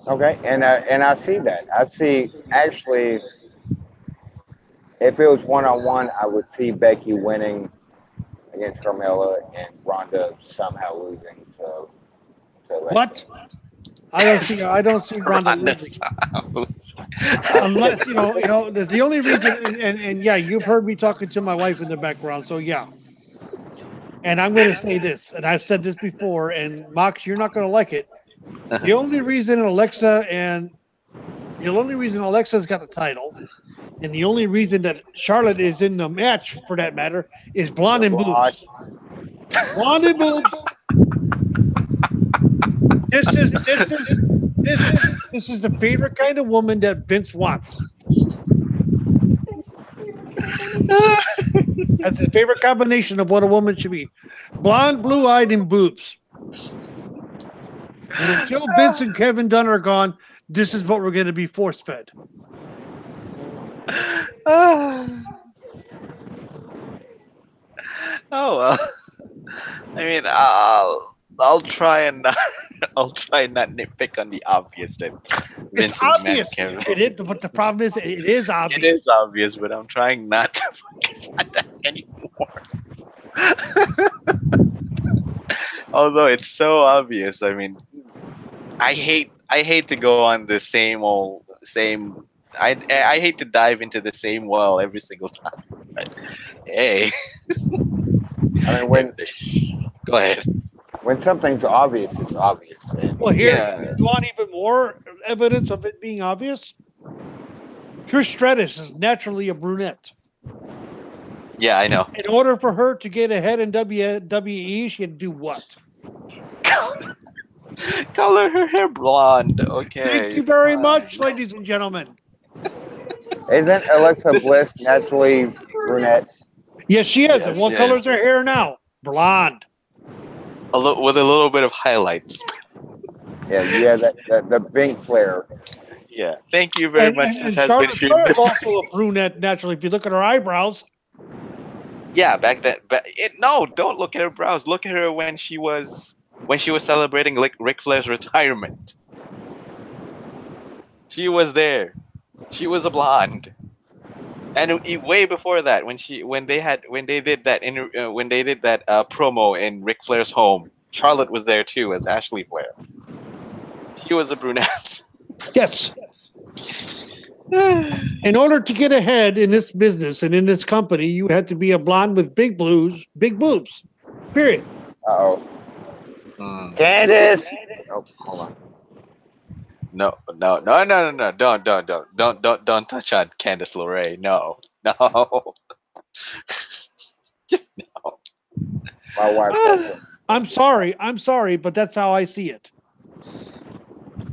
okay, and I see that. I see actually, if it was 1-on-1, I would see Becky winning against Carmella and Ronda somehow losing to Alexa. What? I don't see Ronda losing. Unless the only reason, and yeah, you've heard me talking to my wife in the background, so yeah. And I'm going to say this, and I've said this before, and Mox, you're not going to like it. The only reason Alexa's got the title, and the only reason that Charlotte is in the match, for that matter, is blonde and boobs. Blonde and boobs. This is the favorite kind of woman that Vince wants. That's his favorite combination. That's his favorite combination of what a woman should be: blonde, blue-eyed, and boobs. And until Vince and Kevin Dunn are gone, this is what we're going to be force-fed. Oh well. I mean, I'll try and not nitpick on the obvious that Vince It's obvious. Kevin. It is, but the problem is, it is obvious. It is obvious, but I'm trying not to focus on that anymore. Although it's so obvious. I mean, I hate to go on the same. I hate to dive into the same well every single time. But hey. I mean, Go ahead. when something's obvious, it's obvious. Well, here, you want even more evidence of it being obvious? Trish Stratus is naturally a brunette. Yeah, I know. In order for her to get ahead in WWE, she had to do what? Color her hair blonde. Okay. Thank you very much, ladies and gentlemen. Isn't Alexa Bliss naturally brunette? Yes, she is. And what Yes, color is her hair now? Blonde. With a little bit of highlights. Yeah, the pink flare. Yeah. Thank you very much. And Charlotte Flair is also a brunette naturally. If you look at her eyebrows. Yeah, back then. No, don't look at her brows. Look at her when she was celebrating Ric Flair's retirement. She was there. She was a blonde. And way before that, when they did that promo in Ric Flair's home, Charlotte was there too as Ashley Flair. She was a brunette. Yes. In order to get ahead in this business and in this company, you had to be a blonde with big boobs. Period. Uh-oh. Candace. Oh, hold on. No. Don't touch on Candice LeRae. No. Just no. My wife. I'm sorry, but that's how I see it.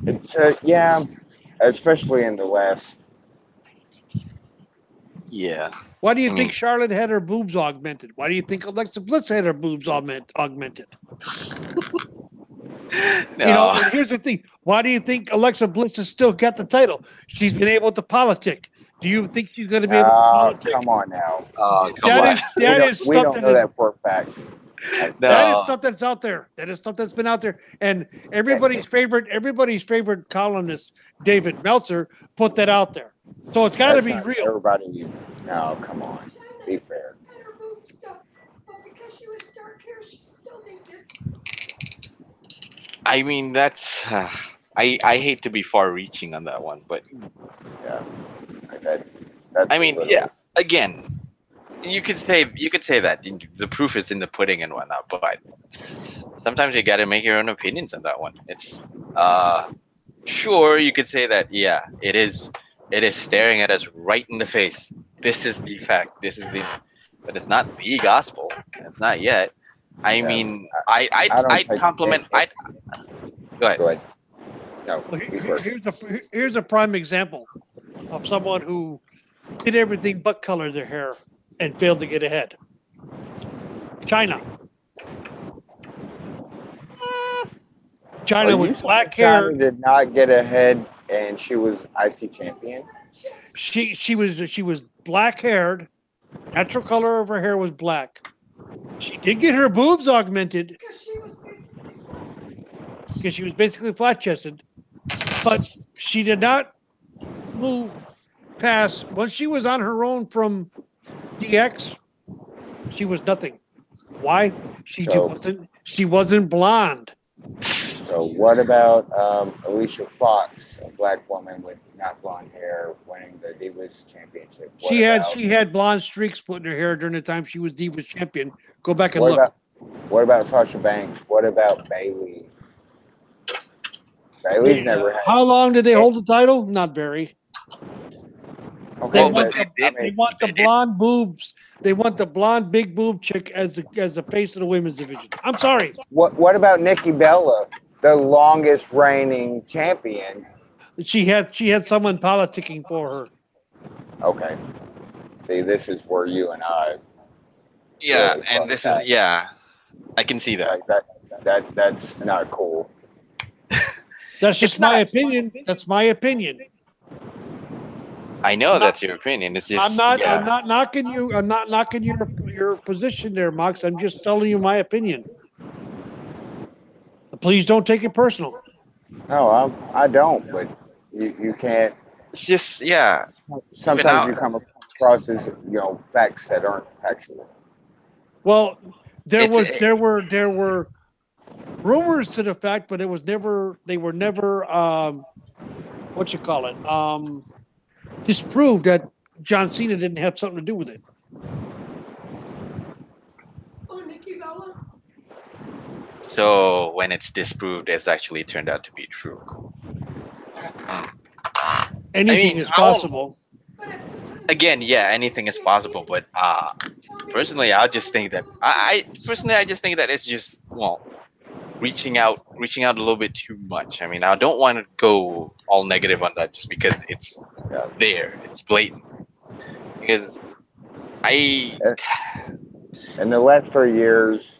It's yeah, especially in the West. Yeah. Why do you I think mean- Charlotte had her boobs augmented? Why do you think Alexa Bliss had her boobs augmented? No. You know, and here's the thing. Why do you think Alexa Bliss has still got the title? She's been able to politic. Do you think she's going to be able to politic? Come on now. Oh, come That on. is that is We stuff don't that know is that for a fact. that is No. stuff that's out there. That is stuff that's been out there. And everybody's favorite columnist, David Meltzer, put that out there. So it's got to That's be not real. Everybody, no, come on, be fair. And her boobs stuff. But because she was dark hair, she still didn't get. I mean, that's. I hate to be far-reaching on that one, but Yeah, that's I mean, a little- yeah. Again, you could say that the proof is in the pudding and whatnot, but sometimes you got to make your own opinions on that one. It's sure you could say that. Yeah, it is. It is staring at us right in the face. This is the fact. This is the. But it's not the gospel. It's not yet. I mean, don't I'd think compliment. it- Go ahead. Go ahead. No, Well, you first. here's a prime example of someone who did everything but color their hair and failed to get ahead. China. China Are you with saying black China hair. did not get ahead, and she was IC champion. She was black haired. Natural color of her hair was black. She did get her boobs augmented Because she was basically. because she was basically flat chested, but she did not move past once she was on her own from DX. She was nothing. Why? She wasn't blonde. So what about Alicia Fox, a black woman with not blonde hair, winning the Divas Championship? She had blonde streaks put in her hair during the time she was Divas champion. Go back and What look. what about Sasha Banks? What about Bailey? Bailey's never had. How long did they hold the title? Not very. Okay, They Well, want, but they want the blonde boobs. They want the blonde big boob chick as the face of the women's division. I'm sorry. what about Nikki Bella, the longest reigning champion? She had someone politicking for her. Okay. See, this is where you and I Yeah, really and fuck this that. is I can see that. like that's not cool. That's just It's my not. opinion. That's my opinion. I know that's your opinion. It's just I'm not. yeah. I'm not knocking you. I'm not knocking your position there, Mox. I'm just telling you my opinion. Please don't take it personal. No, I don't. But you can't. It's just yeah. Sometimes now- you come across as facts that aren't factual. Well, there It's- were rumors to the fact, but it was never. They were never. What you call it? Disproved that John Cena didn't have something to do with it. Oh, Nikki Bella. So when it's disproved, it's actually turned out to be true. Anything is possible. But at the time, Again, yeah, anything is possible. But personally, I just think that I just think that it's just reaching out a little bit too much. I mean, I don't want to go all negative on that just because it's there, it's blatant. Because In the last 3 years,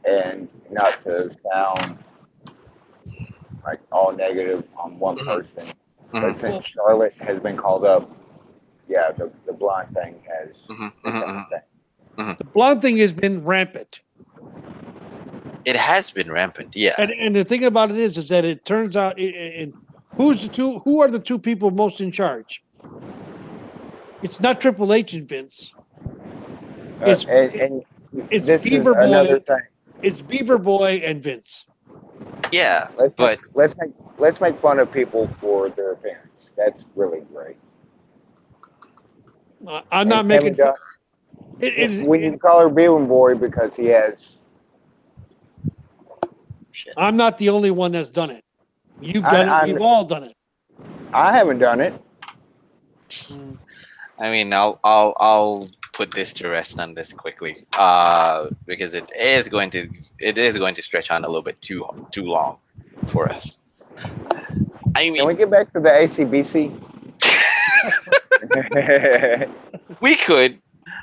and not to sound like all negative on one Mhm. person, Mhm. but since Charlotte has been called up, yeah, the blonde thing has Mhm, become mhm, a thing. The blonde thing has been rampant. it has been rampant, yeah. And the thing about it is that it turns out, and who are the two people most in charge? It's not Triple H and Vince. It's And it's this Beaver is Boy. another thing. It's Beaver Boy and Vince. Yeah, Let's but let's make fun of people for their appearance. That's really great. I'm not And making. Kevin we can call her Beaver Boy because he has. I'm not the only one that's done it. You've done it. We've all done it. I haven't done it. I mean, I'll put this to rest on this quickly, because it is going to stretch on a little bit too long for us. I Can we mean, get back to the ACBC? we could,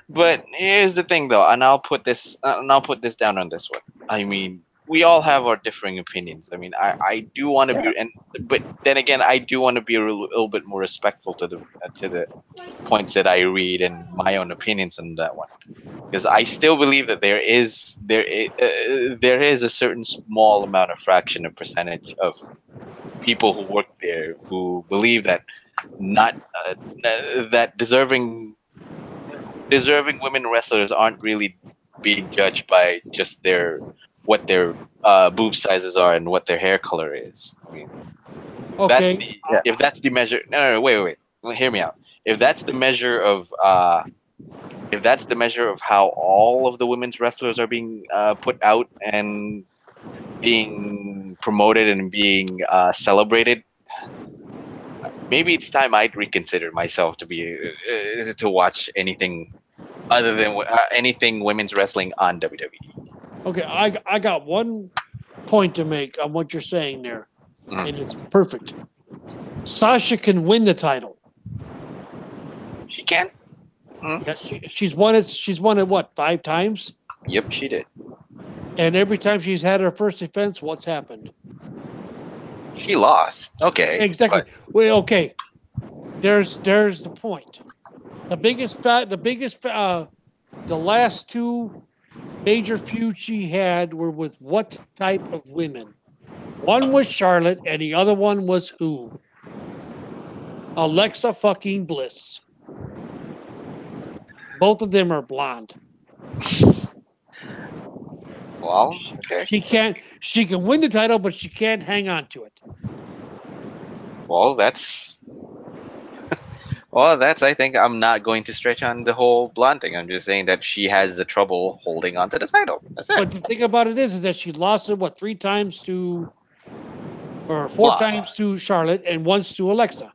but here's the thing, though, and I'll put this down on this one. I mean, we all have our differing opinions. I mean, I do want to be, but then again, I do want to be a little bit more respectful to the points that I read and my own opinions on that one, because I still believe that there is a certain small amount of fraction of percentage of people who work there who believe that not that deserving women wrestlers aren't really being judged by just what their boob sizes are and what their hair color is. I mean, Okay. if that's the measure. No, wait. Well, hear me out. If that's the measure of how all of the women's wrestlers are being put out and being promoted and being celebrated, maybe it's time I'd reconsider myself to watch anything other than anything women's wrestling on WWE. Okay, I got one point to make on what you're saying there, and it's perfect. Sasha can win the title. She can. Yeah, she's won it. She's won it what, 5 times? Yep, she did. And every time she's had her first defense, what's happened? She lost. Okay. Exactly. Well, okay. There's the point. The last 2 major feuds she had were with what type of women? One was Charlotte, and the other one was who? Alexa fucking Bliss. Both of them are blonde. Well, okay. She can win the title, but she can't hang on to it. Well, I think I'm not going to stretch on the whole blonde thing. I'm just saying that she has the trouble holding on to the title. That's it. But the thing about it is that she lost it, 3 times to, or 4 Blonde. times to Charlotte and once to Alexa.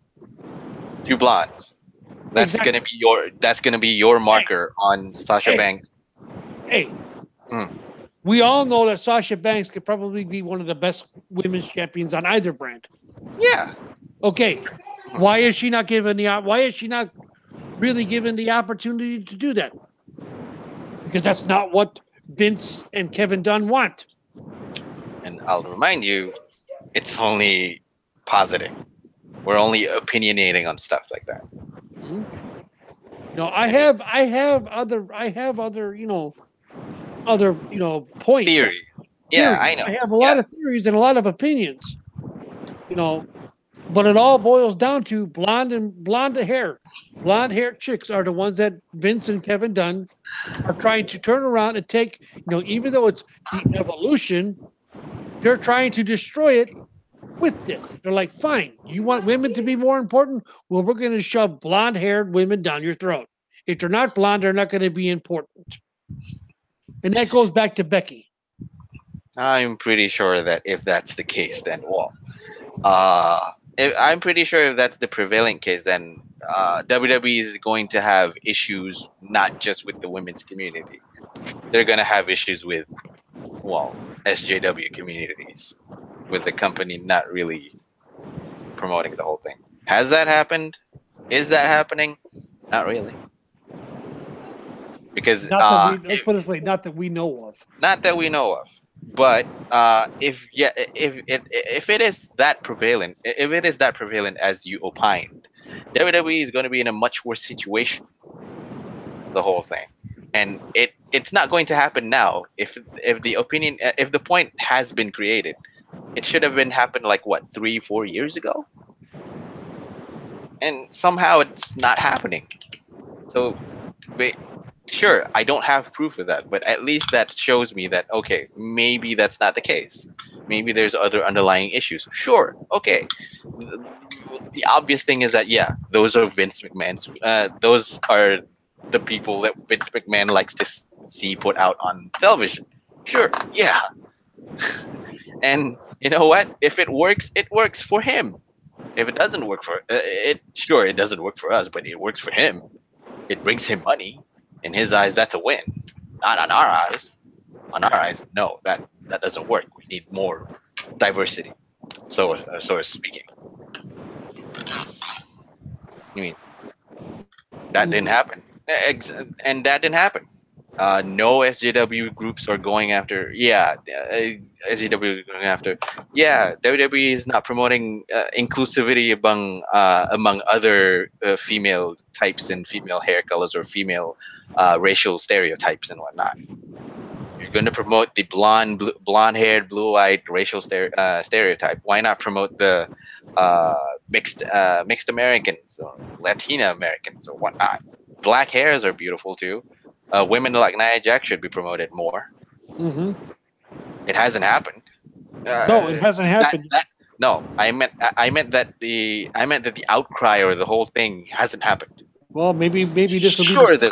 2 blondes. That's Exactly. gonna be your marker on Sasha Banks. Hey, we all know that Sasha Banks could probably be one of the best women's champions on either brand. Yeah. Okay, why is she not really given the opportunity to do that? Because that's not what Vince and Kevin Dunn want. And I'll remind you, it's only positive. We're only opinionating on stuff like that. No, I have other points. Theory. Yeah, I know. I have a lot of theories and a lot of opinions. But it all boils down to blonde hair. Blonde hair chicks are the ones that Vince and Kevin Dunn are trying to turn around and take, even though it's the evolution, they're trying to destroy it with this. They're like, fine, you want women to be more important? Well, we're going to shove blonde-haired women down your throat. If they're not blonde, they're not going to be important. And that goes back to Becky. I'm pretty sure that if that's the case, then I'm pretty sure if that's the prevalent case, then WWE is going to have issues not just with the women's community. They're going to have issues with, SJW communities, with the company not really promoting the whole thing. Has that happened? Is that happening? Not really. Because let's put it this way, not that we know of. Not that we know of. But if it is that prevalent, as you opined, WWE is going to be in a much worse situation. The whole thing, and it's not going to happen now. If the point has been created, it should have happened like 3-4 years ago, and somehow it's not happening. So, sure, I don't have proof of that, but at least that shows me that, okay, maybe that's not the case. Maybe there's other underlying issues. Sure, okay. The obvious thing is that, those are Vince McMahon's. Those are the people that Vince McMahon likes to see put out on television. Sure, yeah. And you know what? If it works for him. If it doesn't work for it doesn't work for us, but it works for him. It brings him money. In his eyes, that's a win. Not on our eyes. On our eyes, no, that doesn't work. We need more diversity. So speaking. I mean, that didn't happen. And that didn't happen. No SJW groups are going after. Yeah, SJW is going after. Yeah, WWE is not promoting inclusivity among other female types and female hair colors or female racial stereotypes and whatnot. You're going to promote the blonde-haired, blue-eyed racial stereotype. Why not promote the mixed Americans or Latina Americans or whatnot? Black hairs are beautiful too. Women like Nia Jax should be promoted more. Mm-hmm. It hasn't happened. No, it hasn't happened. No, I meant that the outcry or the whole thing hasn't happened. Well, maybe this will Sure, be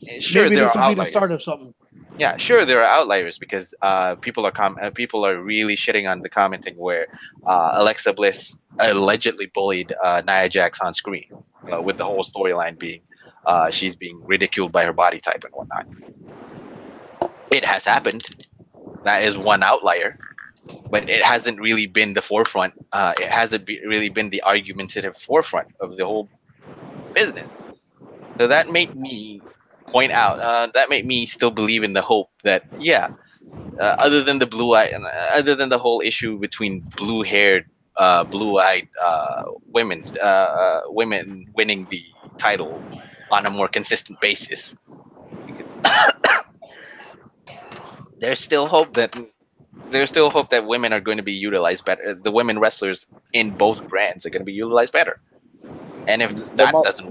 maybe this will be the start of something. Yeah, sure, there are outliers because people are really shitting on the commenting where Alexa Bliss allegedly bullied Nia Jax on screen, with the whole storyline being she's being ridiculed by her body type and whatnot. It has happened. That is one outlier, but it hasn't really been the forefront. It hasn't really been the argumentative forefront of the whole business. So that made me point out. That made me still believe in the hope that other than the blue eye, other than the whole issue between blue-haired, blue-eyed women winning the title on a more consistent basis, there's still hope that women are going to be utilized better. The women wrestlers in both brands are going to be utilized better. And if that doesn't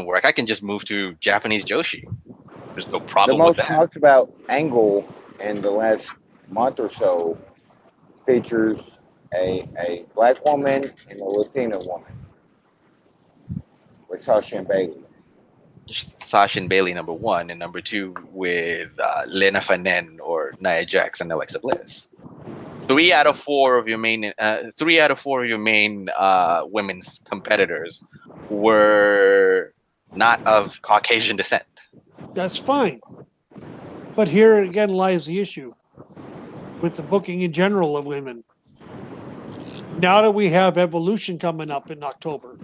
work, I can just move to Japanese Joshi. There's no problem with that. The most talked about angle in the last month or so features a black woman and a Latina woman with Sasha and Bailey. Sasha and Bailey, number one, and number two with Lena Fanen or Nia Jax and Alexa Bliss. 3 out of 4 of your main women's competitors were not of Caucasian descent. That's fine. But here again lies the issue with the booking in general of women. Now that we have Evolution coming up in October,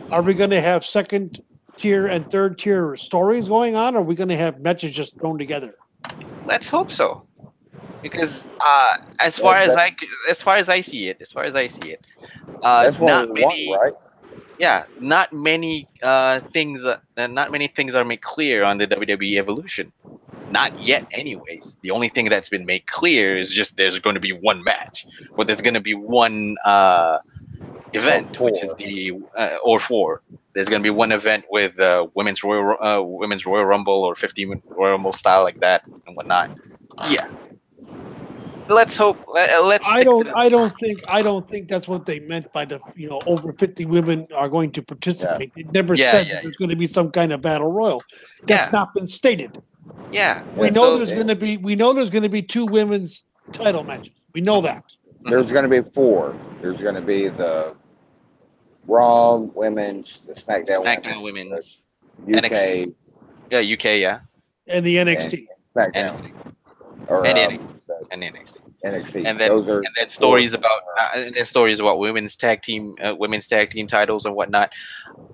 are we going to have second tier and third tier stories going on, or are we going to have matches just thrown together? Let's hope so. Because as far as I see it, that's not many, want, right? Yeah, not many things are made clear on the WWE Evolution. Not yet, anyways. The only thing that's been made clear is just there's going to be one match, or there's going to be one event, which is or four. There's going to be one event with women's Royal Rumble or 50 Royal Rumble style like that and whatnot. Yeah. Let's hope. I don't think that's what they meant by the over 50 women are going to participate. It never said that there's going to be some kind of battle royal. That's not been stated. Yeah, we know there's going to be 2 women's title matches. We know that. There's going to be 4. There's going to be the Raw women's, the SmackDown women's, UK, NXT. UK, and the NXT, SmackDown, and NXT. NXT. And then stories about women's tag team titles and whatnot.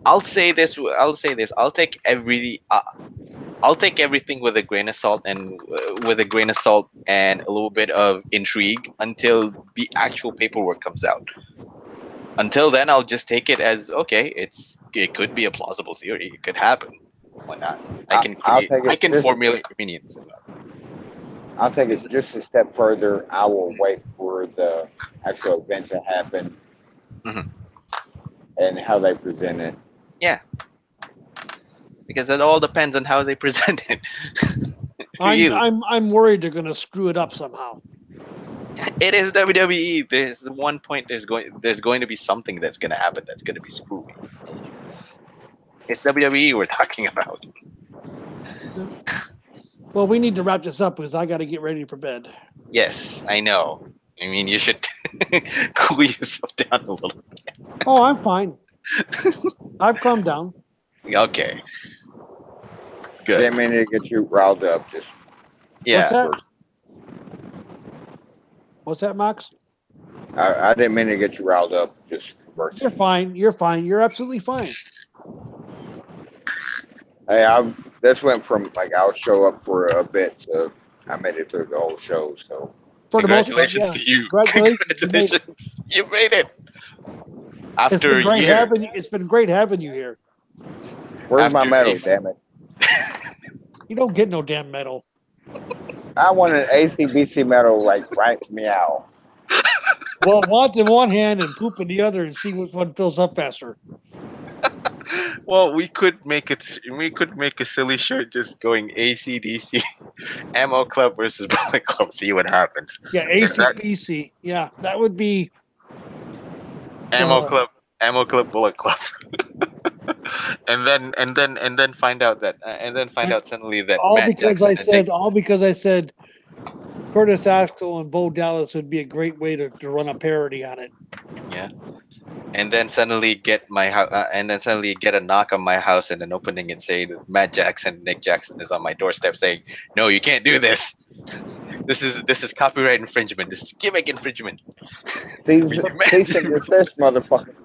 I'll say this. I'll take everything with a grain of salt and a little bit of intrigue until the actual paperwork comes out. Until then, I'll just take it as okay. It could be a plausible theory. It could happen. Why not? I can formulate opinions about it. I'll take it just a step further. I will wait for the actual event to happen and how they present it. Yeah. Because it all depends on how they present it. I'm worried they're going to screw it up somehow. It is WWE. There's the one point there's going to be something that's going to happen that's going to be screwy. It's WWE we're talking about. Well, we need to wrap this up because I got to get ready for bed. Yes, I know. I mean, you should cool yourself down a little bit. Oh, I'm fine. I've calmed down. Okay. Good. Didn't mean to get you riled up. Just Yeah. What's that, Max? I didn't mean to get you riled up. Just You're conversing. fine. You're fine. You're absolutely fine. Hey, this went from like I'll show up for a bit to I made it through the whole show. So For the most part, Congratulations yeah. to you. Congratulations. You made it. It's After been a great year. having you. It's been great having you here. where's my After medal? a- Damn it! You don't get no damn medal. I want an ACBC medal. Like right meow. Well, want in one hand and poop in the other, and see which one fills up faster. Well, we could make it. We could make a silly shirt just going ACDC, Ammo Club versus Bullet Club. See what happens. Yeah, Is that ACBC. Yeah, that would be Ammo Club, Bullet Club. and then find out that suddenly that all Matt because Jackson I said Curtis Axel and Bo Dallas would be a great way to run a parody on it. yeah, and then suddenly get my house, and then suddenly get a knock on my house and an opening and say that Nick Jackson is on my doorstep saying, "No, you can't do this. This is copyright infringement. This is gimmick infringement." Cease and desist, motherfucker.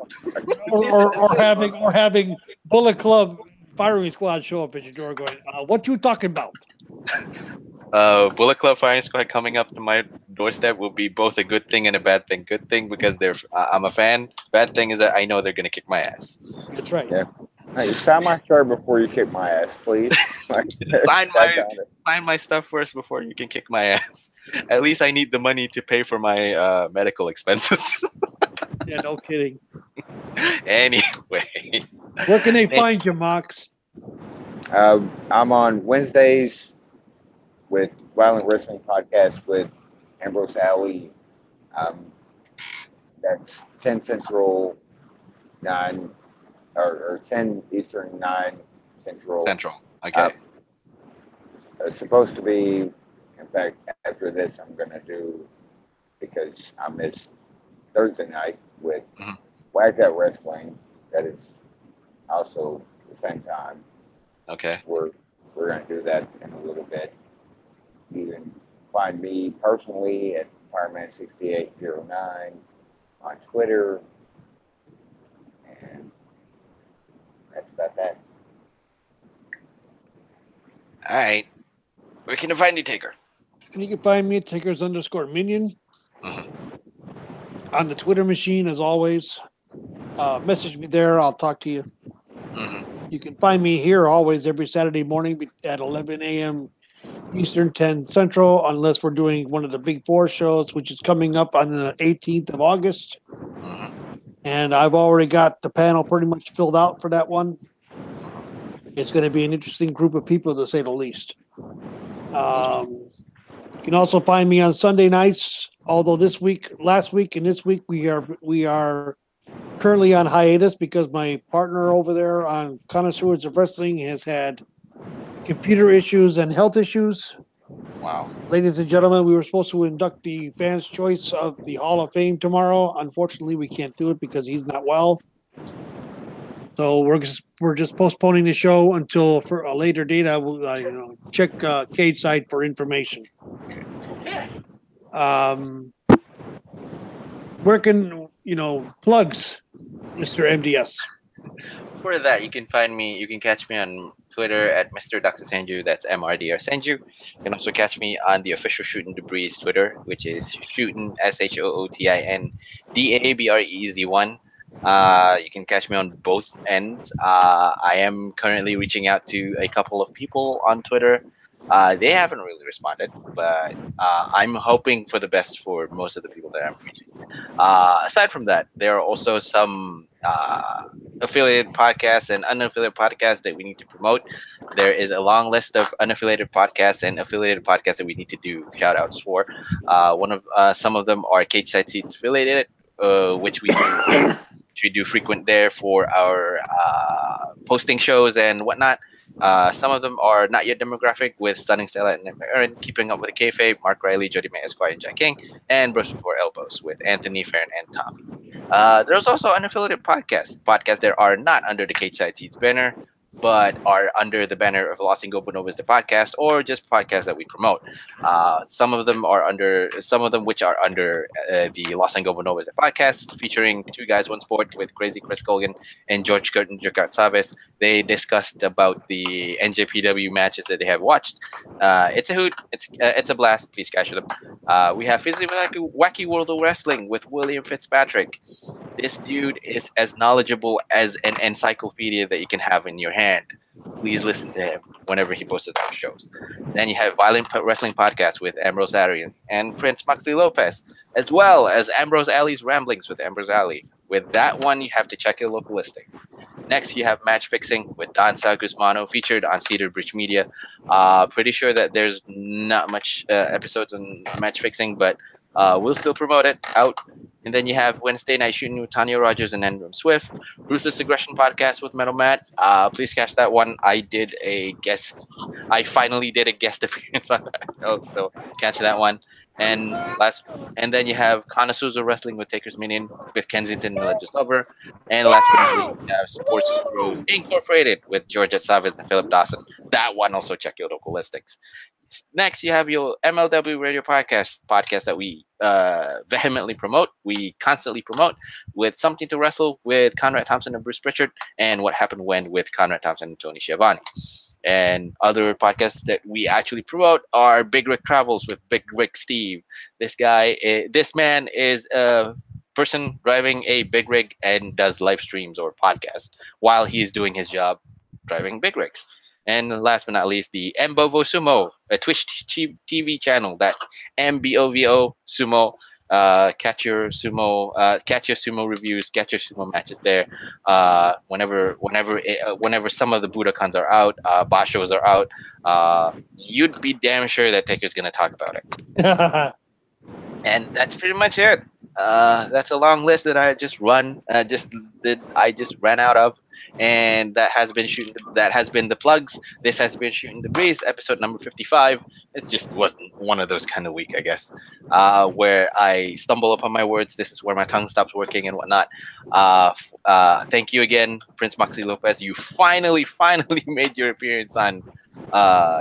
or having Bullet Club firing squad show up at your door going, what you talking about? Bullet Club Firing Squad coming up to my doorstep will be both a good thing and a bad thing. Good thing because I'm a fan. Bad thing is that I know they're gonna kick my ass. That's right. Yeah. Hey, sign my shirt before you kick my ass, please. Sign my stuff first before you can kick my ass. At least I need the money to pay for my medical expenses. Yeah, no kidding. Anyway, where can they find you, Mox? I'm on Wednesdays with Violent Wrestling Podcast with Ambrose Alley. That's 10 Central, 9 or 10 Eastern, 9 Central. Okay. It's supposed to be, in fact, after this, I'm going to do, because I missed Thursday night with Whacked Out Wrestling. That is also the same time. Okay. We're going to do that in a little bit. You can find me personally at Fireman6809 on Twitter. And that's about that. All right. Where can I find you, Taker? You can find me at Takers_Minion on the Twitter machine, as always. Message me there. I'll talk to you. You can find me here always every Saturday morning at 11 a.m. Eastern, 10 Central, unless we're doing one of the Big Four shows, which is coming up on the 18th of August. And I've already got the panel pretty much filled out for that one. It's going to be an interesting group of people, to say the least. You can also find me on Sunday nights, although last week and this week, we are currently on hiatus because my partner over there on Connoisseurs of Wrestling has had computer issues and health issues. Wow. Ladies and gentlemen, we were supposed to induct the fans' choice of the Hall of Fame tomorrow. Unfortunately, we can't do it because he's not well. So we're just postponing the show until for a later date. I will check Cade's site for information. Where can plugs, Mr. MDS? For that, you can catch me on Twitter at Mr. Dr. Senju. That's MRDR Senju. You can also catch me on the official Shootin Debris Twitter, which is Shootin SHOOTIN DABREZ1. You can catch me on both ends. I am currently reaching out to a couple of people on Twitter. They haven't really responded, but I'm hoping for the best for most of the people that I'm reaching. Aside from that, there are also some affiliated podcasts and unaffiliated podcasts that we need to promote. There is a long list of unaffiliated podcasts and affiliated podcasts that we need to do shout outs for. Some of them are Cage Side Seats affiliated, which we do frequent there for our posting shows and whatnot. Some of them are not yet demographic with Stunning Stella and Aaron, Keeping Up with the Kayfabe, Mark Riley, Jody May Esquire, and Jack King, and Bros Before Elbows with Anthony, Farron, and Tommy. There's also unaffiliated podcasts that are not under the Cage Side Seats banner, but are under the banner of Los Bonobas the podcast, or just podcasts that we promote. Some of them which are under the Los Bonobas the podcast, featuring Two Guys One Sport with Crazy Chris Colgan and George Curtin Jakarta Sabes. They discussed about the NJPW matches that they have watched. It's a hoot. It's a blast. Please catch them. We have Wacky World of Wrestling with William Fitzpatrick. This dude is as knowledgeable as an encyclopedia that you can have in your hand. Please listen to him whenever he posts our shows. Then you have Violent Wrestling Podcast with Ambrose Arian and Prince Maxley Lopez, as well as Ambrose Alley's Ramblings with Ambrose Alley. With that one, you have to check your local listings. Next, you have Match Fixing with Don Sal Guzmano, featured on Cedar Bridge Media. Pretty sure that there's not much episodes on Match Fixing, but we'll still promote it out. And then you have Wednesday Night Shooting with Tanya Rogers and Andrew Swift. Ruthless Aggression Podcast with Metal Matt. Please catch that one. I finally did a guest appearance on that show, so catch that one. And then you have Connoisseurs of Wrestling with TakersMinion with Kensington and Legends Lover. And last but not least, you have Sports Bros Incorporated with Georgia Savage and Philip Dawson. That one also check your local listings. Next, you have your MLW Radio podcast that we vehemently promote. We constantly promote with Something to Wrestle with Conrad Thompson and Bruce Pritchard, and What Happened When with Conrad Thompson and Tony Schiavone. And other podcasts that we actually promote are Big Rick Travels with Big Rick Steve. This man is a person driving a big rig and does live streams or podcasts while he's doing his job driving big rigs. And last but not least, the Mbovo Sumo, a Twitch TV channel. That's MBOVO Sumo. Catch your sumo reviews, catch your sumo matches there. Whenever some of the Budokans are out, Bashos are out, you'd be damn sure that Taker's gonna talk about it. And that's pretty much it. That's a long list that I just ran out of, and that has been the plugs. This has been Shooting the Breeze, episode number 55. It just wasn't one of those kind of week, I guess, where I stumble upon my words. This is where my tongue stops working and whatnot. Thank you again, Prince Maxley Lopez. You finally made your appearance on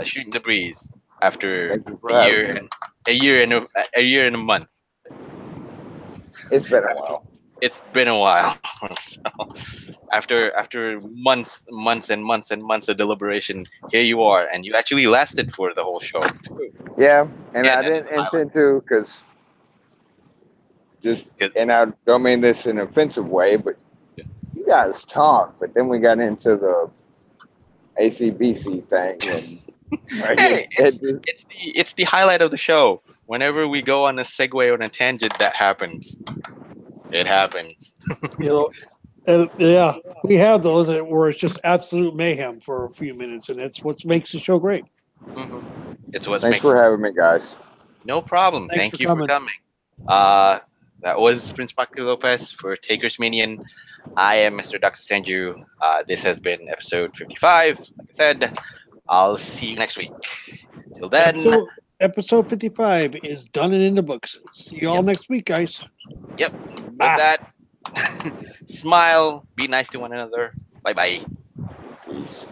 Shooting the Breeze after a year and a month. It's been a while. It's been a while. So, after months and months of deliberation, here you are, and you actually lasted for the whole show too. Yeah, and I didn't intend to, because and I don't mean this in an offensive way, but you guys talk, but then we got into the ACBC thing. And hey, it's the highlight of the show. Whenever we go on a segue or a tangent, that happens. It happens. And yeah, we have those where it's just absolute mayhem for a few minutes, and that's what makes the show great. Mm-hmm. It's what. Thanks for having me, guys. No problem. Thank you for coming. That was Prince Maxley Lopez for TakersMinion. I am Mr. Dr. Senju. This has been episode 55. Like I said, I'll see you next week. Till then. Episode 55 is done and in the books. See you all next week, guys. Yep. With that, smile, be nice to one another. Bye-bye. Peace.